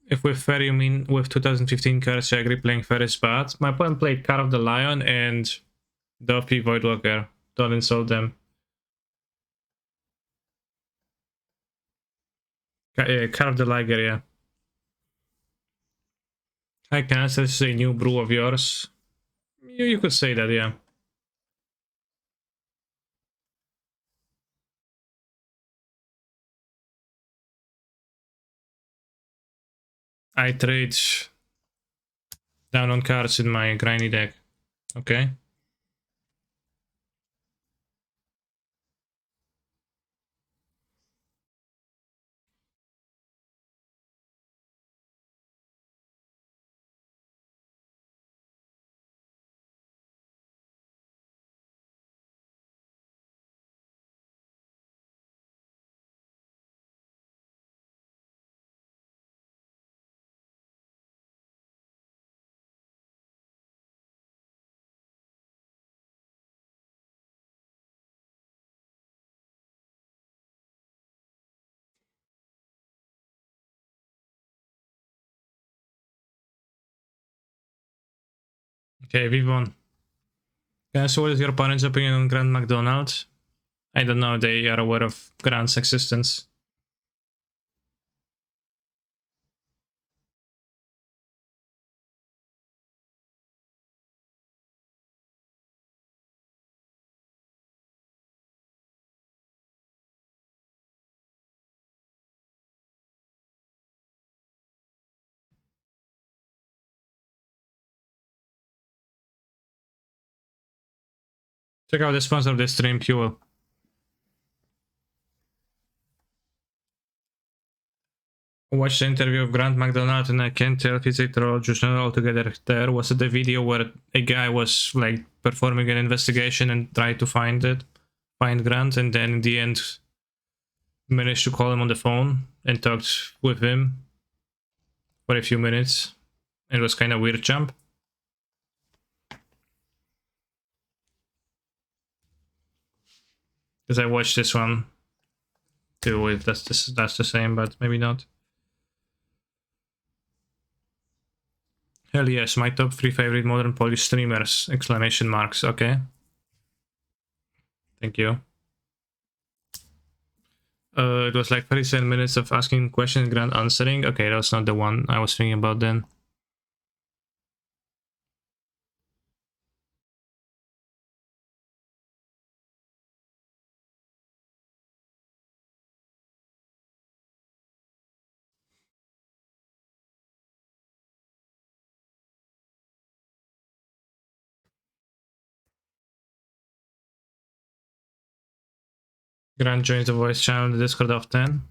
If with Fairy you mean with 2015 cards, I agree playing Fairy is bad. My opponent played Card of the Lion and Duffy Voidwalker. Don't insult them. Card of the Liger, yeah. Hi Cancer, this is a new brew of yours. You could say that, yeah. I trade down on cards in my grindy deck. Okay. Okay, we won. Yeah, so what is your opponent's opinion on Grant McDonald? I don't know, they are aware of Grant's existence. Check out the sponsor of the stream, Fuel. I watched the interview of Grant McDonald and I can't tell if he's a troll, just not altogether there. Was it the video where a guy was like performing an investigation and tried to find Grant, and then in the end managed to call him on the phone and talked with him for a few minutes? It was kind of weird jump. Because I watched this one too, if that's the same, but maybe not. Hell yes, my top 3 favorite modern Polish streamers! Exclamation marks. Okay. Thank you. It was like 37 minutes of asking questions, grand answering. Okay, that's not the one I was thinking about then. Grant joins the voice channel in the Discord often.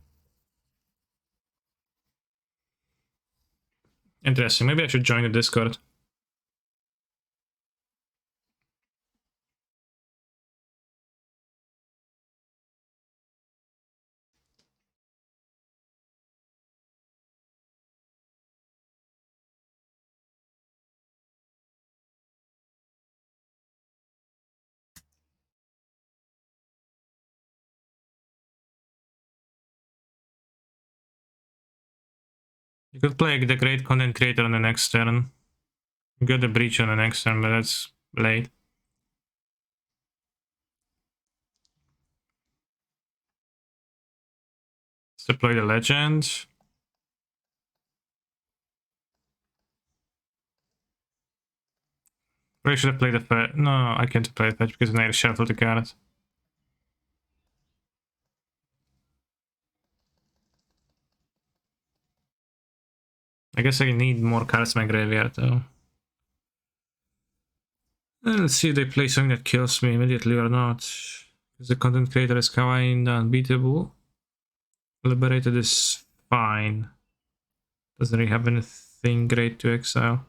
Interesting. Maybe I should join the Discord. You could play the great content creator on the next turn. You got the breach on the next turn, but that's late. Let's deploy the legend. Probably should have played the fetch. No, I can't play the fetch because I need to shuffle the card. I guess I need more cards in my graveyard though. Let's see if they play something that kills me immediately or not. Because the content creator is kinda unbeatable. Liberated is fine. Doesn't really have anything great to exile.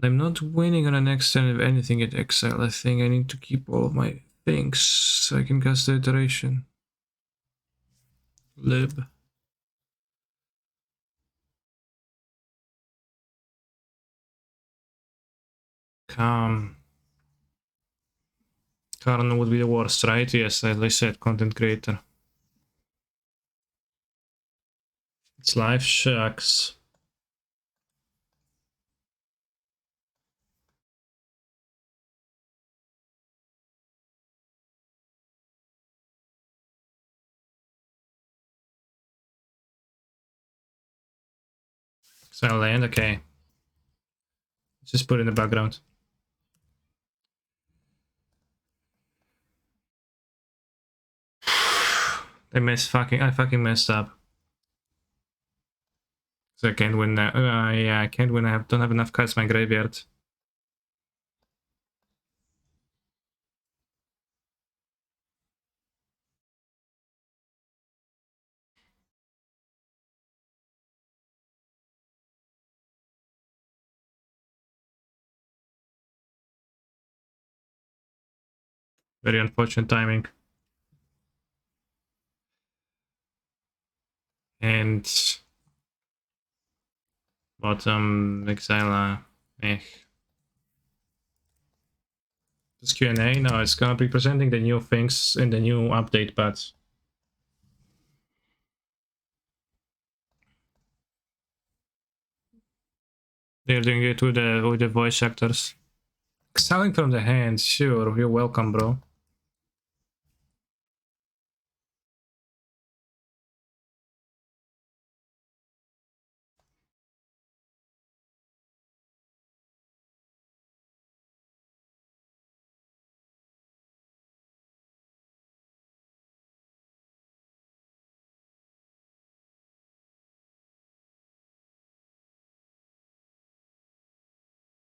I'm not winning on the next turn with anything at exile. I think I need to keep all of my things so I can cast the iteration. Lib. Karn would be the worst, right? Yes, as I said, content creator. It's life shucks. Exile land, okay. Let's just put it in the background. I fucking messed up. So I can't win that. Yeah, I can't win. Don't have enough cards in my graveyard. Very unfortunate timing. And bottom exile. This Q&A? No, it's gonna be presenting the new things in the new update patch. They're doing it with the voice actors. Selling from the hand, sure. You're welcome, bro.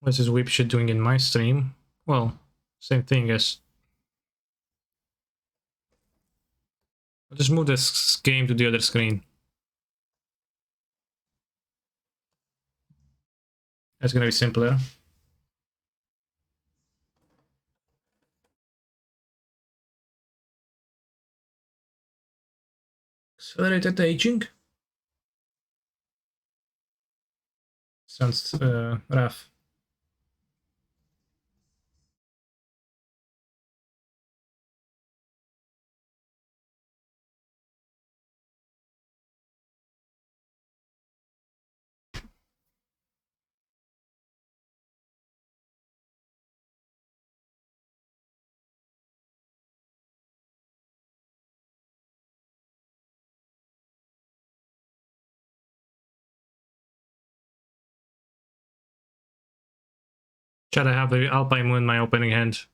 What's this whip shit doing in my stream? Well, same thing as... I'll just move this game to the other screen. That's gonna be simpler. Accelerated aging? Sounds rough. Chat, I have a Alpine Moon in my opening hand.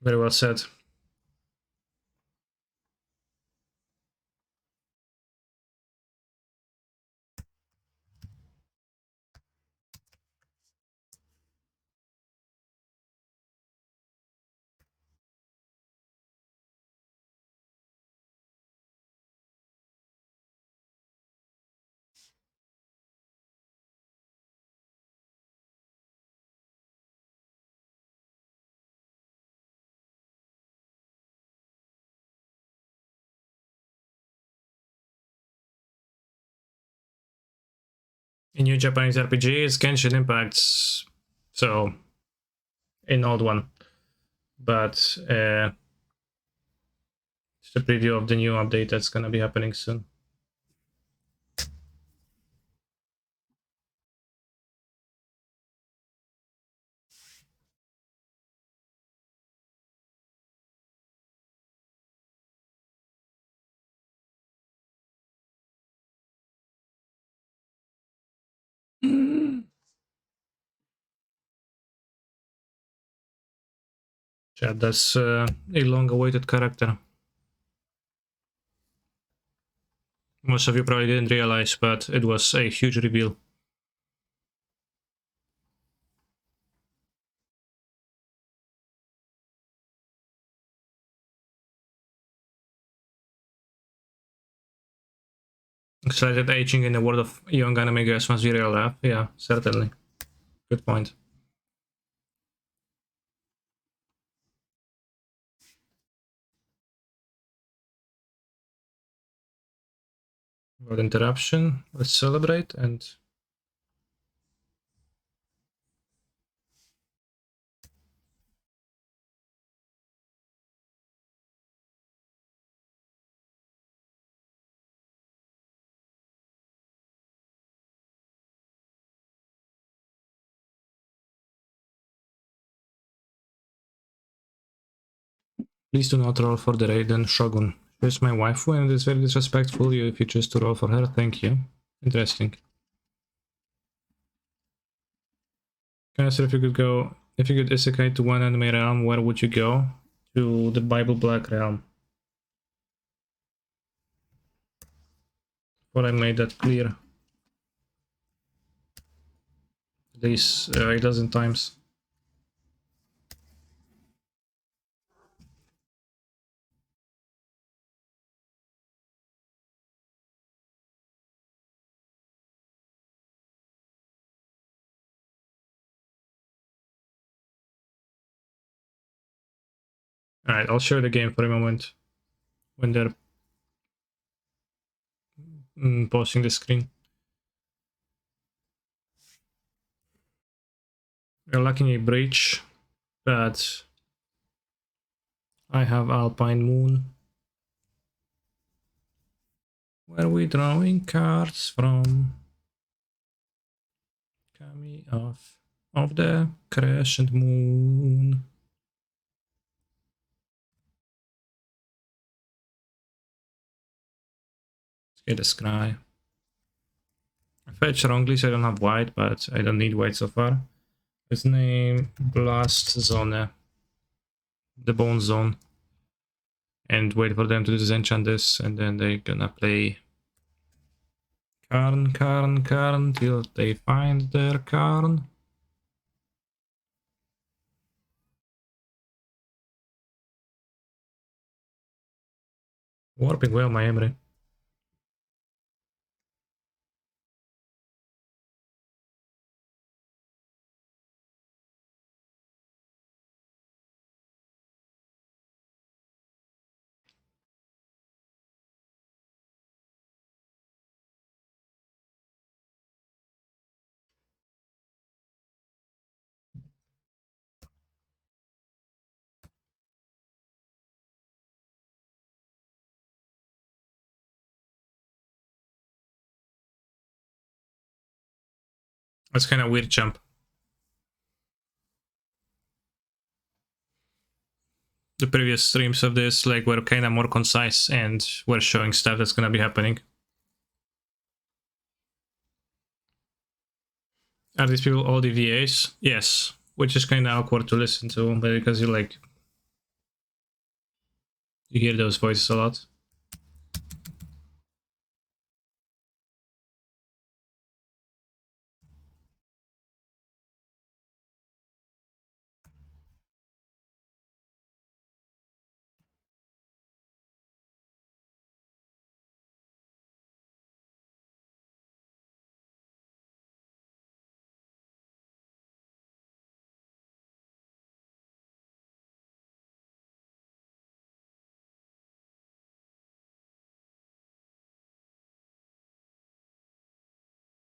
Very well said. A new Japanese RPG is Genshin Impact, so an old one, but it's a preview of the new update that's gonna be happening soon. Chat, that's a long-awaited character. Most of you probably didn't realize, but it was a huge reveal. Excited aging in the world of young anime girls must be real life. Yeah, certainly. Good point. Without interruption, let's celebrate and please do not roll for the Raiden Shogun. She's my waifu and it's very disrespectful if you choose to roll for her. Thank you. Interesting. Cancer, if you could isekai to one anime realm, where would you go? To the Bible Black realm. Well, I made that clear. At least a dozen times. Alright, I'll share the game for a moment when they're posting the screen. We're lacking a breach, but I have Alpine Moon. Where are we drawing cards from? Kami of the Crescent Moon. Let's get a scry. I fetched wrongly, so I don't have white, but I don't need white so far. His name Blast Zone, the Bone Zone, and wait for them to disenchant this, and then they're gonna play Karn till they find their Karn. Warping well, my Emre. That's kind of weird jump. The previous streams of this like were kind of more concise and were showing stuff that's gonna be happening. Are these people all the VAs? Yes, which is kind of awkward to listen to, but because you hear those voices a lot.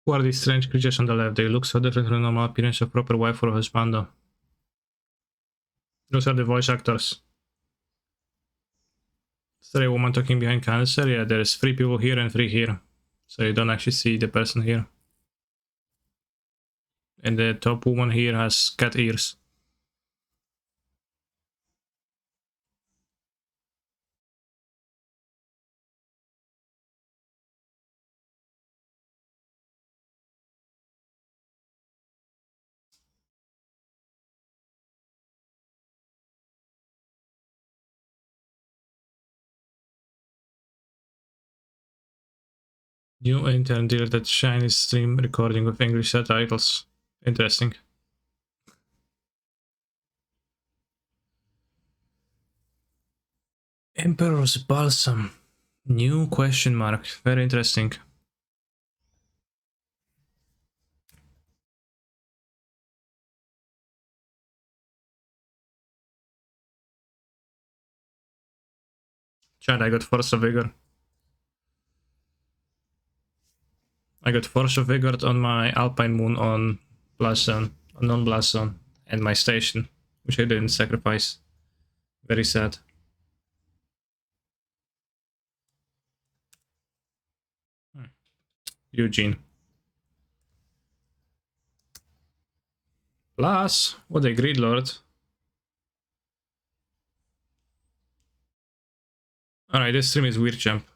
Who are these strange creatures on the left? They look so different from the normal appearance of proper wife or husband. Those are the voice actors. Is there a woman talking behind cancer? Yeah, there's 3 people here and 3 here. So you don't actually see the person here. And the top woman here has cat ears. New intern deleted Chinese stream recording with English subtitles. Interesting. Emperor's Balsam. New question mark. Very interesting. Chad, I got Force of Vigor. I got Force of Vigor on my Alpine Moon on Blast Zone, on non-Blast Zone, and my station, which I didn't sacrifice. Very sad. Eugene. Plus, what a great lord. Alright, this stream is weird jump.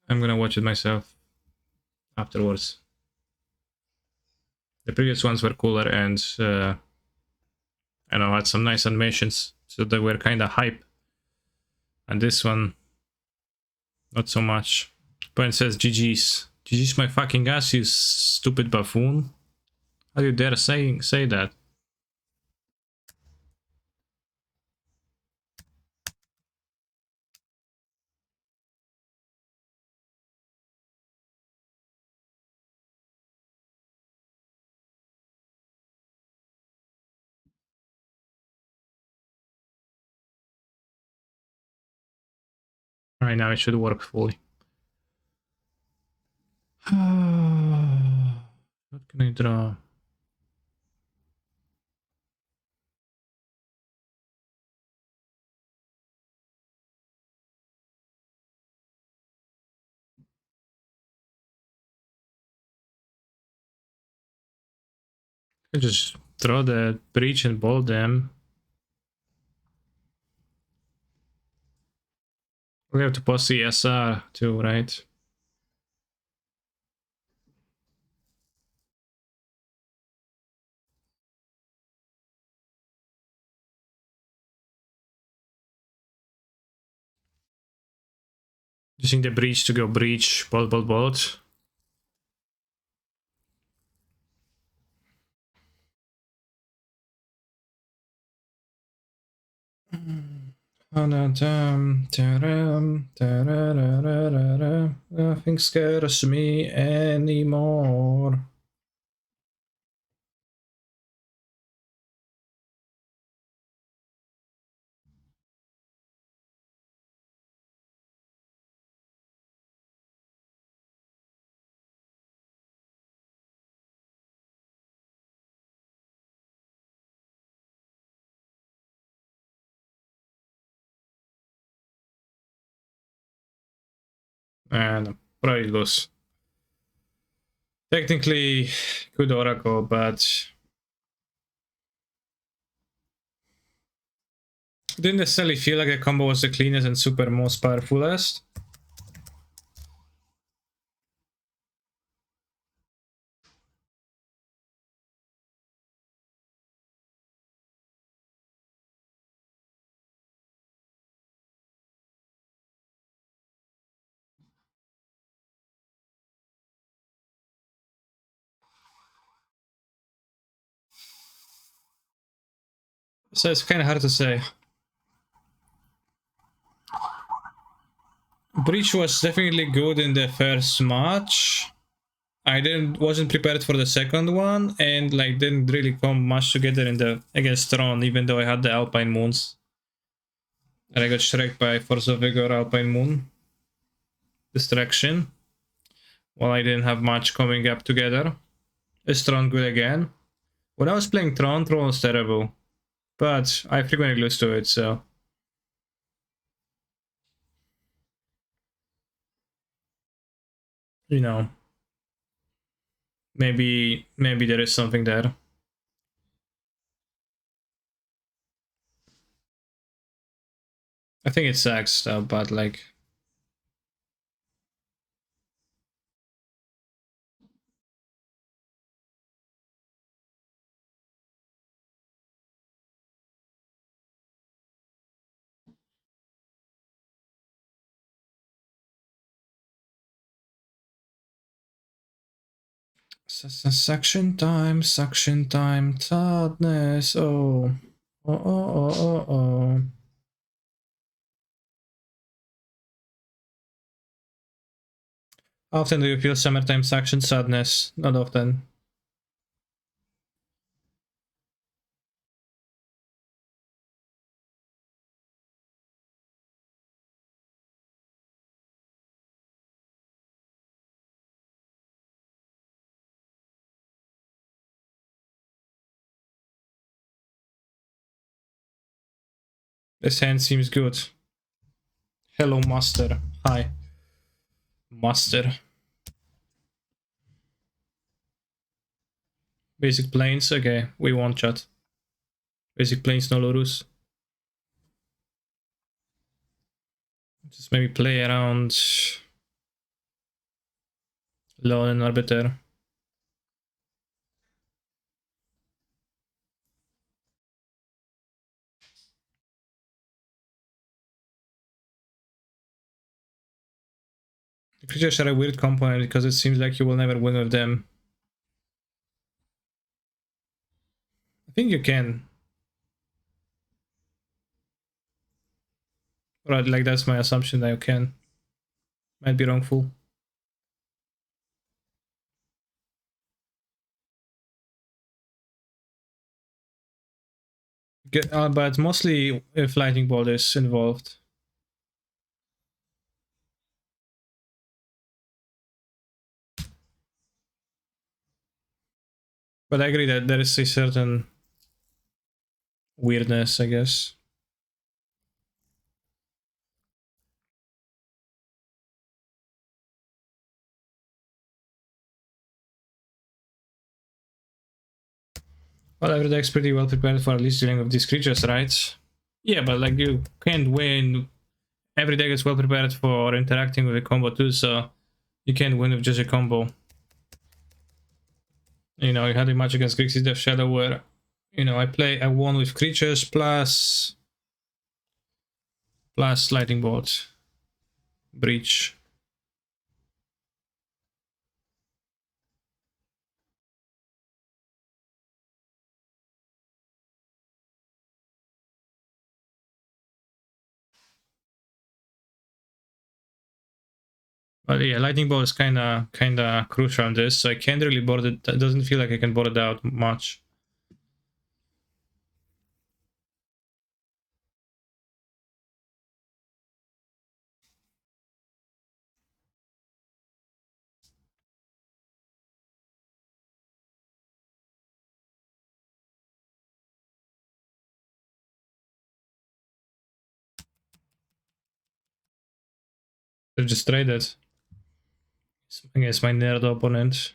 I'm gonna watch it myself afterwards. The previous ones were cooler and I know, had some nice animations, so they were kind of hype. And this one, not so much. Point says GG's. GG's my fucking ass, you stupid buffoon. How do you dare say that? Alright, now it should work fully. What can I draw? I just draw the breach and bolt them. We have to post the SR too, right? Using the breach to go breach, bolt, bolt, bolt. Nothing scares me anymore. And probably lose. Technically, good Oracle, but didn't necessarily feel like the combo was the cleanest and super most powerfulest. So it's kind of hard to say. Breach was definitely good in the first match. I wasn't prepared for the second one, and like didn't really come much together in the against Tron, even though I had the Alpine Moons. And I got shreked by Force of Vigor Alpine Moon. Distraction. Well, I didn't have much coming up together. Is Tron good again? When I was playing Tron was terrible. But I frequently lose to it, so... You know... Maybe there is something there. I think it sucks though, but like... Suction time, sadness, oh. Oh. How often do you feel summertime suction sadness? Not often. This hand seems good. Hello, master. Hi. Master. Basic planes, okay, we won't chat. Basic planes, no Lorus. Just maybe play around Lone and Arbiter. The creatures are a weird component because it seems like you will never win with them. I think you can. Right, like that's my assumption that you can. Might be wrongful. But mostly if Lightning Bolt is involved. But I agree that there is a certain weirdness, I guess. Well, every deck's pretty well prepared for at least dealing with these creatures, right? Yeah, but like you can't win. Every deck is well prepared for interacting with a combo too, so you can't win with just a combo. You know, you had a match against Grixis Death Shadow where, you know, I won with creatures plus Lightning Bolt. Breach. But yeah, Lightning Bolt is kinda crucial on this, so I can't really board it. It doesn't feel like I can board it out much. I've just traded against my nerd opponent.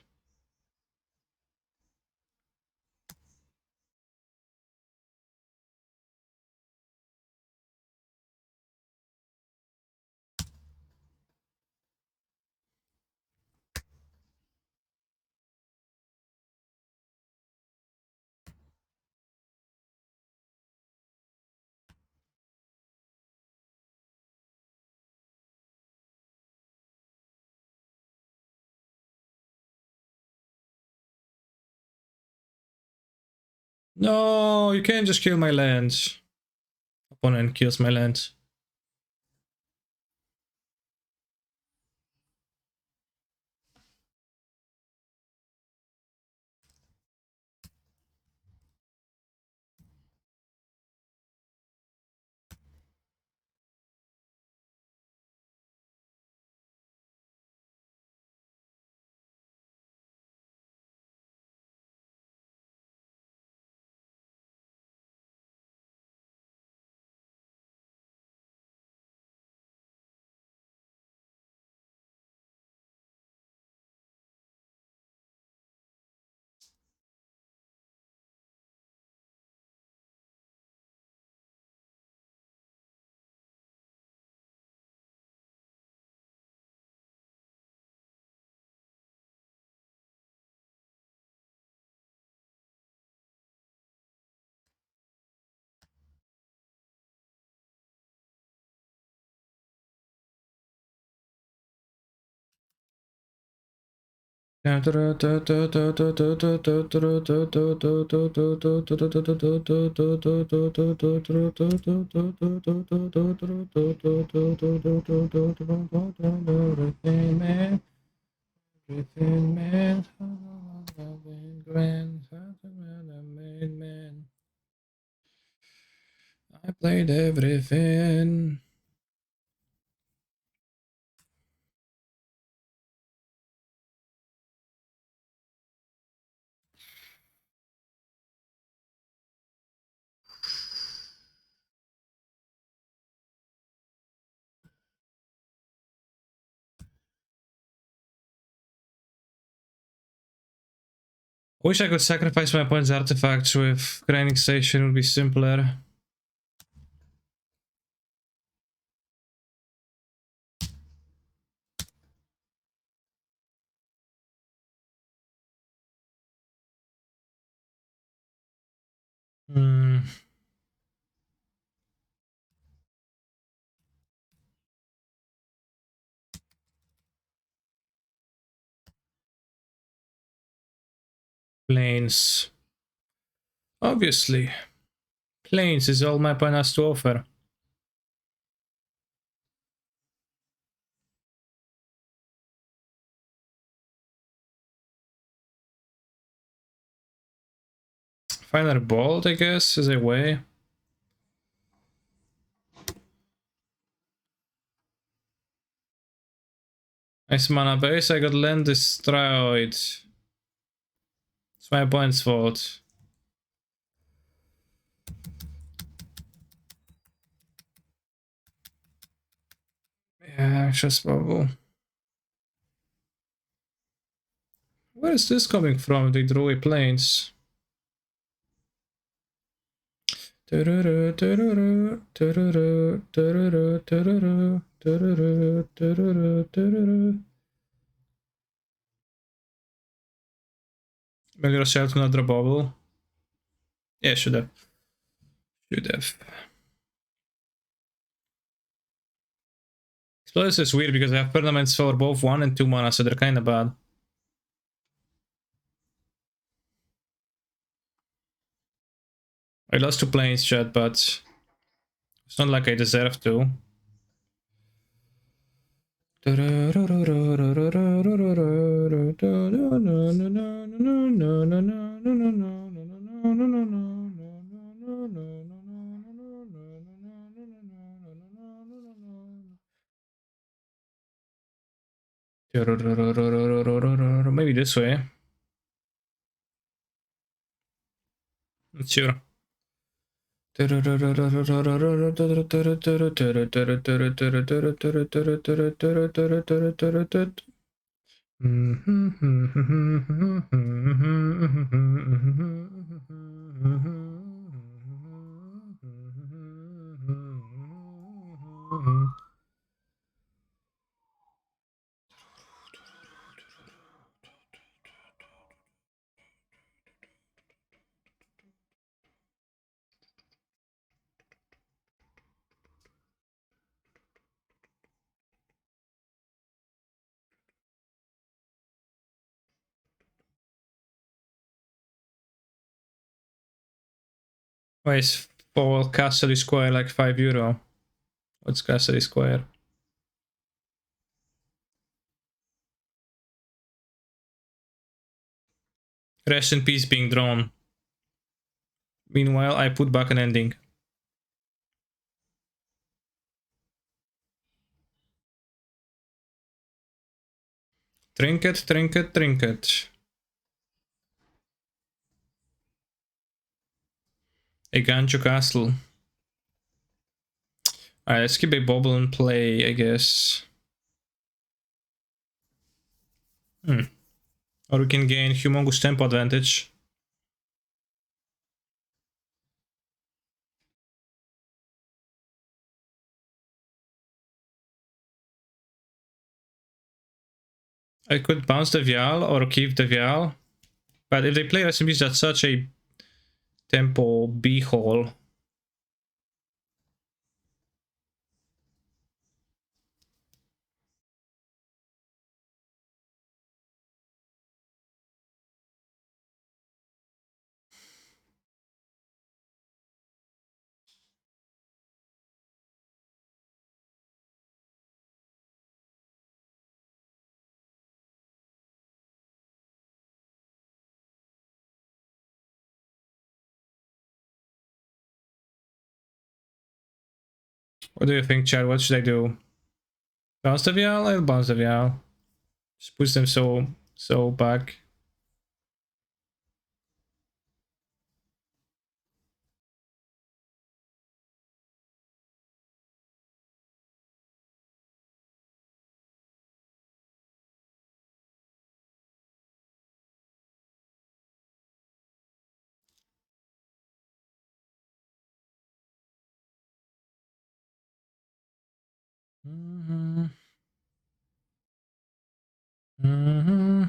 No, you can't just kill my land. Opponent kills my land. Everything man, I played everything. Wish I could sacrifice my opponent's artifacts with grinding station, would be simpler. Hmm. Plains. Obviously. Plains is all my opponent has to offer. Final Bolt, I guess, is a way. Nice mana base, I got land destroyed. It's my opponent's fault. Yeah, just bubble. Where is this coming from? The Druid Plains. Maybe rush out another bubble. Yeah, should have. Should have. Explosives is weird because I have permanents for both 1 and 2 mana, so they're kinda bad. I lost to Plains, chat, but it's not like I deserve to. Maybe this way. Not sure. Why is for Castle Square like €5? What's Castle Square? Rest in peace being drawn. Meanwhile, I put back an ending. Trinket, trinket, trinket. A Ganjo Castle. Alright, let's keep a bubble and play, I guess. Or we can gain humongous tempo advantage. I could bounce the Vial or keep the Vial. But if they play SMBs, that's such a tempo b-hole. What do you think, Chad? What should I do? Bounce the Vial? I'll bounce the Vial. Just push them so back. Mm-hmm. Mm-hmm.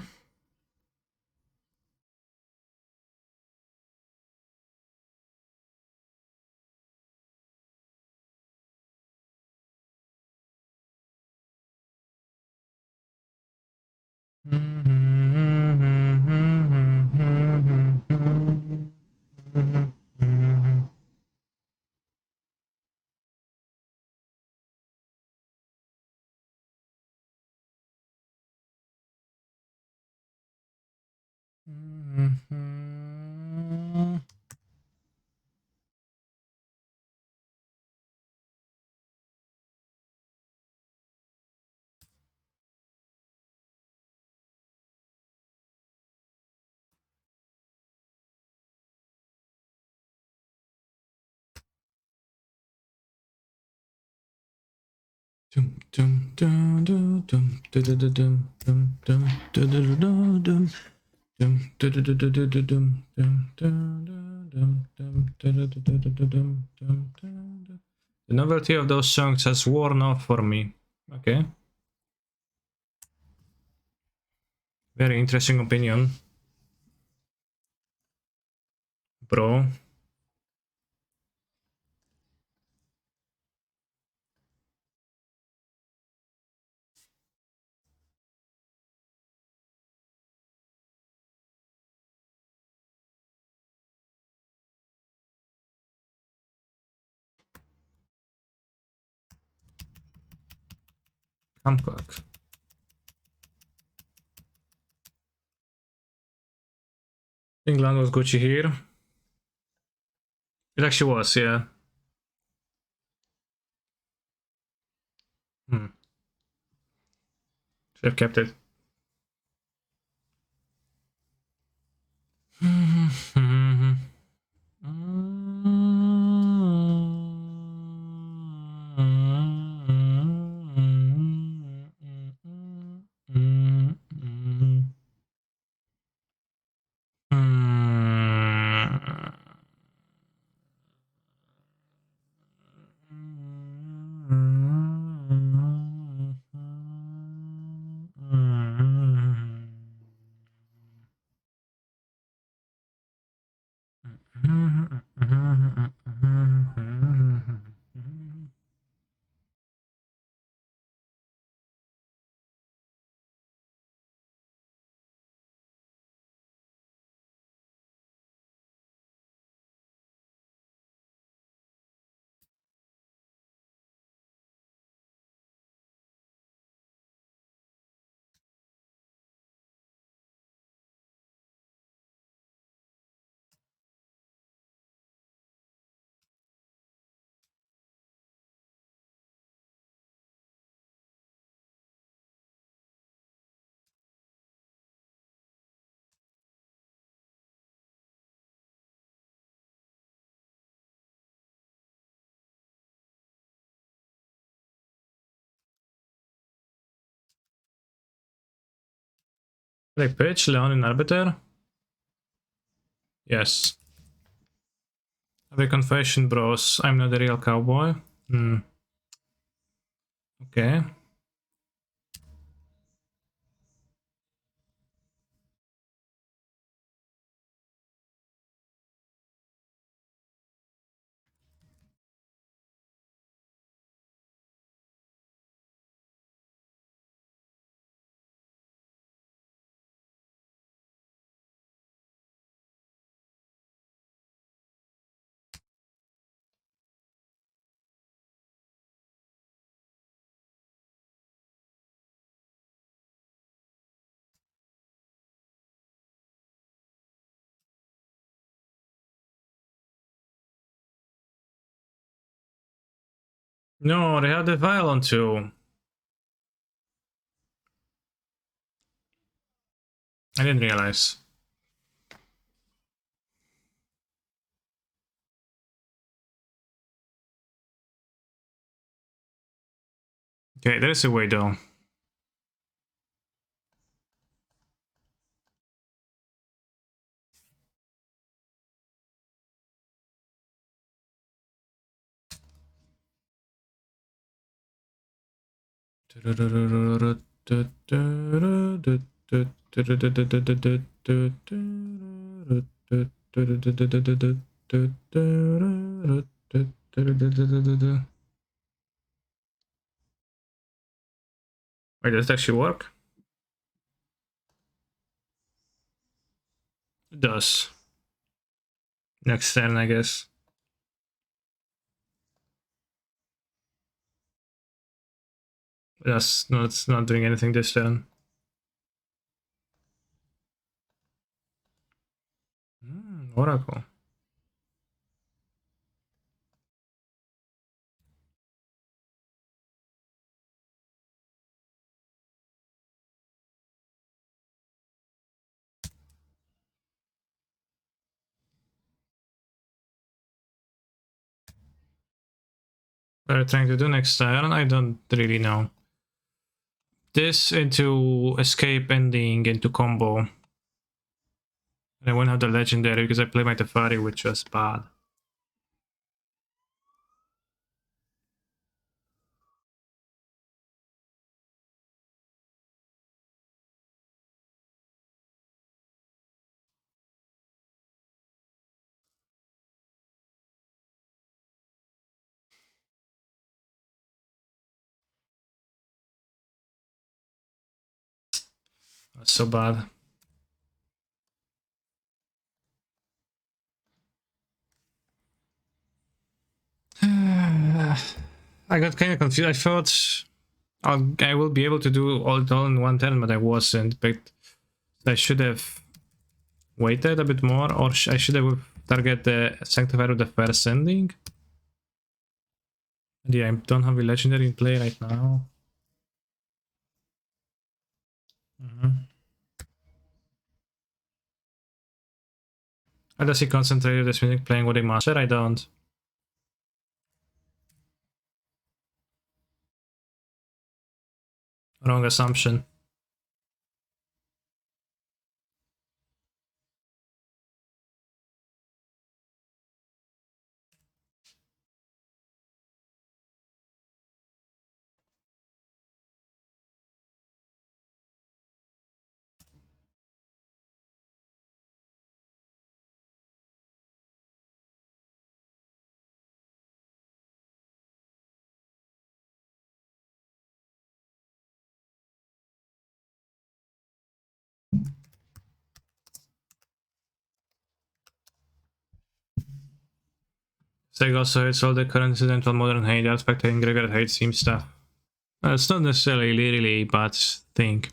The novelty of those songs has worn off for me. Okay. Very interesting opinion, bro. Hancock. England was Gucci here. It actually was, yeah. Should have kept it. Like pitch, Leon in Arbiter? Yes. The confession, bros. I'm not a real cowboy. Hmm. Okay. No, they have the violin too. I didn't realize. Okay, there is a way though. Wait, does it actually work? It does. Next turn, I guess. Yes, no, it's not doing anything this turn. Oracle. What are you trying to do next turn? I don't really know. This into escape ending into combo. And I won't have the legendary because I play my Teferi, which was bad. That's so bad. I got kind of confused. I thought I will be able to do it all in one turn, but I wasn't. But I should have waited a bit more, or I should have target the Sanctifier with the first ending. And yeah, I don't have a legendary in play right now. How does he concentrate this music playing with a master? I don't. Wrong assumption. Seg also hates all the current incidental modern hate aspect and Gregor hates theme stuff. It's not necessarily really a bad thing.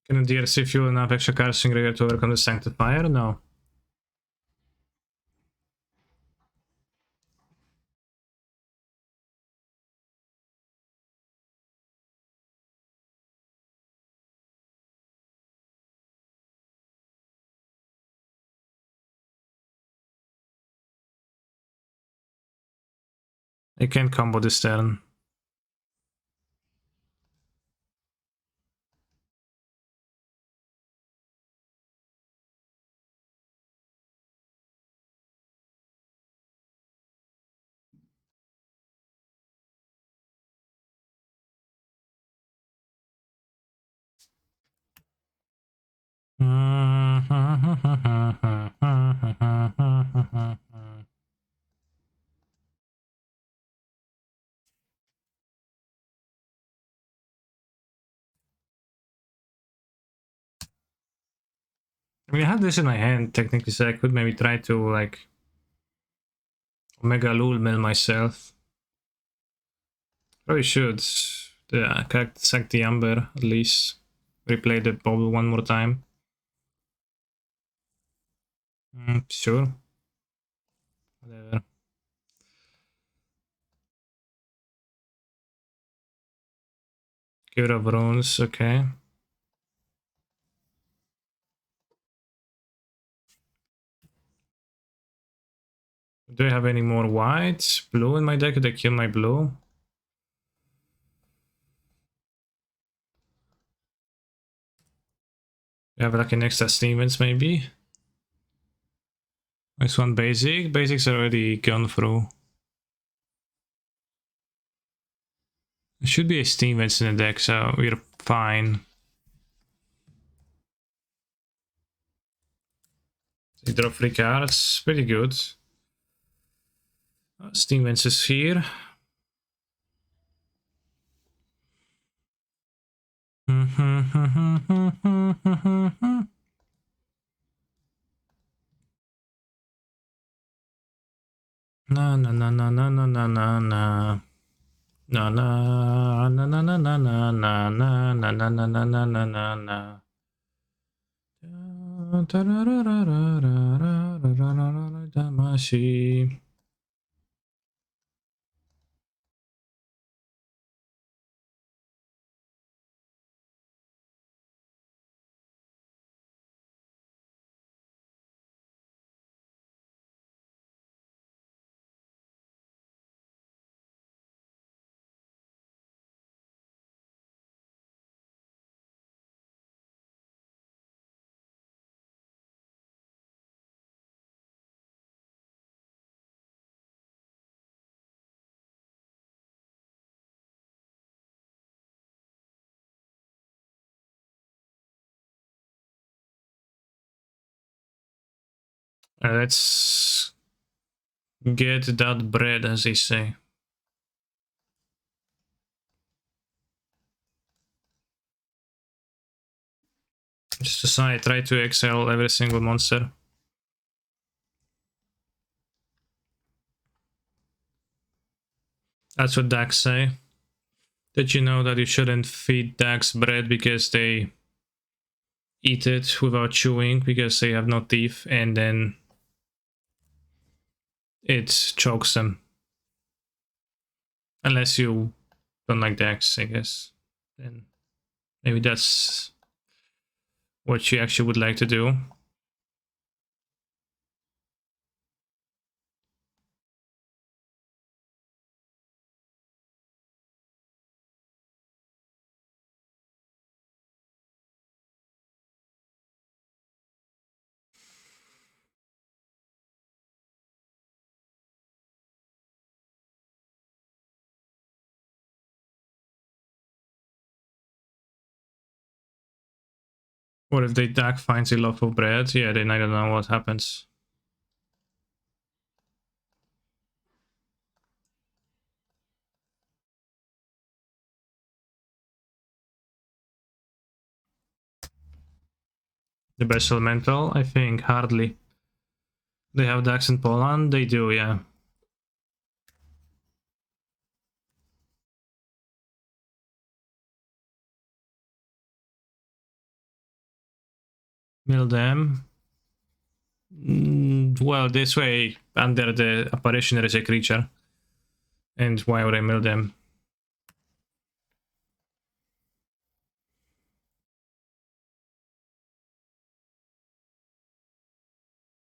Can a DRC fuel enough extra cards in Gregor to overcome the Sanctifier? No. I can't combo this turn. I mean, I have this in my hand technically, so I could maybe try to like Omega Lul mill myself. Probably should. Yeah, sack the Amber at least. Replay the bubble one more time. Sure. Whatever. Cure of Runes, okay. Do I have any more white? Blue in my deck? Did I kill my blue? We have like an extra Stevens maybe? Nice one basic. Basics already gone through. There should be a Stevens in the deck, so we're fine. They draw 3 cards, pretty good. Stevens is here. Na na na na na na na na na. Na na na na na na na na na na na na na na na na na. Damashi. Let's get that bread, as they say. Just decide, try to exile every single monster. That's what Dax say. Did you know that you shouldn't feed Dax bread because they eat it without chewing because they have no teeth, and then it chokes them. Unless you don't like Dax, I guess. Then maybe that's what you actually would like to do. What if they Dak finds a loaf of bread? Yeah, then I don't know what happens. The best elemental? I think hardly. They have Dax in Poland? They do, yeah. Mill them. Well, this way, under the apparition, there is a creature. And why would I mill them?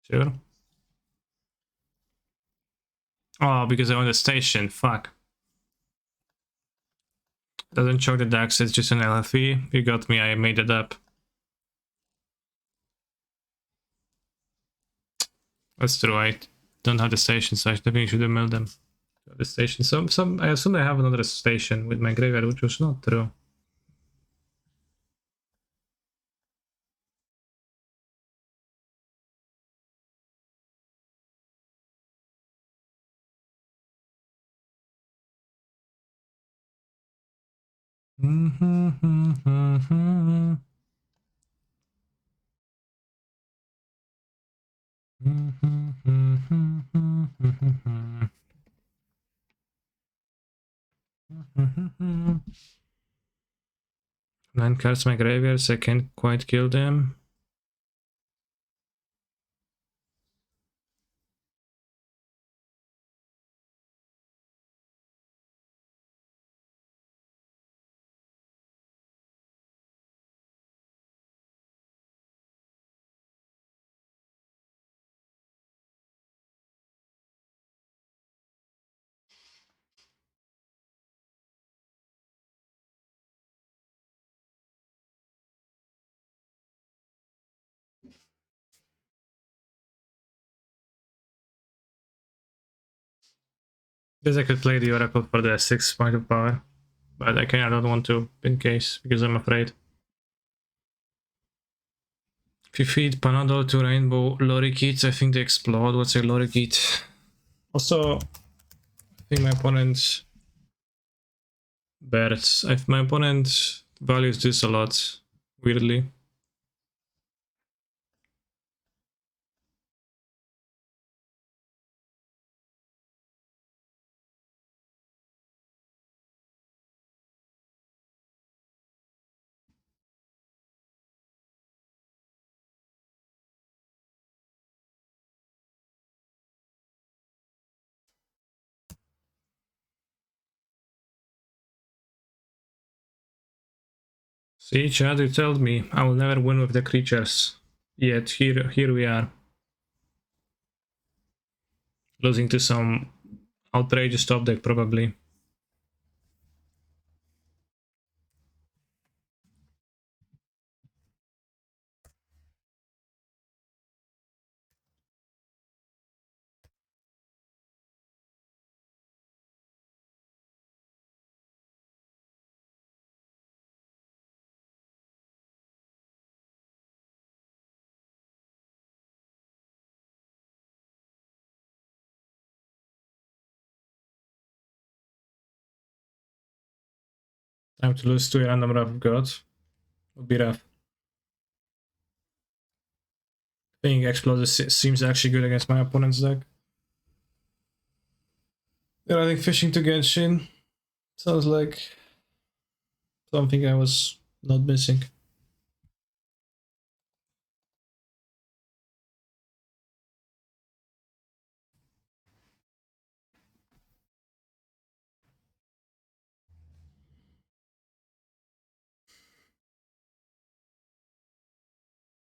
Sure. Oh, because I own the station. Fuck. Doesn't choke the decks, it's just an LFE. You got me, I made it up. That's true, I don't have the station, so I definitely should have milled them. The station. I assume I have another station with my graveyard, which was not true. Nine cards my graveyard, so I can't quite kill them. Guess I could play the Oracle for the 6 point of power, but I don't want to in case, because I'm afraid. If you feed Panadol to Rainbow Lorikeets, I think they explode. What's a Lorikeet? Also, I think my opponent my opponent values this a lot, weirdly. See, Chad, you told me I will never win with the creatures. Yet here we are. Losing to some outrageous top deck, probably. Time to lose to a random rough god. Would be rough. I think Explosive seems actually good against my opponent's deck. Yeah, I think fishing to Genshin sounds like something I was not missing.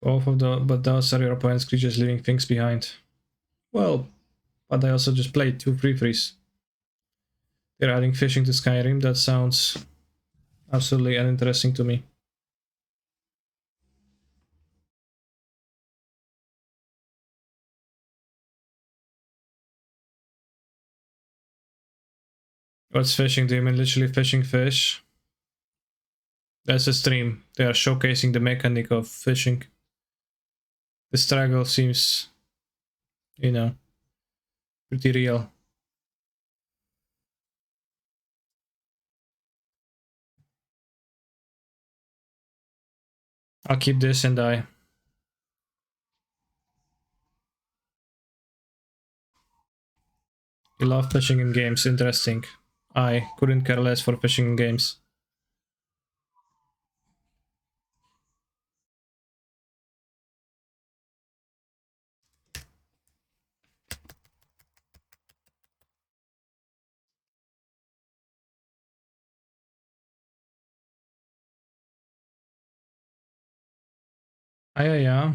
But those are your opponent's creatures leaving things behind. Well, but I also just played 2 3/3s. They're adding fishing to Skyrim. That sounds absolutely uninteresting to me. What's fishing? Do you mean literally fishing fish? That's a stream. They are showcasing the mechanic of fishing. The struggle seems, you know, pretty real. I'll keep this and die. You love fishing in games, interesting. I couldn't care less for fishing in games. Yeah.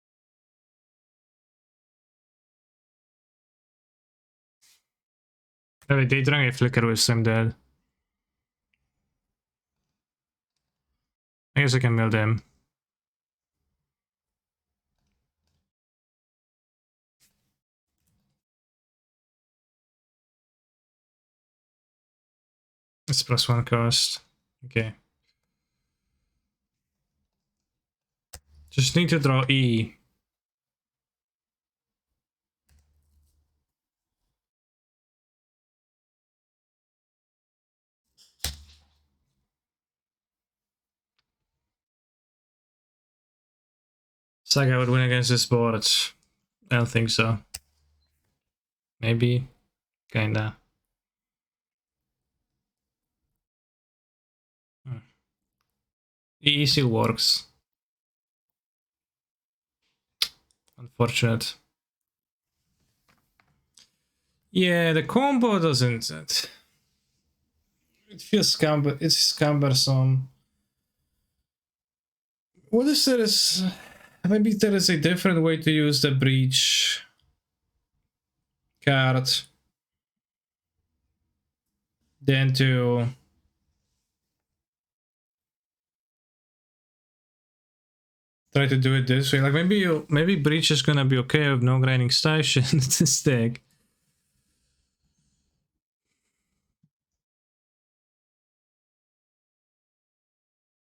Oh, wait, they drank a flicker with some dead. I guess I can mill them. It's +1 cost. Okay. Just need to draw E. Saga would win against this board. I don't think so. Maybe. Kinda. E still works. Unfortunate. Yeah, the combo doesn't. It feels it's cumbersome. What if there is... Maybe there is a different way to use the breach card than to... try to do it this way. Like maybe breach is gonna be okay with no grinding station in this deck.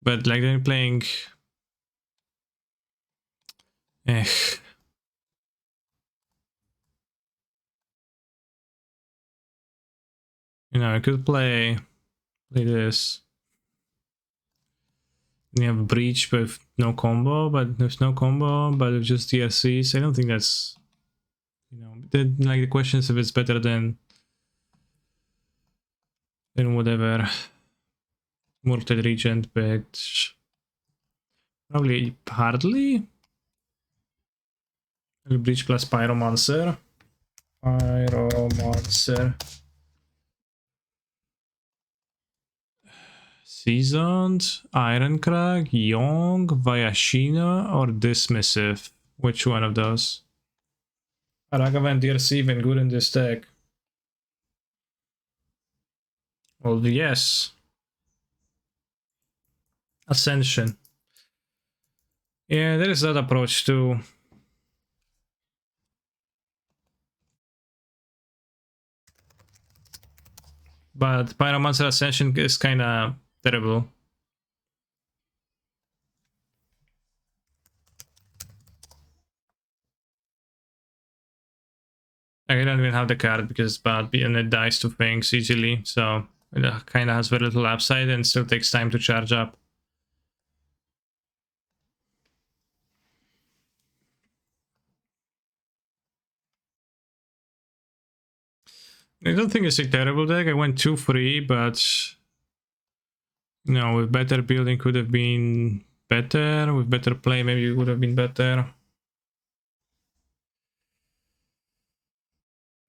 But like they're playing... Eh. You know, I could play this. And you have breach with no combo, but there's no combo, but with just DRCs. I don't think that's, you know, like the question is if it's better than whatever Murted Regent, but probably hardly. Breach plus Pyromancer. Pyromancer. Seasoned, Ironcrag, Young, Vayashina, or Dismissive? Which one of those? Ragavan DRC even good in this deck? Well, yes. Ascension. Yeah, there is that approach too. But Pyromancer Ascension is kinda terrible. I don't even have the card because it's bad and it dies to things easily, so it kinda has very little upside and still takes time to charge up. I don't think it's a terrible deck. I went 2-3, but you know, with better building could have been better. With better play, maybe it would have been better.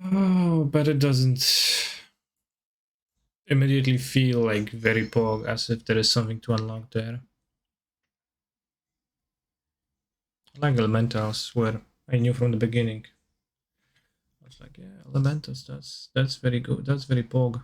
Oh, but it doesn't immediately feel like very pog, as if there is something to unlock there. I like elementals, where I knew from the beginning. I was like, yeah, elementals, that's very good. That's very pog.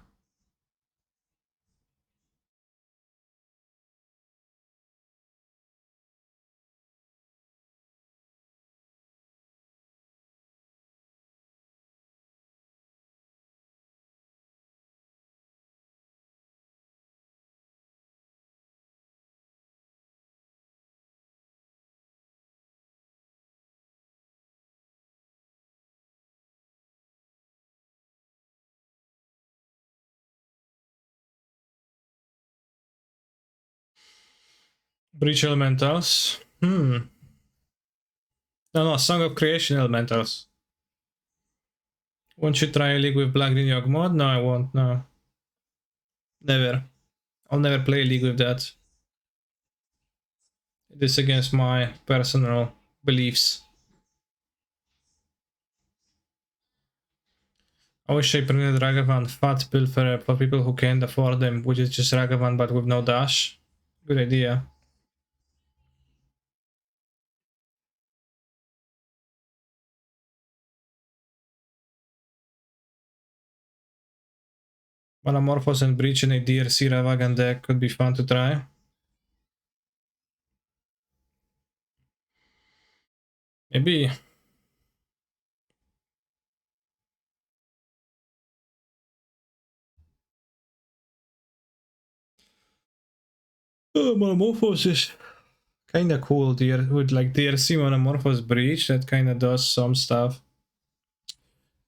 Breach elementals. No, Song of Creation elementals. Won't you try a league with Black Yogg mod? No, I won't, no. Never. I'll never play a league with that. It is against my personal beliefs. I wish I printed Ragavan fat bill for people who can't afford them, which is just Ragavan but with no dash. Good idea. Monomorphos and Breach in a DRC Ravagan deck could be fun to try. Maybe. Monomorphos is kinda cool with like DRC Monomorphos Breach that kinda does some stuff.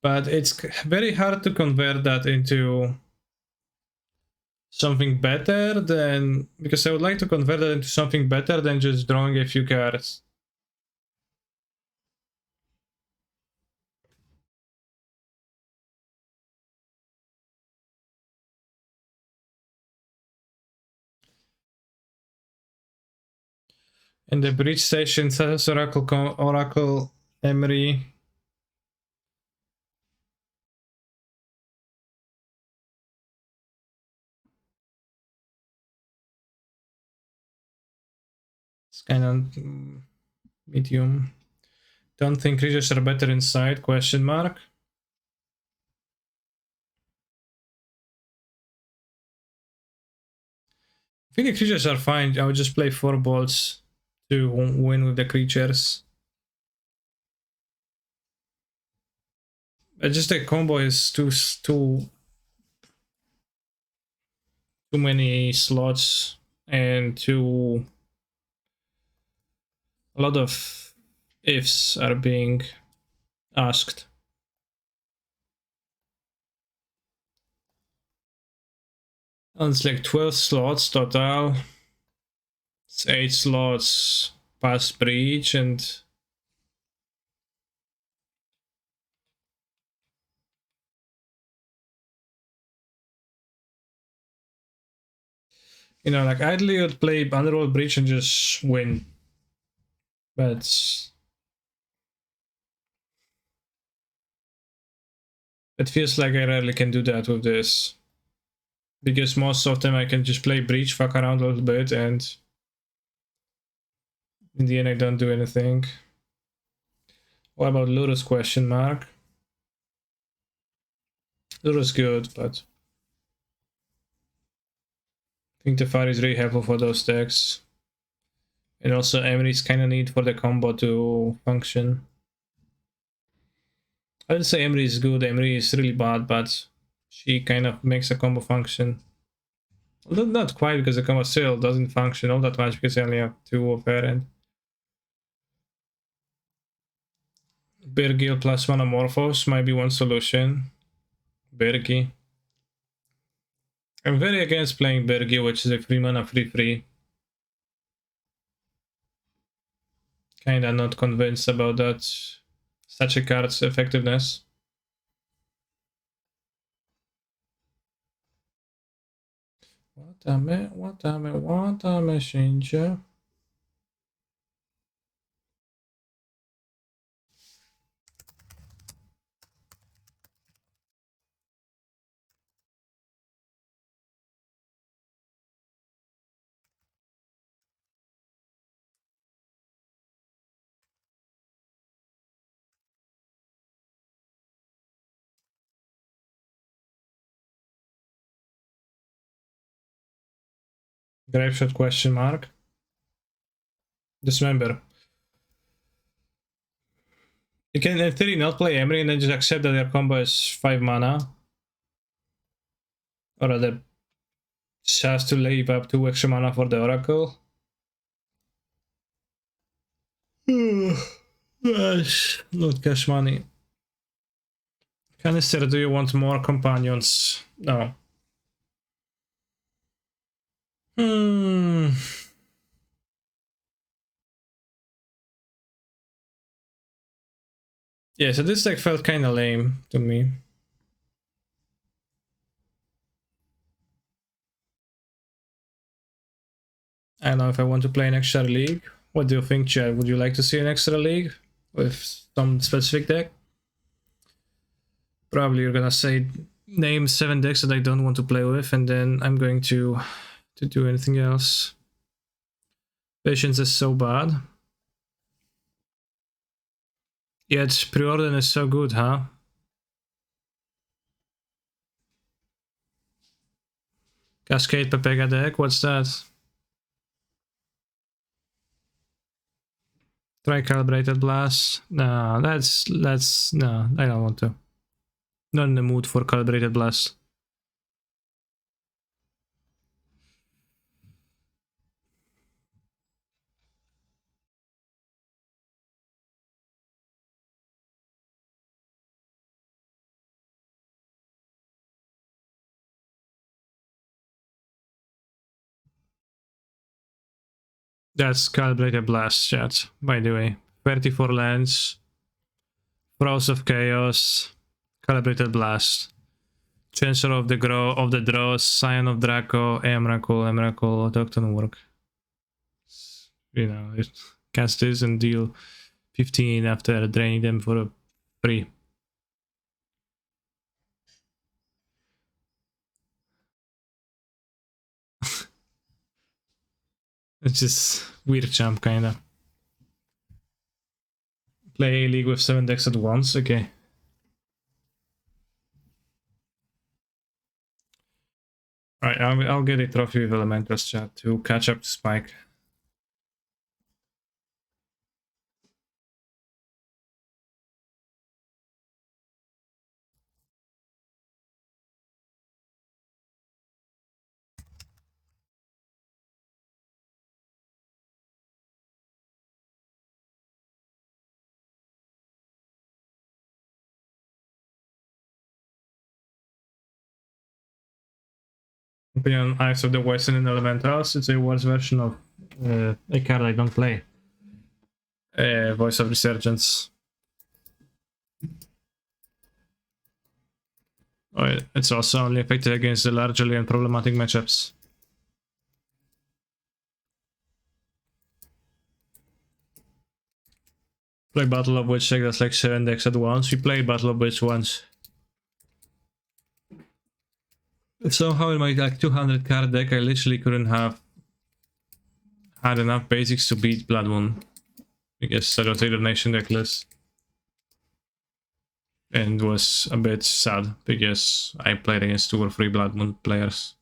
But it's very hard to convert that into something better than, because I would like to convert it into something better than just drawing a few cards. In the bridge station, says Oracle Emery. It's kind of medium. Don't think creatures are better inside? Question mark. I think the creatures are fine. I would just play 4 bolts to win with the creatures. But just the combo is too many slots and a lot of ifs are being asked. And it's like 12 slots total. It's 8 slots past breach and you know, like ideally you'd play Underworld Breach and just win. But it feels like I rarely can do that with this. Because most of them I can just play Breach, fuck around a little bit, and in the end I don't do anything. What about Lurus question mark? Lurus good, but I think the fire is really helpful for those decks. And also Emery's kinda neat for the combo to function. I wouldn't say Emery is good, Emery is really bad, but she kind of makes a combo function. Well, not quite, because the combo still doesn't function all that much because I only have 2 of her and Birgil plus Monomorphos might be one solution. Birgi. I'm very against playing Birgi, which is a 3 mana 3/3. Kinda not convinced about that. Such a card's effectiveness. Watame Shinja. Grapeshot question mark. Just remember, you can in theory not play Emery and then just accept that your combo is 5 mana. Or rather, just has to leave up 2 extra mana for the Oracle. Gosh, not cash money. Canister, do you want more companions? No. Yeah, so this deck felt kind of lame to me. I don't know if I want to play an extra league. What do you think, Chad? Would you like to see an extra league with some specific deck? Probably you're gonna say name 7 decks that I don't want to play with, and then I'm going to do anything else. Patience is so bad. Yet Preordain is so good, huh? Cascade Pepega deck, what's that? Try Calibrated Blast. No, no, I don't want to. Not in the mood for Calibrated Blast. That's Calibrated Blast, chat, by the way. 34 lands, Frost of Chaos, Calibrated Blast. Chancellor of the Draws, Scion of Draco, Emrakul, Talk to work. You know, it cast this and deal 15 after draining them for a free. It's just weird champ, kinda. Play a league with 7 decks at once, okay. Alright, I'll get a trophy with Elementals, chat, to catch up to Spike. On Eyes of the Western and Elementals, it's a worse version of a card I don't play. Voice of Resurgence. Oh, it's also only effective against the largely unproblematic matchups. Play Battle of Witch deck that's like 7 decks at once. We played Battle of Witch once. Somehow in my like 200 card deck I literally couldn't have had enough basics to beat Blood Moon. I guess I rotated Nation deck list. And was a bit sad because I played against 2 or 3 Blood Moon players.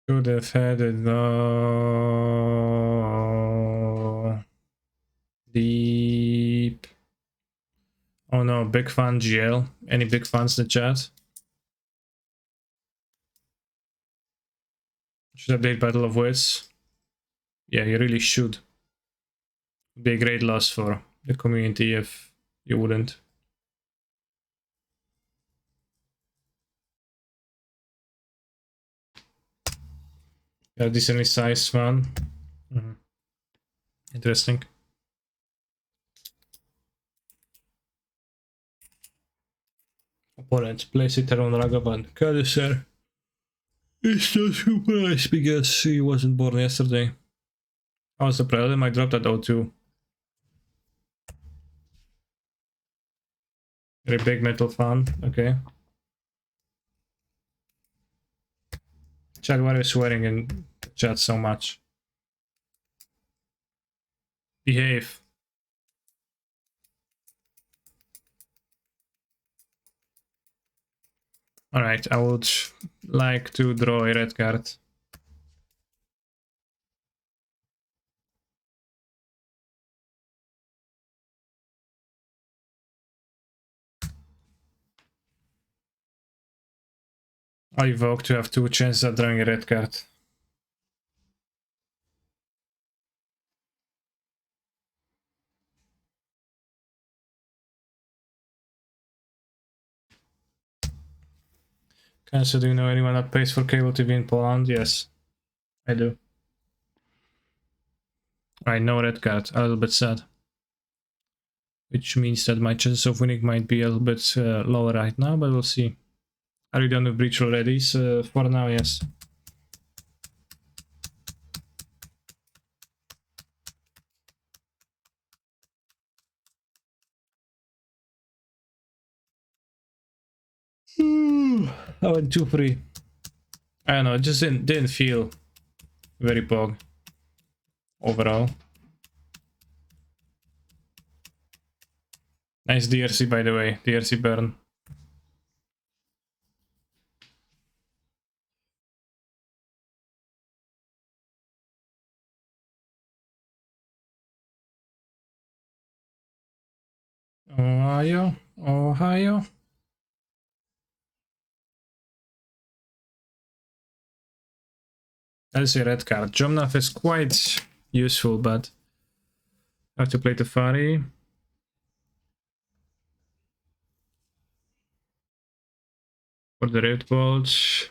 Could have had it though. Deep. Oh no, big fan GL. Any big fans in the chat? Should update Battle of Wits. Yeah, you really should. Would be a great loss for the community if you wouldn't. Yeah, decently sized fan. Interesting. Opponent plays it around Ragavan. Kadisar. It's not super nice because he wasn't born yesterday. I was the prelude, I dropped at O2. Very big metal fan, okay. Chat, why are you swearing in chat so much? Behave. Alright, I would like to draw a red card. I evoke to have 2 chances at drawing a red card. So do you know anyone that pays for cable TV in Poland? Yes, I do. Alright, no red card, a little bit sad. Which means that my chances of winning might be a little bit lower right now, but we'll see. Are you done with Breach already? So for now, yes. I went 2-3. I don't know, it just didn't feel very pog overall. Nice DRC, by the way, DRC burn. Ohio, Ohio. That's a red card. Jomnath is quite useful, but I have to play Tefari. For the Red Bolts.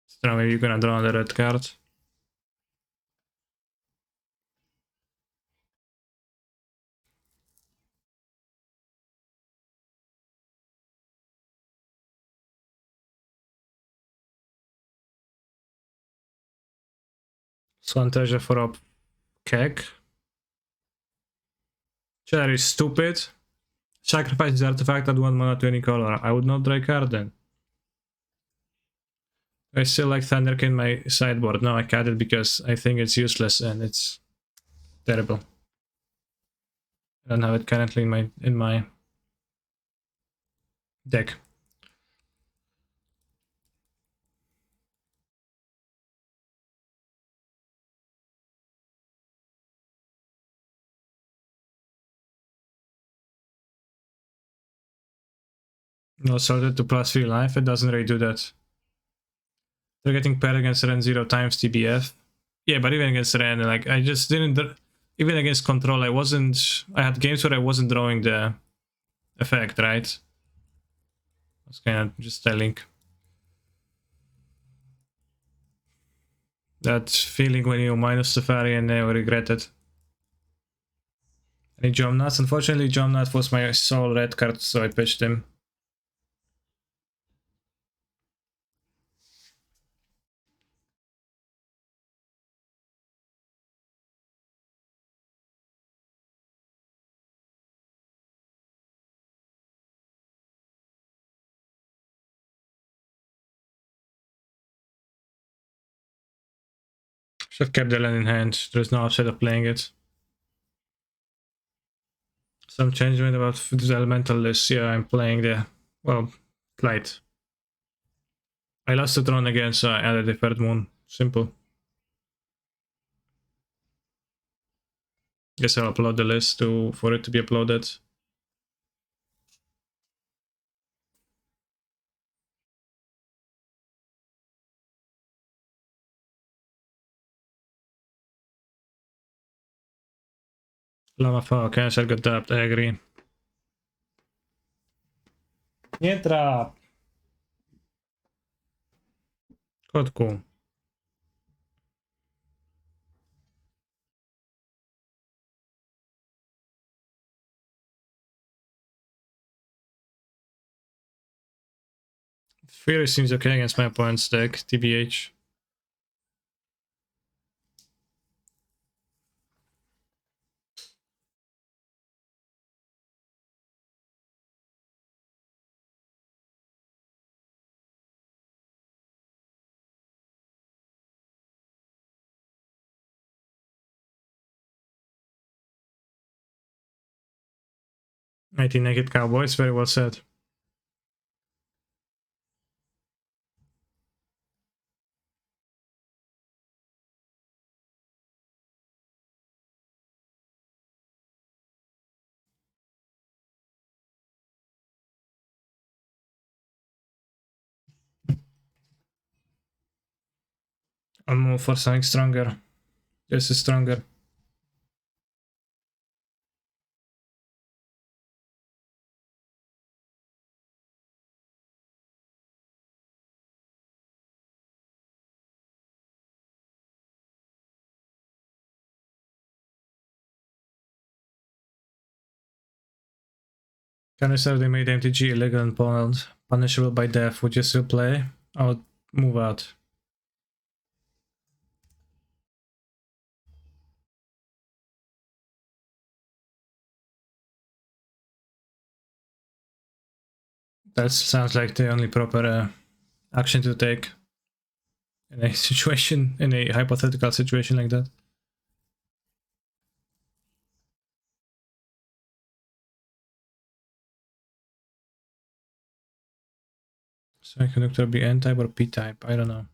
So maybe you're gonna draw the red card. Swan treasure for a keg. Cherry is stupid. Sacrifice this artifact at 1 mana to any color. I would not draw card then. I still like Thunderkin in my sideboard. No, I cut it because I think it's useless and it's terrible. I don't have it currently in my deck. No, sorted to +3 life, it doesn't really do that. They're getting paired against Ren 0 times TBF. Yeah, but even against Ren, like, I just didn't... Even against Control, I had games where I wasn't drawing the effect, right? I was kind of just telling. That feeling when you minus Safari and you regret it. Any Jomnaths? Unfortunately, Jomnath was my sole red card, so I pitched him. Should have kept the land in hand. There's no upside of playing it. Some changement about the elemental list. Yeah, I'm playing the... Well, light. I lost the throne again, so I added the third moon. Simple. Guess I'll upload the list for it to be uploaded. Lama Fa, cancel, got tapped, I agree. Nie trap! Kotku. Fury seems okay against my opponent's deck, TBH. Mighty Naked Cowboys, very well said. I'll move for something stronger. This is stronger. Can I say they made MTG illegal in Poland, punishable by death? Would you still play? I would move out. That sounds like the only proper action to take in a situation, in a hypothetical situation like that. Semiconductor be N-type or P-type? I don't know.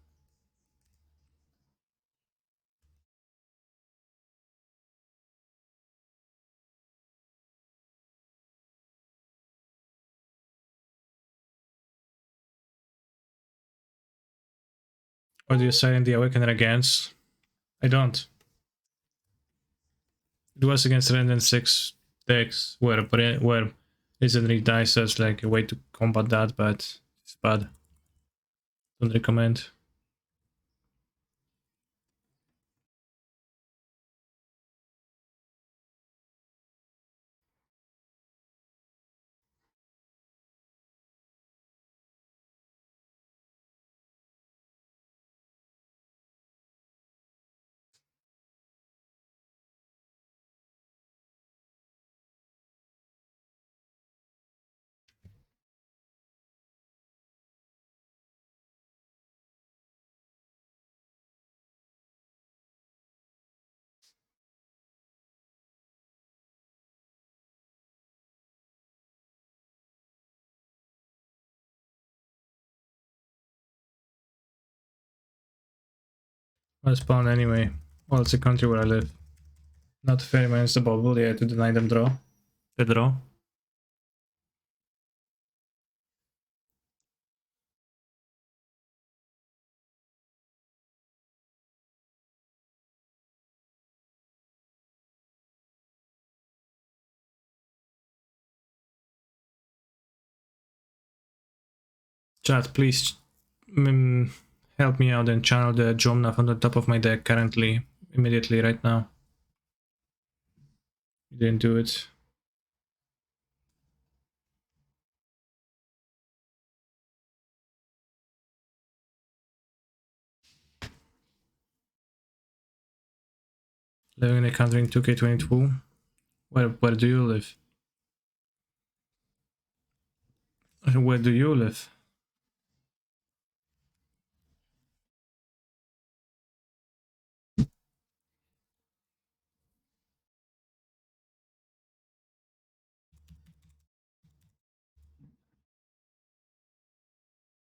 What do you silent the Awakener against? I don't. It was against random 6 decks where Legendary dice as like a way to combat that, but it's bad. Don't recommend. I'll spawn anyway. Well, it's a country where I live. Not fair minus the bubble, yeah, to deny them draw. The draw. Chat, please help me out and channel the Jomnaf on the top of my deck currently, immediately, right now. You didn't do it. Living in a country in 2K22. Where do you live? Where do you live?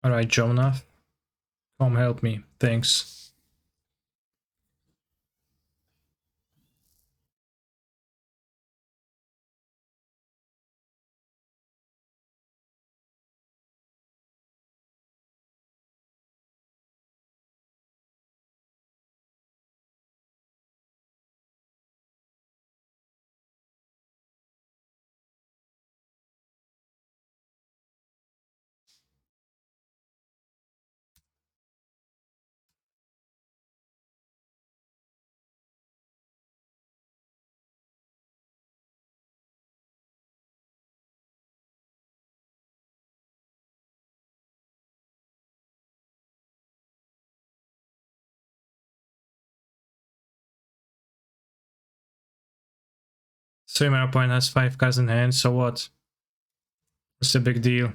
Alright, Jomnaf. Come help me. Thanks. So my opponent has 5 cards in hand, so what? What's the big deal?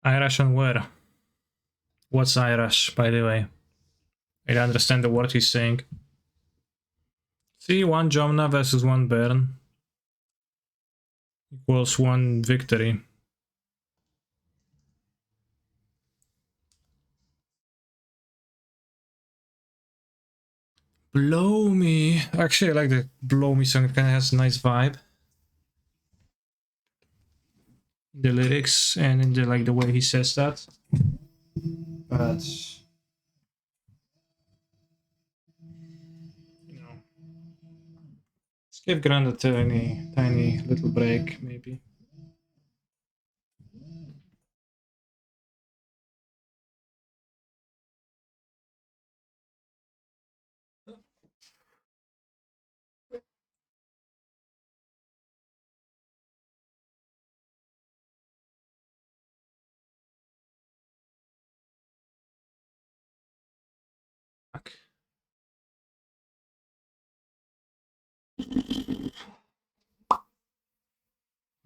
Irish on where? What's Irish, by the way? I don't understand the word he's saying. See, 1 Jomna versus 1 Burn equals 1 victory. Blow Me. Actually, I like the Blow Me song. It kind of has a nice vibe. The lyrics and in the like the way he says that. But you know, let's give Grant a tiny little break, maybe. Fuck.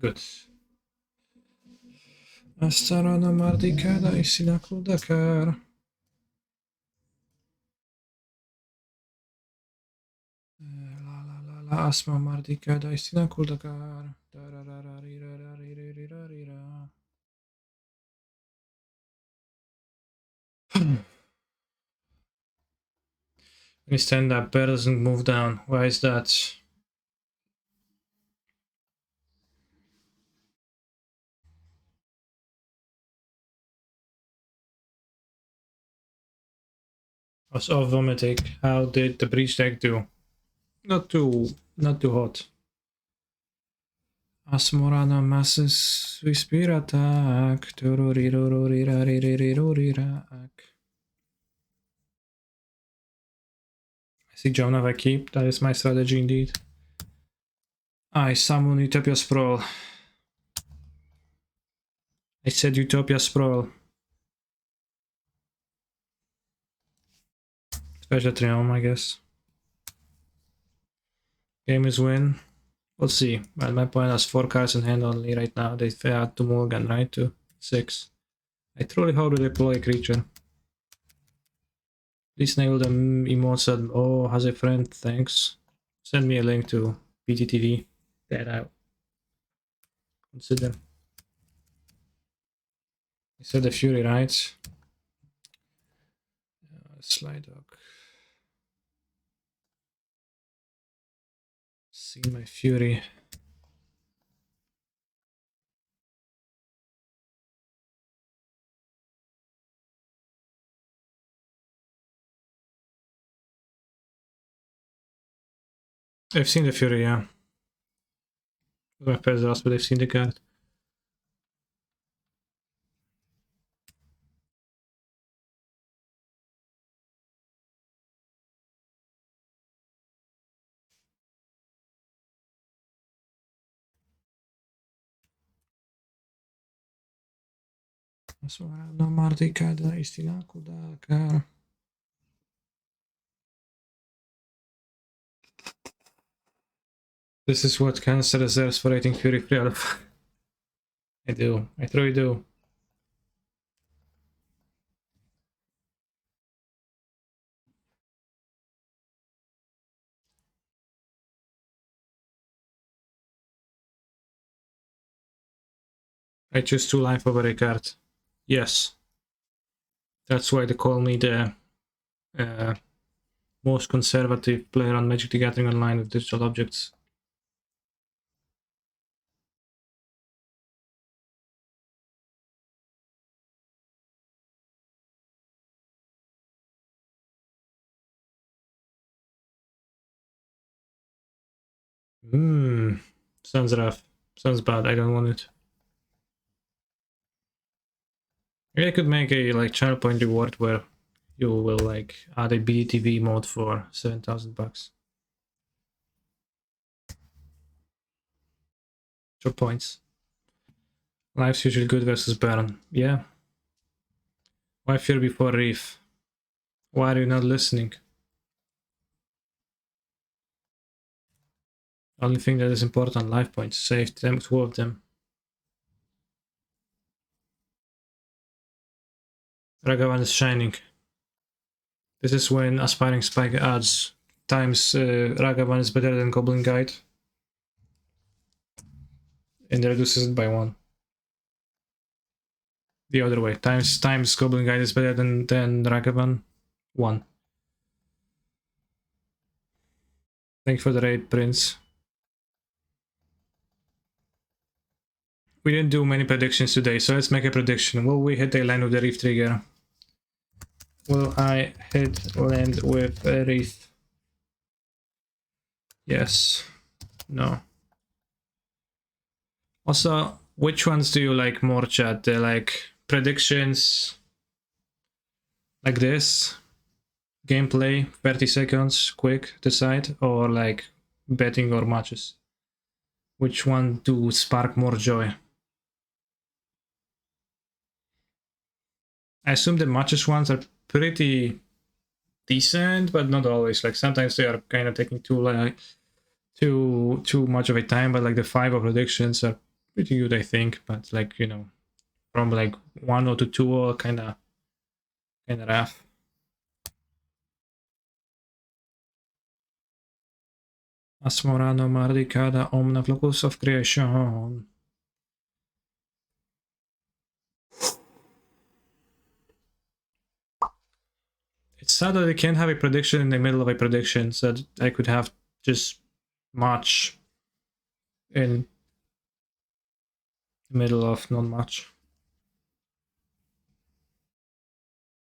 Good. Asta rana mardikada isina kudakar. La la la la asma mardikada isina kudakar. When you stand up, bear doesn't move down. Why is that? I was off vomiting. How did the breach deck do? Not too hot. Asmorana masses vispiratak. I see Jonah I keep. That is my strategy indeed. I summon Utopia Sprawl. I said Utopia Sprawl. Special Triumph, I guess. Game is win. We'll see. At my point, has 4 cards in hand only right now. They add 2 mulligan, right? To 6. I truly hope they play a creature. Please nail the emotes that oh has a friend, thanks. Send me a link to PTTV that I consider. I said the Fury, right? Slide dog. See my Fury. I've seen the Fury, yeah. My pairs last, but I've seen the card. This is what Cancer reserves for rating Fury free out of. I do. I truly do. I choose 2 life over a card. Yes. That's why they call me the most conservative player on Magic the Gathering Online with digital objects. Sounds rough. Sounds bad. I don't want it. Maybe I could make a like channel point reward where you will like add a BDTV mode for 7,000 bucks. 2 points. Life's usually good versus Baron. Yeah. Why fear before Reef? Why are you not listening? Only thing that is important, life points. Save them, 2 of them. Ragavan is shining. This is when Aspiring Spike adds times Ragavan is better than Goblin Guide. And reduces it by 1. The other way. Times Goblin Guide is better than Ragavan. 1. Thank you for the raid, Prince. We didn't do many predictions today, so let's make a prediction. Will we hit a land with the Reef trigger? Will I hit land with a Reef? Yes. No. Also, which ones do you like more, chat? The like predictions like this, gameplay, 30 seconds, quick, decide, or like betting or matches? Which one do spark more joy? I assume the matches ones are pretty decent, but not always. Like sometimes they are kind of taking too much of a time, but like the 5 predictions are pretty good, I think. But like, you know, from like 1 or to 2 are kind of rough. Asmorano Mardicada Omna Locus of Creation. It's sad that I can't have a prediction in the middle of a prediction, so that I could have just much in the middle of not much.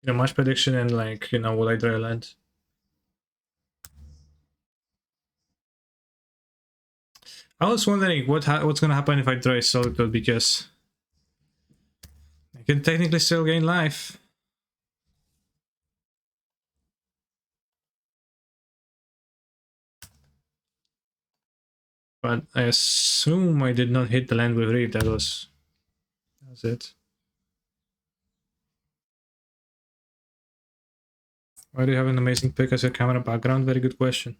You know, much prediction and like, you know, will I draw land? I was wondering what's gonna happen if I draw a solid code, because I can technically still gain life. But I assume I did not hit the land with Reef. That was it. Why do you have an amazing pick as your camera background? Very good question.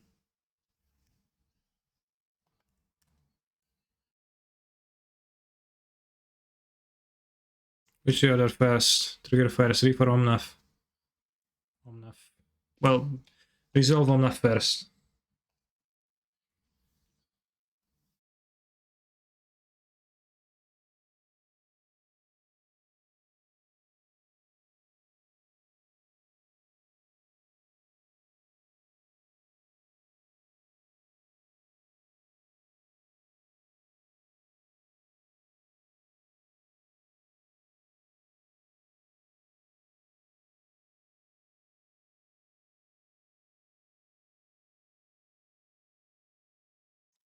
Which the other first? Trigger first, Reef or Omnath? Omnath. Well, resolve Omnath first.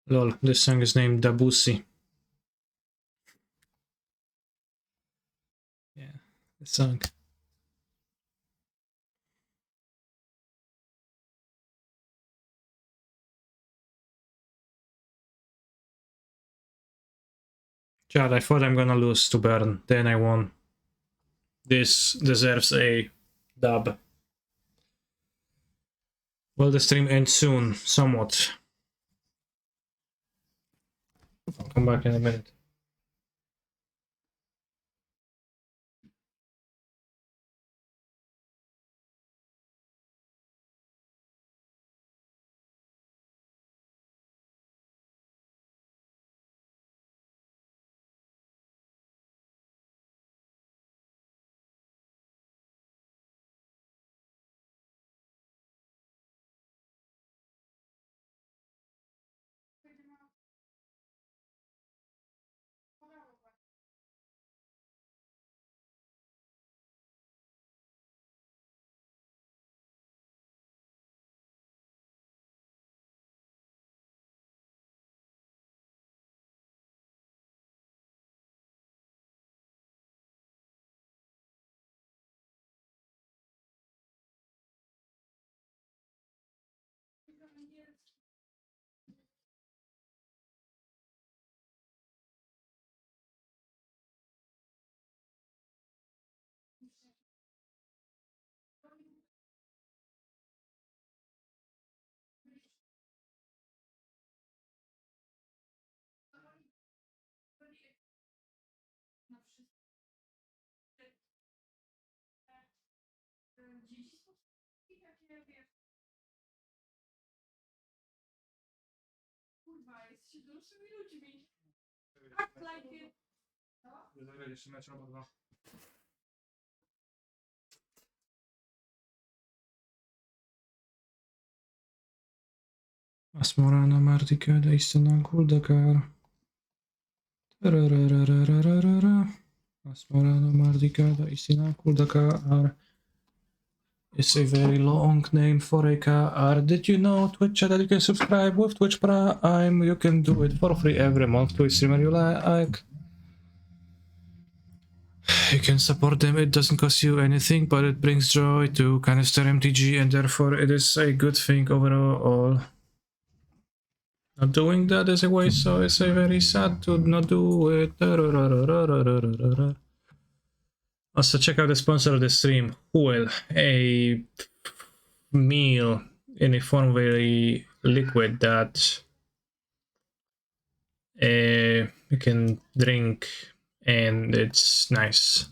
Lol, this song is named Dabusi. Yeah, the song. Chad, I thought I'm gonna lose to Burn, then I won. This deserves a dub. Will the stream end soon? Somewhat. I'll come back in a minute. Asmorana Martikada Istanan Kuldakar. Asmorana Martikada Istanan Kuldakar is a very long name for a car. Did you know, Twitch, that you can subscribe with Twitch Prime? You can do it for free every month to a streamer you like. You can support them, it doesn't cost you anything, but it brings joy to Canister MTG, and therefore it is a good thing overall. Not doing that is a waste, so it's a very sad to not do it. Also, check out the sponsor of the stream, Huel, a meal in a form very liquid that you can drink, and it's nice.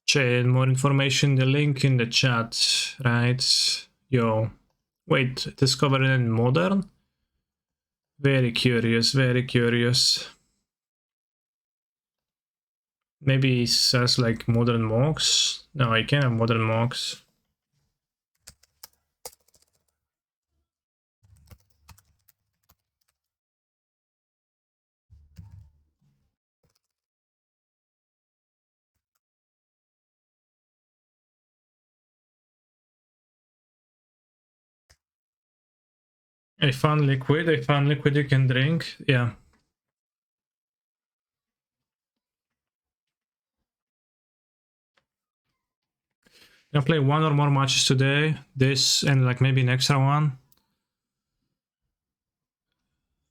Check more information, the link in the chat, right? Yo, wait, discovered in modern? Very curious, very curious. Maybe it says like modern mocks. No, I can't have modern mocks. I found liquid you can drink, yeah. I'll play one or more matches today, this and like maybe an extra one.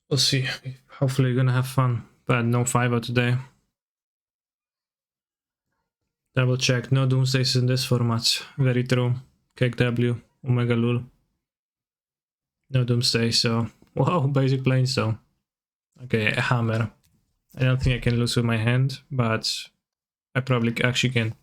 We'll see, hopefully you're gonna have fun, but no 5-0 today. Double check, no doomsdays in this format, very true. Cake W, Omega Lul. No doomsday, so... Wow, basic planes though. Okay, a hammer. I don't think I can lose with my hand, but I probably actually can.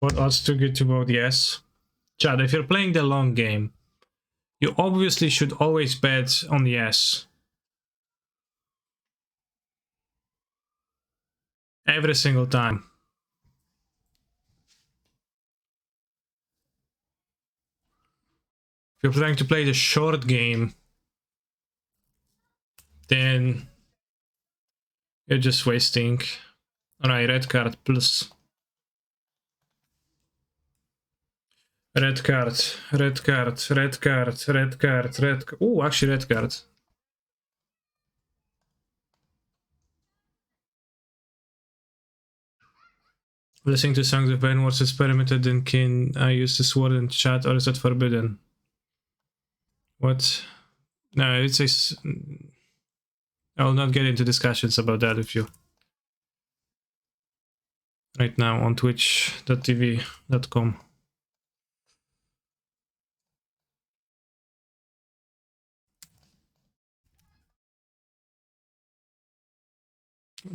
What odds too good to vote yes? Chad, if you're playing the long game, you obviously should always bet on yes. Every single time. If you're trying to play the short game, then you're just wasting. Alright, red card plus. Red card, red card, red card, red card, red card. Oh, actually red card. Listening to songs of Ben was experimented in. Can I use this word in chat, or is it forbidden? What? No, it says... I'll not get into discussions about that with you. Right now on twitch.tv.com.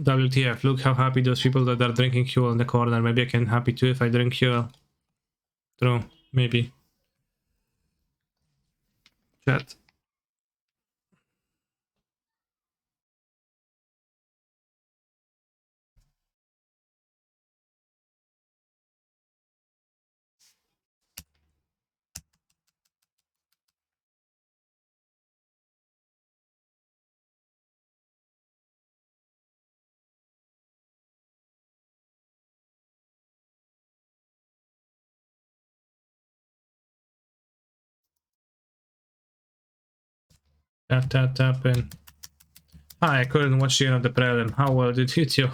WTF, look how happy those people that are drinking fuel in the corner. Maybe I can happy too if I drink fuel. True, maybe. Chat. Tap, tap, tap in. Hi, I couldn't watch the end of the prelim. How well did you do?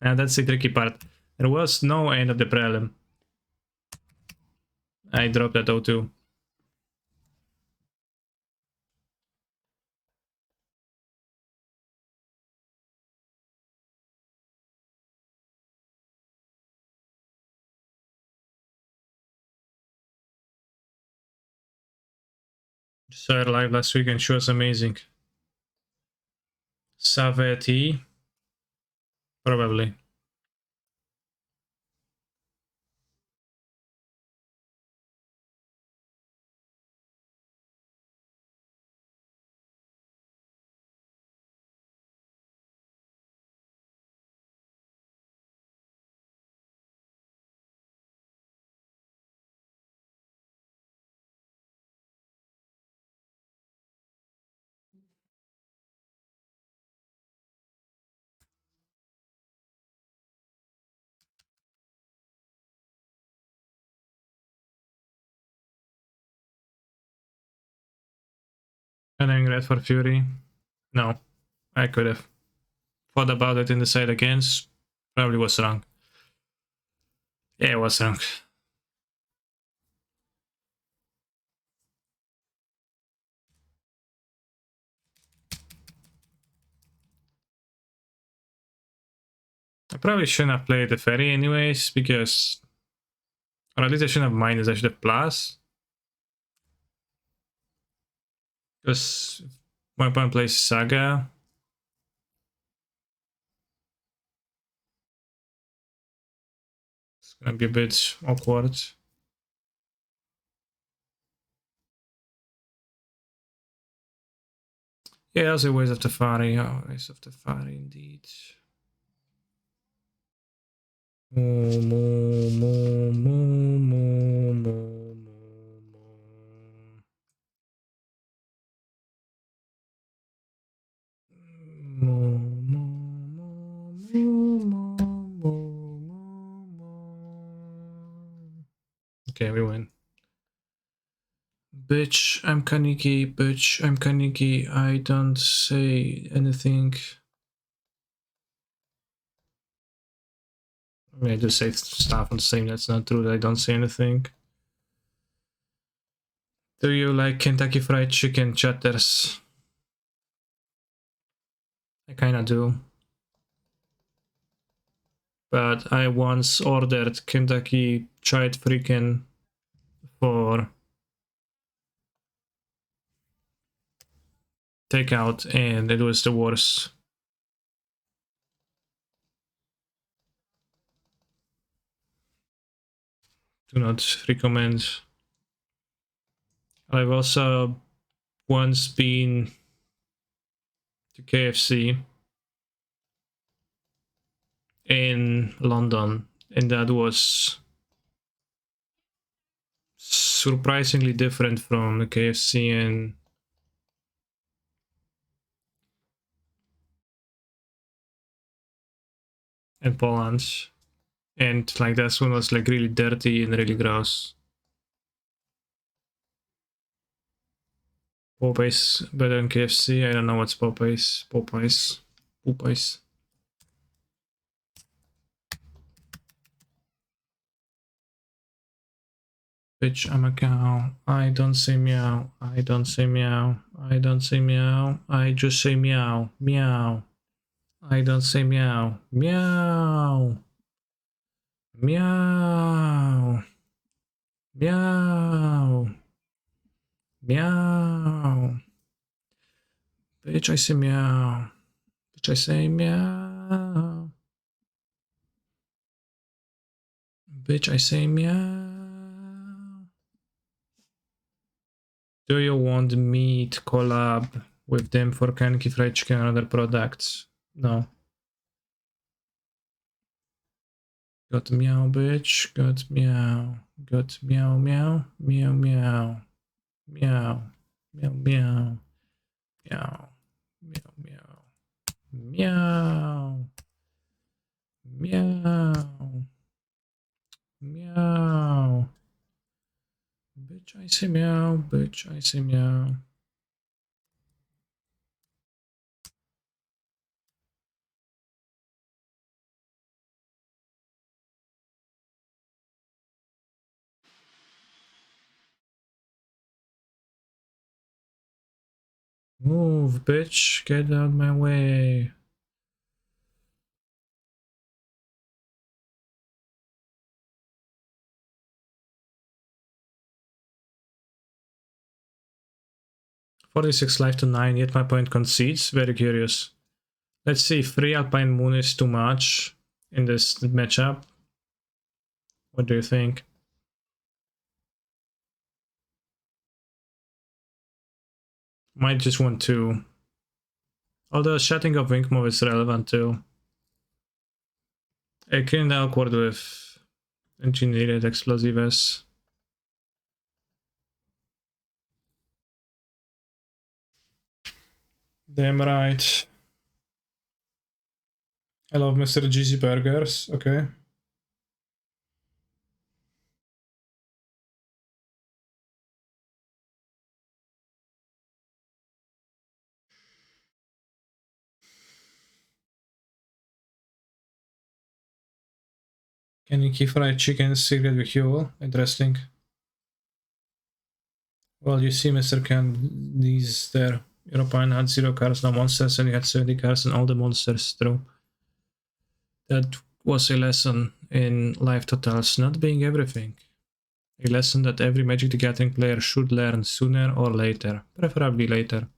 And that's the tricky part. There was no end of the prelim. I dropped that O2. Saw her live last week and she was amazing. Saveti? Probably. Adding red for Fury. No, I could have thought about it in the side against. Probably was wrong. Yeah, it was wrong. I probably shouldn't have played the ferry anyways, because... Or at least I shouldn't have minus, I should have plus. Because my opponent plays Saga. It's gonna be a bit awkward. Yeah, that was a waste of the Teferi. Oh, waste of the Teferi indeed. Moo, moo, moo, moo, moo, moo, moo. Moo, moo, moo, moo, moo, moo, moo. Okay, we win. Bitch, I'm Kaneki. Bitch, I'm Kaneki. I don't say anything. I mean, I do say stuff on the same. That's not true that I don't say anything. Do you like Kentucky Fried Chicken, chatters? I kinda do. But I once ordered Kentucky Fried Chicken for takeout and it was the worst. Do not recommend. I've also once been to KFC in London and that was surprisingly different from the KFC in Poland. And like this one was like really dirty and really gross. Popeyes better than KFC. I don't know what's Popeyes. Popeyes. Popeyes. Bitch, I'm a cow. I don't say meow. I don't say meow. I don't say meow. I just say meow. Meow. I don't say meow. Meow. Meow. Meow. Meow. Bitch, I say meow. Bitch, I say meow. Bitch, I say meow. Do you want me to collab with them for Kentucky Fried Chicken and other products? No. Got meow, bitch. Got meow. Got meow, meow. Meow, meow. Meow. Meow, meow. Meow. Meow, meow. Meow. Meow. Meow. Bitch, I say meow. Bitch, I say meow. Move, bitch. Get out of my way. "46 life to 9, yet my point concedes." Very curious. Let's see if 3 Alpine Moon is too much in this matchup. What do you think? Might just want 2. Although shutting off Wink Move is relevant too. I kinda awkward with engineered explosives. Damn right. I love Mr. Jeezy Burgers, okay. Keniki fried chicken secret with fuel. Interesting. Well, you see, Mr. Ken, these there. Your opponent had 0 cards, no monsters, and you had 70 cards and all the monsters. True. That was a lesson in life totals not being everything. A lesson that every Magic the Gathering player should learn sooner or later, preferably later.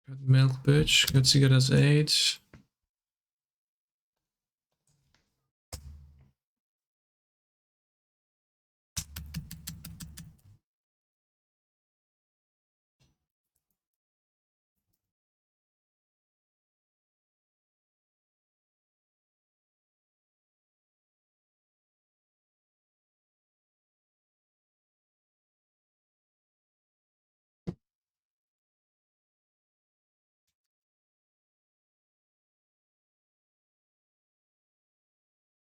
Got Milk Bitch, got Cigarettes 8.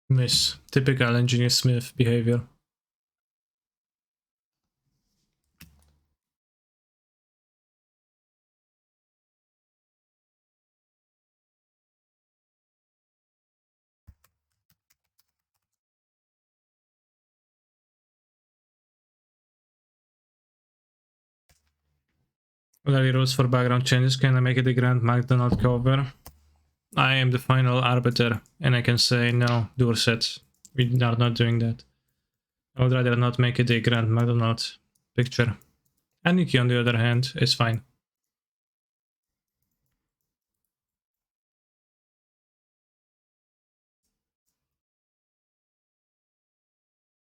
Miss. Typical Engineer Smith behavior. Larry rules for background changes. Can I make it a Grand McDonald cover? I am the final arbiter, and I can say no, Dorset. We are not doing that. I would rather not make it a Grand McDonald picture. Aniki, on the other hand, is fine.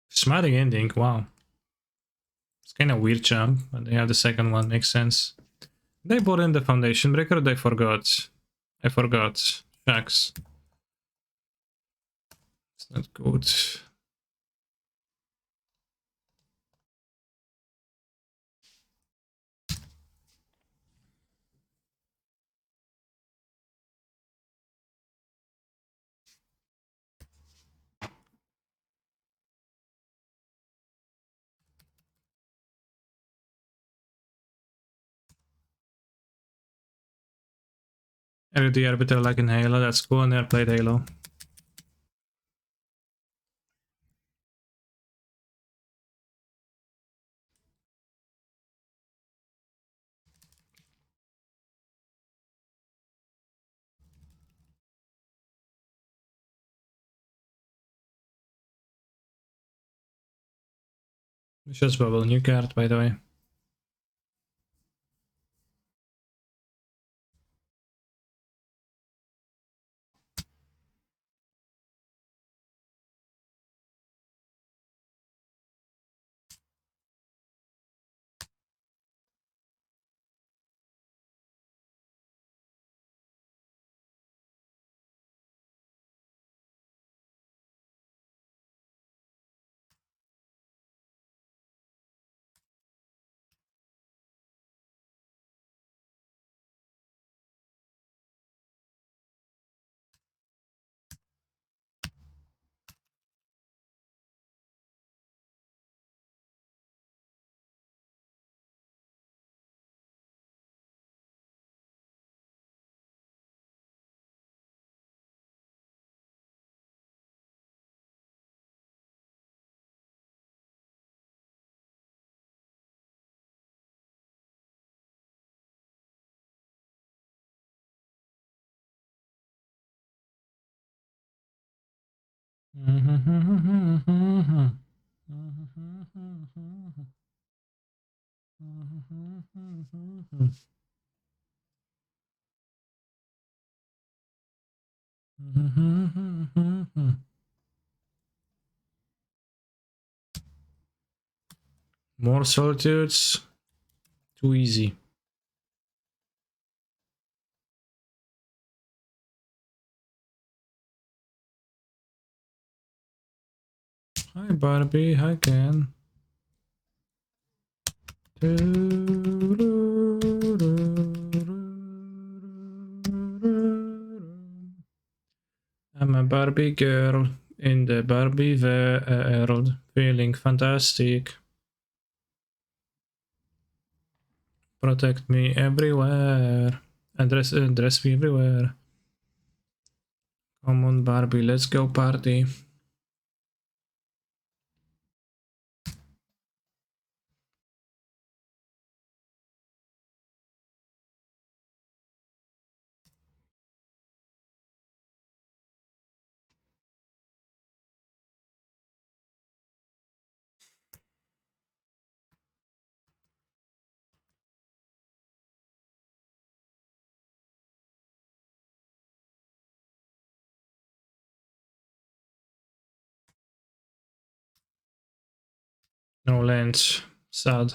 Smiling ending, wow. It's kind of weird jump, but they have the second one, makes sense. They bought in the Foundation Breaker, they forgot. I forgot. Shucks. It's not good. The arbiter like in Halo, that's cool, and never played Halo. Just bubble, new card, by the way. More solitudes. Too easy. Hi Barbie, hi Ken. I'm a Barbie girl in the Barbie world, feeling fantastic. Protect me everywhere. Dress me everywhere. Come on, Barbie, let's go party. No lens. Sad.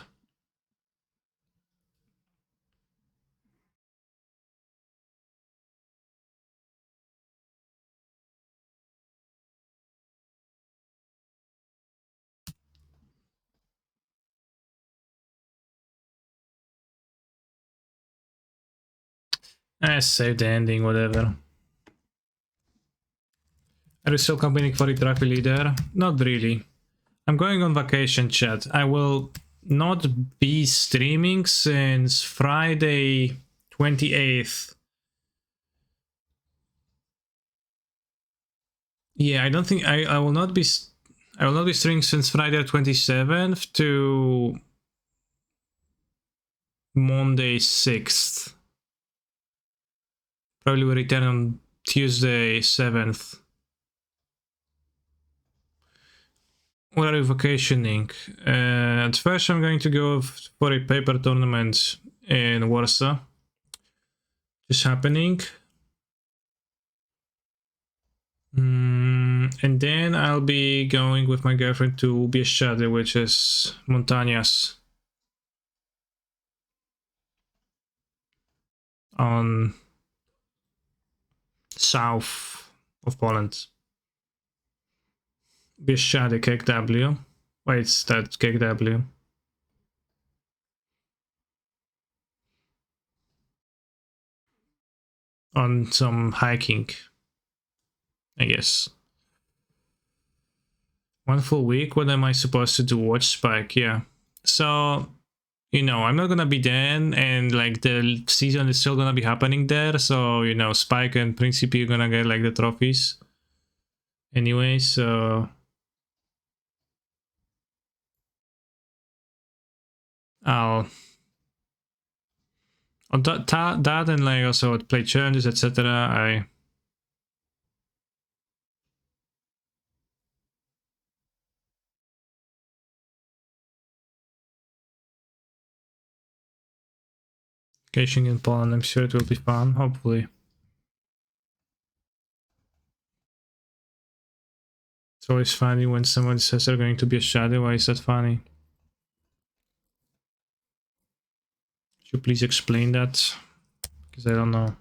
Save the ending, whatever. Are you still competing for the trophy leader? Not really. I'm going on vacation, chat. I will not be streaming since Friday 28th. Yeah, I don't think I will not be streaming since Friday 27th to Monday 6th. Probably will return on Tuesday 7th. Where are you vacationing? At first I'm going to go for a paper tournament in Warsaw. Just happening. And then I'll be going with my girlfriend to Bieszczady, which is Montañas on south of Poland. Bieszczady, KW. Wait, that's KW. On some hiking, I guess. 1 full week? What am I supposed to do? Watch Spike, yeah. So, you know, I'm not gonna be there, and like the season is still gonna be happening there, so, you know, Spike and Principe are gonna get like the trophies anyway, so I'll on that and like also play challenges, etc. Vacation in Poland, I'm sure it will be fun, hopefully. It's always funny when someone says they're going to be a shadow. Why is that funny? Could you please explain that? Because I don't know.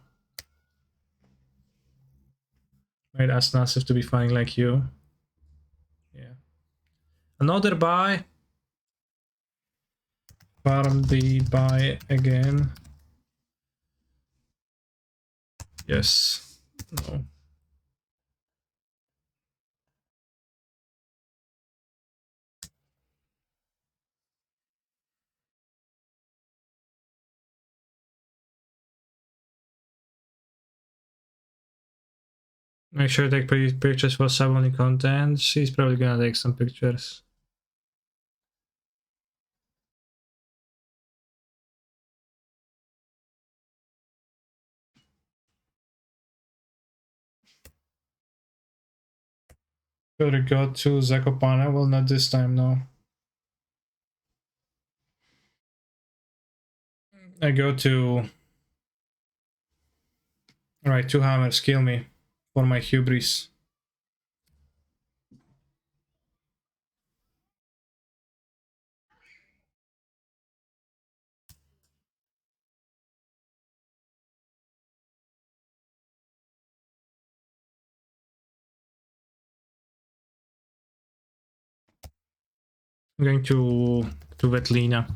Might ask Nasif to be funny like you. Yeah. Another buy. Farm the buy again. Yes. No. Make sure to take pictures for Saboni content. She's probably gonna take some pictures. Gotta go to Zakopane. Well, not this time, no. I go to... Alright, 2 hammers, kill me. For my hubris. I'm going to Vetlina.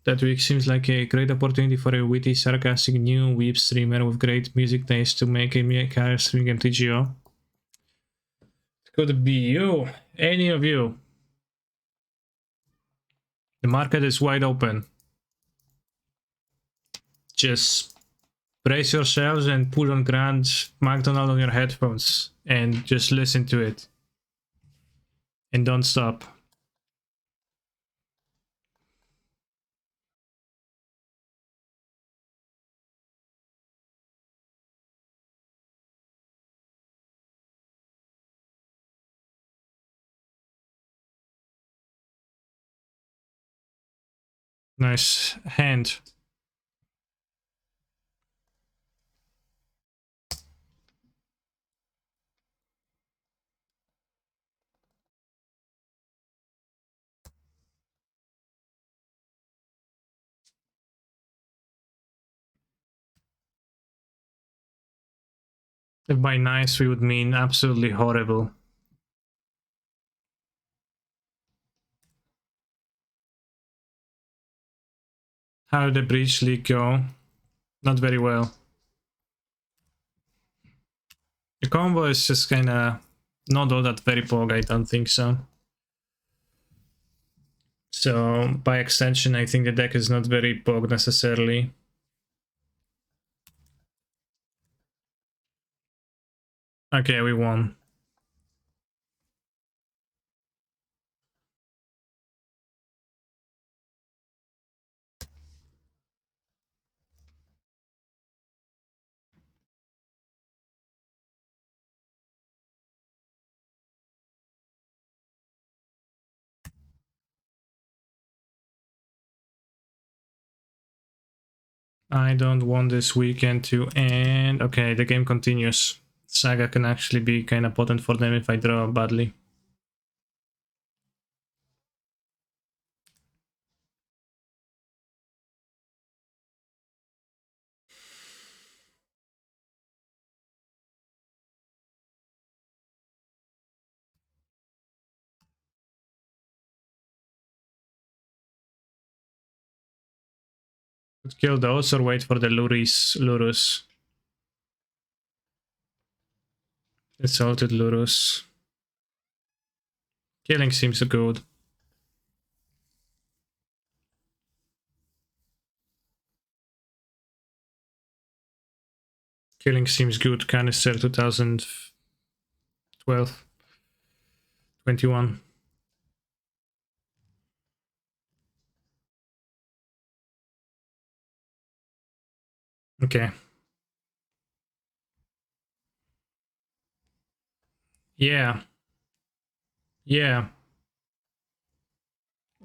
That week seems like a great opportunity for a witty, sarcastic new weeb streamer with great music taste to make a career streaming MTGO. It could be you, any of you. The market is wide open. Just brace yourselves and put on Grand McDonald on your headphones and just listen to it. And don't stop. Nice hand. If by nice we would mean absolutely horrible. How did the Breach League go? Not very well. The combo is just kinda not all that very pog, I don't think so. So, by extension, I think the deck is not very pog necessarily. Okay, we won. I don't want this weekend to end. Okay, the game continues. Saga can actually be kind of potent for them if I draw badly. Could kill those or wait for the Lurus. Assaulted Lurus. Killing seems good. Killing seems good. Canister 2012. 21. Okay. Yeah. Yeah.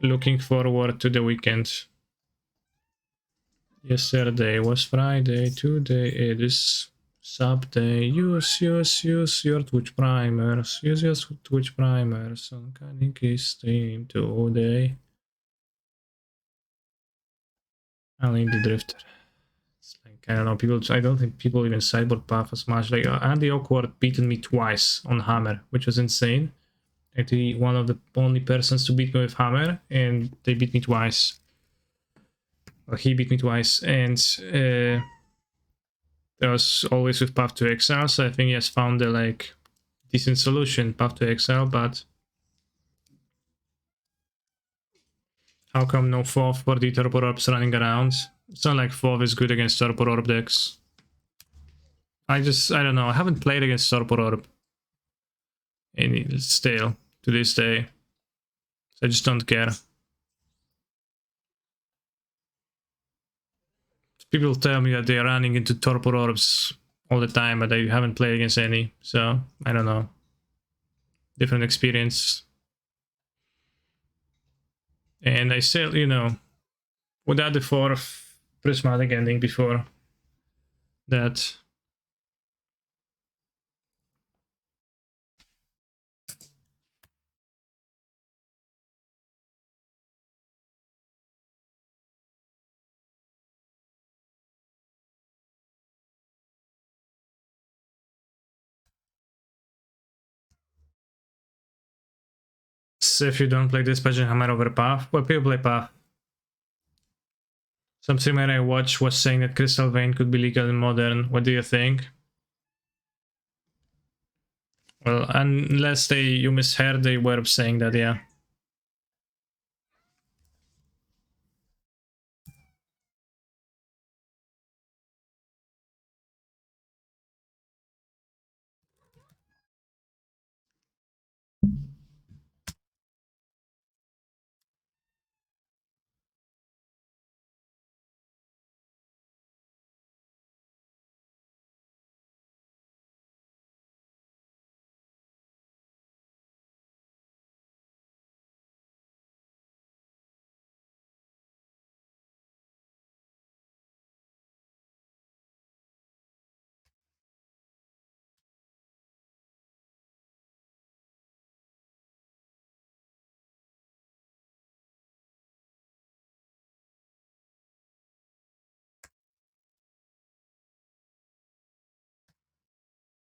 Looking forward to the weekend. Yesterday was Friday, today it is sub day. Use your Twitch primers. Use your Twitch primers on Kaniki stream today. I'll need the drifter. It's like, I don't know, people, I don't think people even sideboard buff as much. Like, Andy Awkward beaten me twice on Hammer, which was insane. Actually, one of the only persons to beat me with Hammer, and they beat me twice. Well, he beat me twice, and that was always with Path to Exile, so I think he has found a like decent solution, Path to Exile, but how come no FOV for the Torpor Orbs running around? It's not like FOV is good against Torpor Orb decks. I don't know, I haven't played against Torpor Orb. And still, to this day. So I just don't care. People tell me that they're running into Torpor Orbs all the time, but I haven't played against any, so I don't know. Different experience. And I still, you know, without the 4th prismatic ending before that. So if you don't play Dispatch and Hammer over Path, well, people play Path. Some streamer I watched was saying that Crystal Vein could be legal in Modern. What do you think? Well, unless you misheard, they were saying that, yeah.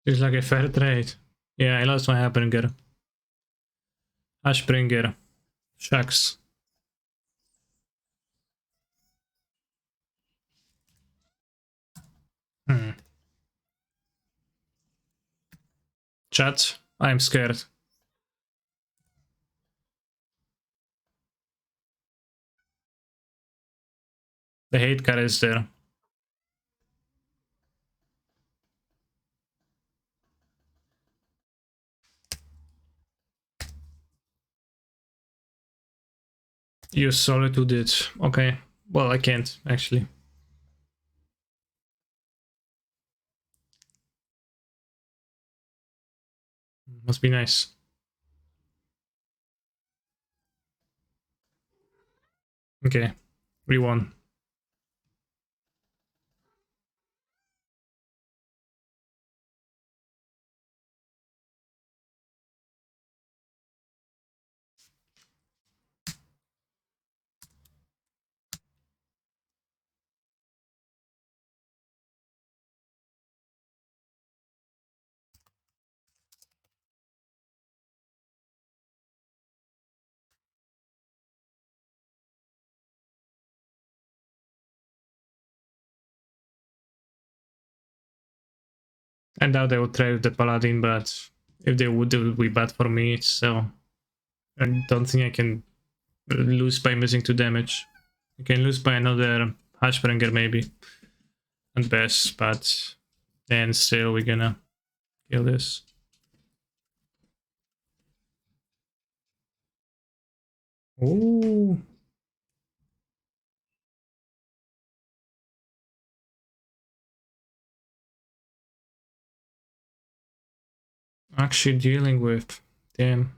It's like a fair trade. Yeah, I lost my Habringer. Ashbringer. Shucks. Chat, I'm scared. The hate card is there. You Solitude it. Okay. Well, I can't, actually. Must be nice. Okay. We won. I doubt they would trade the Paladin, but if they would, it would be bad for me, so I don't think I can lose by missing 2 damage. I can lose by another Hashbringer maybe, and best, but then still we're gonna kill this. Ooh. Actually dealing with, damn.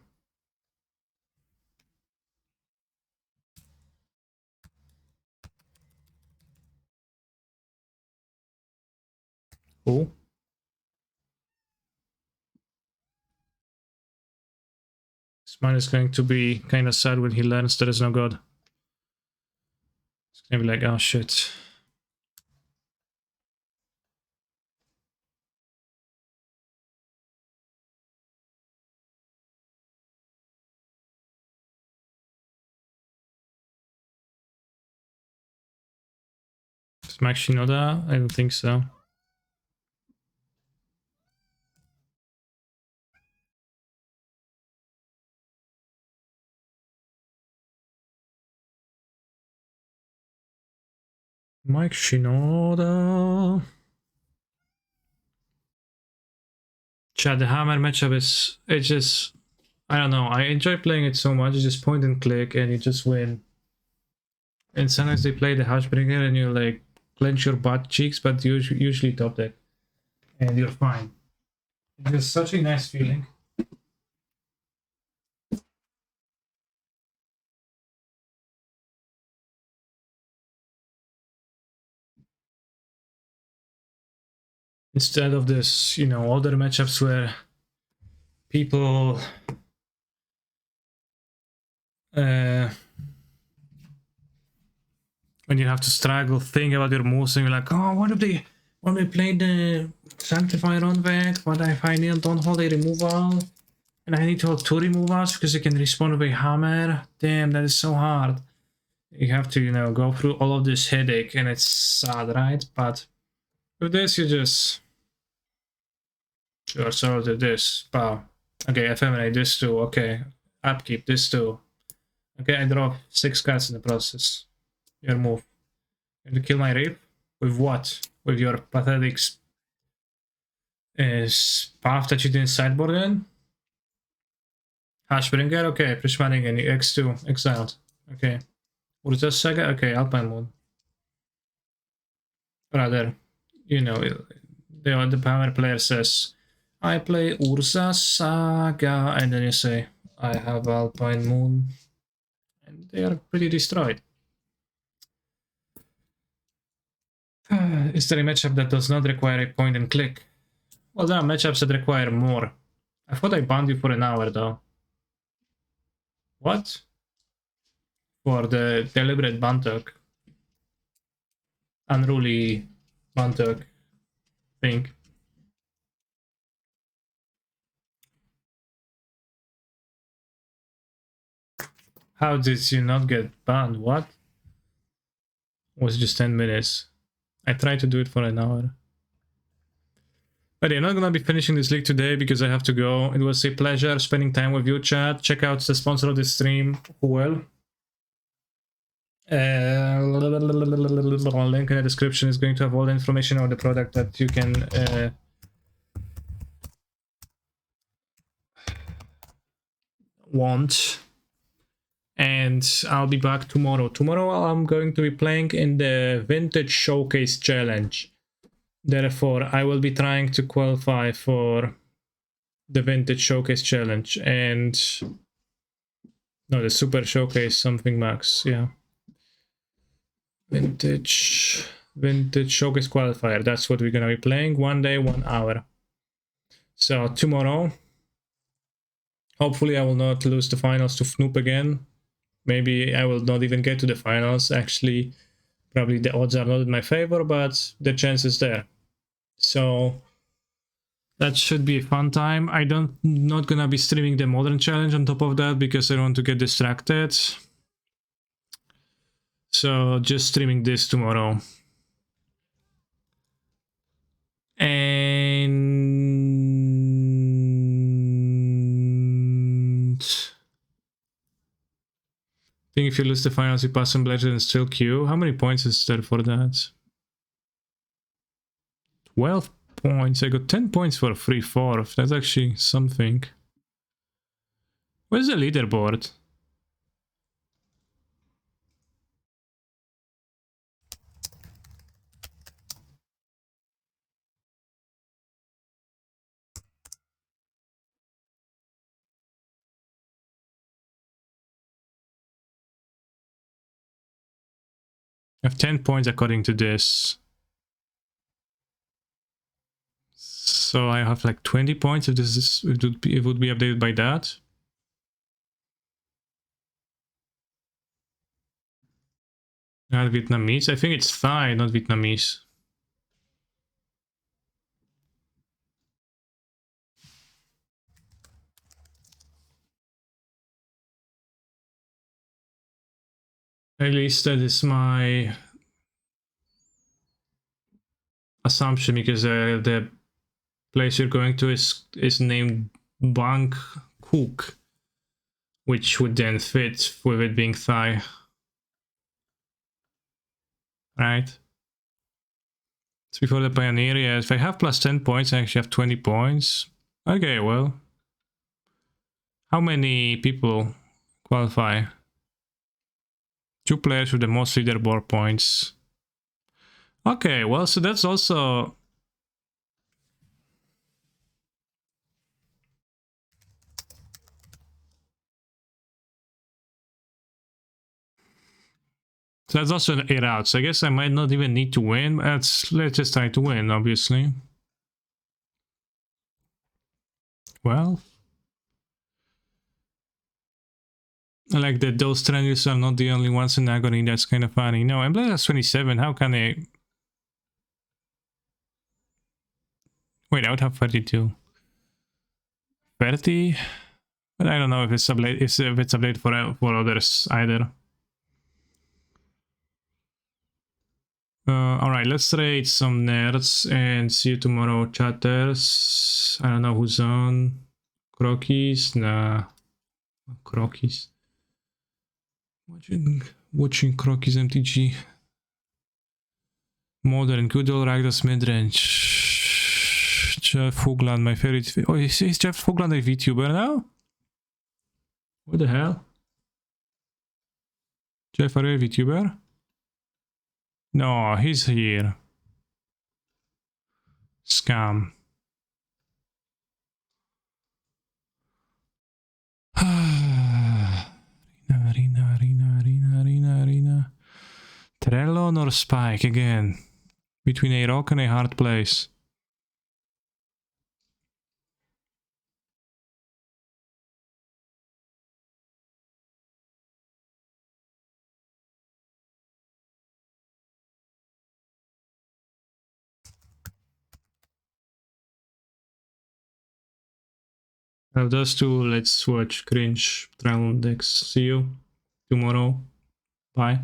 Cool. This man is going to be kind of sad when he learns there is no god. It's gonna be like, oh shit. Smack Shinoda? I don't think so. Mike Shinoda. Chad, the Hammer matchup is, it's just, I don't know, I enjoy playing it so much. You just point and click and you just win. And sometimes they play the Hashbringer and you like clench your butt cheeks, but you usually top deck. And you're fine. It's just such a nice feeling. Instead of this, you know, other matchups where people when you have to struggle, think about your moves, and you're like, oh, what if they play the Sanctify run back? What if I don't hold a removal? And I need to hold 2 removals because I can respond with a hammer? Damn, that is so hard. You have to, you know, go through all of this headache, and it's sad, right? But with this, you just sure sorted this. Wow. Okay, effeminate this too. Okay, upkeep this too. Okay, I draw 6 cards in the process. Your move. And to kill my Reap? With what? With your pathetic path that you didn't sideboard in? Hashbringer? Okay, Prishmaningen, X2, exiled. Okay. Urza Saga? Okay, Alpine Moon. Rather, you know, the power player says, I play Urza Saga, and then you say, I have Alpine Moon. And they are pretty destroyed. Is there a matchup that does not require a point and click? Well, there are matchups that require more. I thought I banned you for an hour, though. What? For the deliberate Bantuk. Unruly Bantuk thing. How did you not get banned? What? It was just 10 minutes. I tried to do it for an hour. But I'm not gonna be finishing this league today because I have to go. It was a pleasure spending time with you, chat. Check out the sponsor of this stream, Well. Link in the description is going to have all the information on the product that you can want. And I'll be back tomorrow. Tomorrow I'm going to be playing in the Vintage Showcase Challenge. Therefore, I will be trying to qualify for the Vintage Showcase Challenge and no, the Super Showcase something max, yeah. Vintage Showcase Qualifier, that's what we're gonna be playing. 1 day, 1 hour. So tomorrow, hopefully I will not lose the finals to Fnoop again. Maybe I will not even get to the finals. Actually, probably the odds are not in my favor, but the chance is there. So that should be a fun time. Not gonna be streaming the Modern Challenge on top of that because I don't want to get distracted. So just streaming this tomorrow. And I think if you lose the finals, you pass some legend and still queue. How many points is there for that? 12 points. I got 10 points for a free fourth. That's actually something. Where's the leaderboard? I have 10 points according to this. So I have like 20 points if this is, it would be updated by that. Not Vietnamese. I think it's Thai, not Vietnamese. At least that is my assumption, because the place you're going to is named Bangkok, which would then fit with it being Thai. Right? It's before the Pioneer, yeah. If I have plus 10 points, I actually have 20 points. Okay, well. How many people qualify? 2 players with the most leaderboard points. Okay, well, so that's also... So that's also a route. So I guess I might not even need to win. Let's just try to win, obviously. Well, I like that those trendies are not the only ones in Agony. That's kind of funny. No, I'm playing as 27. How can I... Wait, I would have 32. 30? But I don't know if it's updated, if it's updated for others either. Alright, let's rate some nerds and see you tomorrow, chatters. I don't know who's on. Croquis? Nah. Croquis. Watching Croquis MTG. Modern, good old Ragdos midrange. Jeff Hoogland, my favorite. Oh, is Jeff Hoogland a VTuber now? What the hell? Jeff, are you a VTuber? No, he's here. Scam. Arena. Trellon or Spike again? Between a rock and a hard place. Out of those two, let's watch Cringe Trellon decks. See you tomorrow. Bye.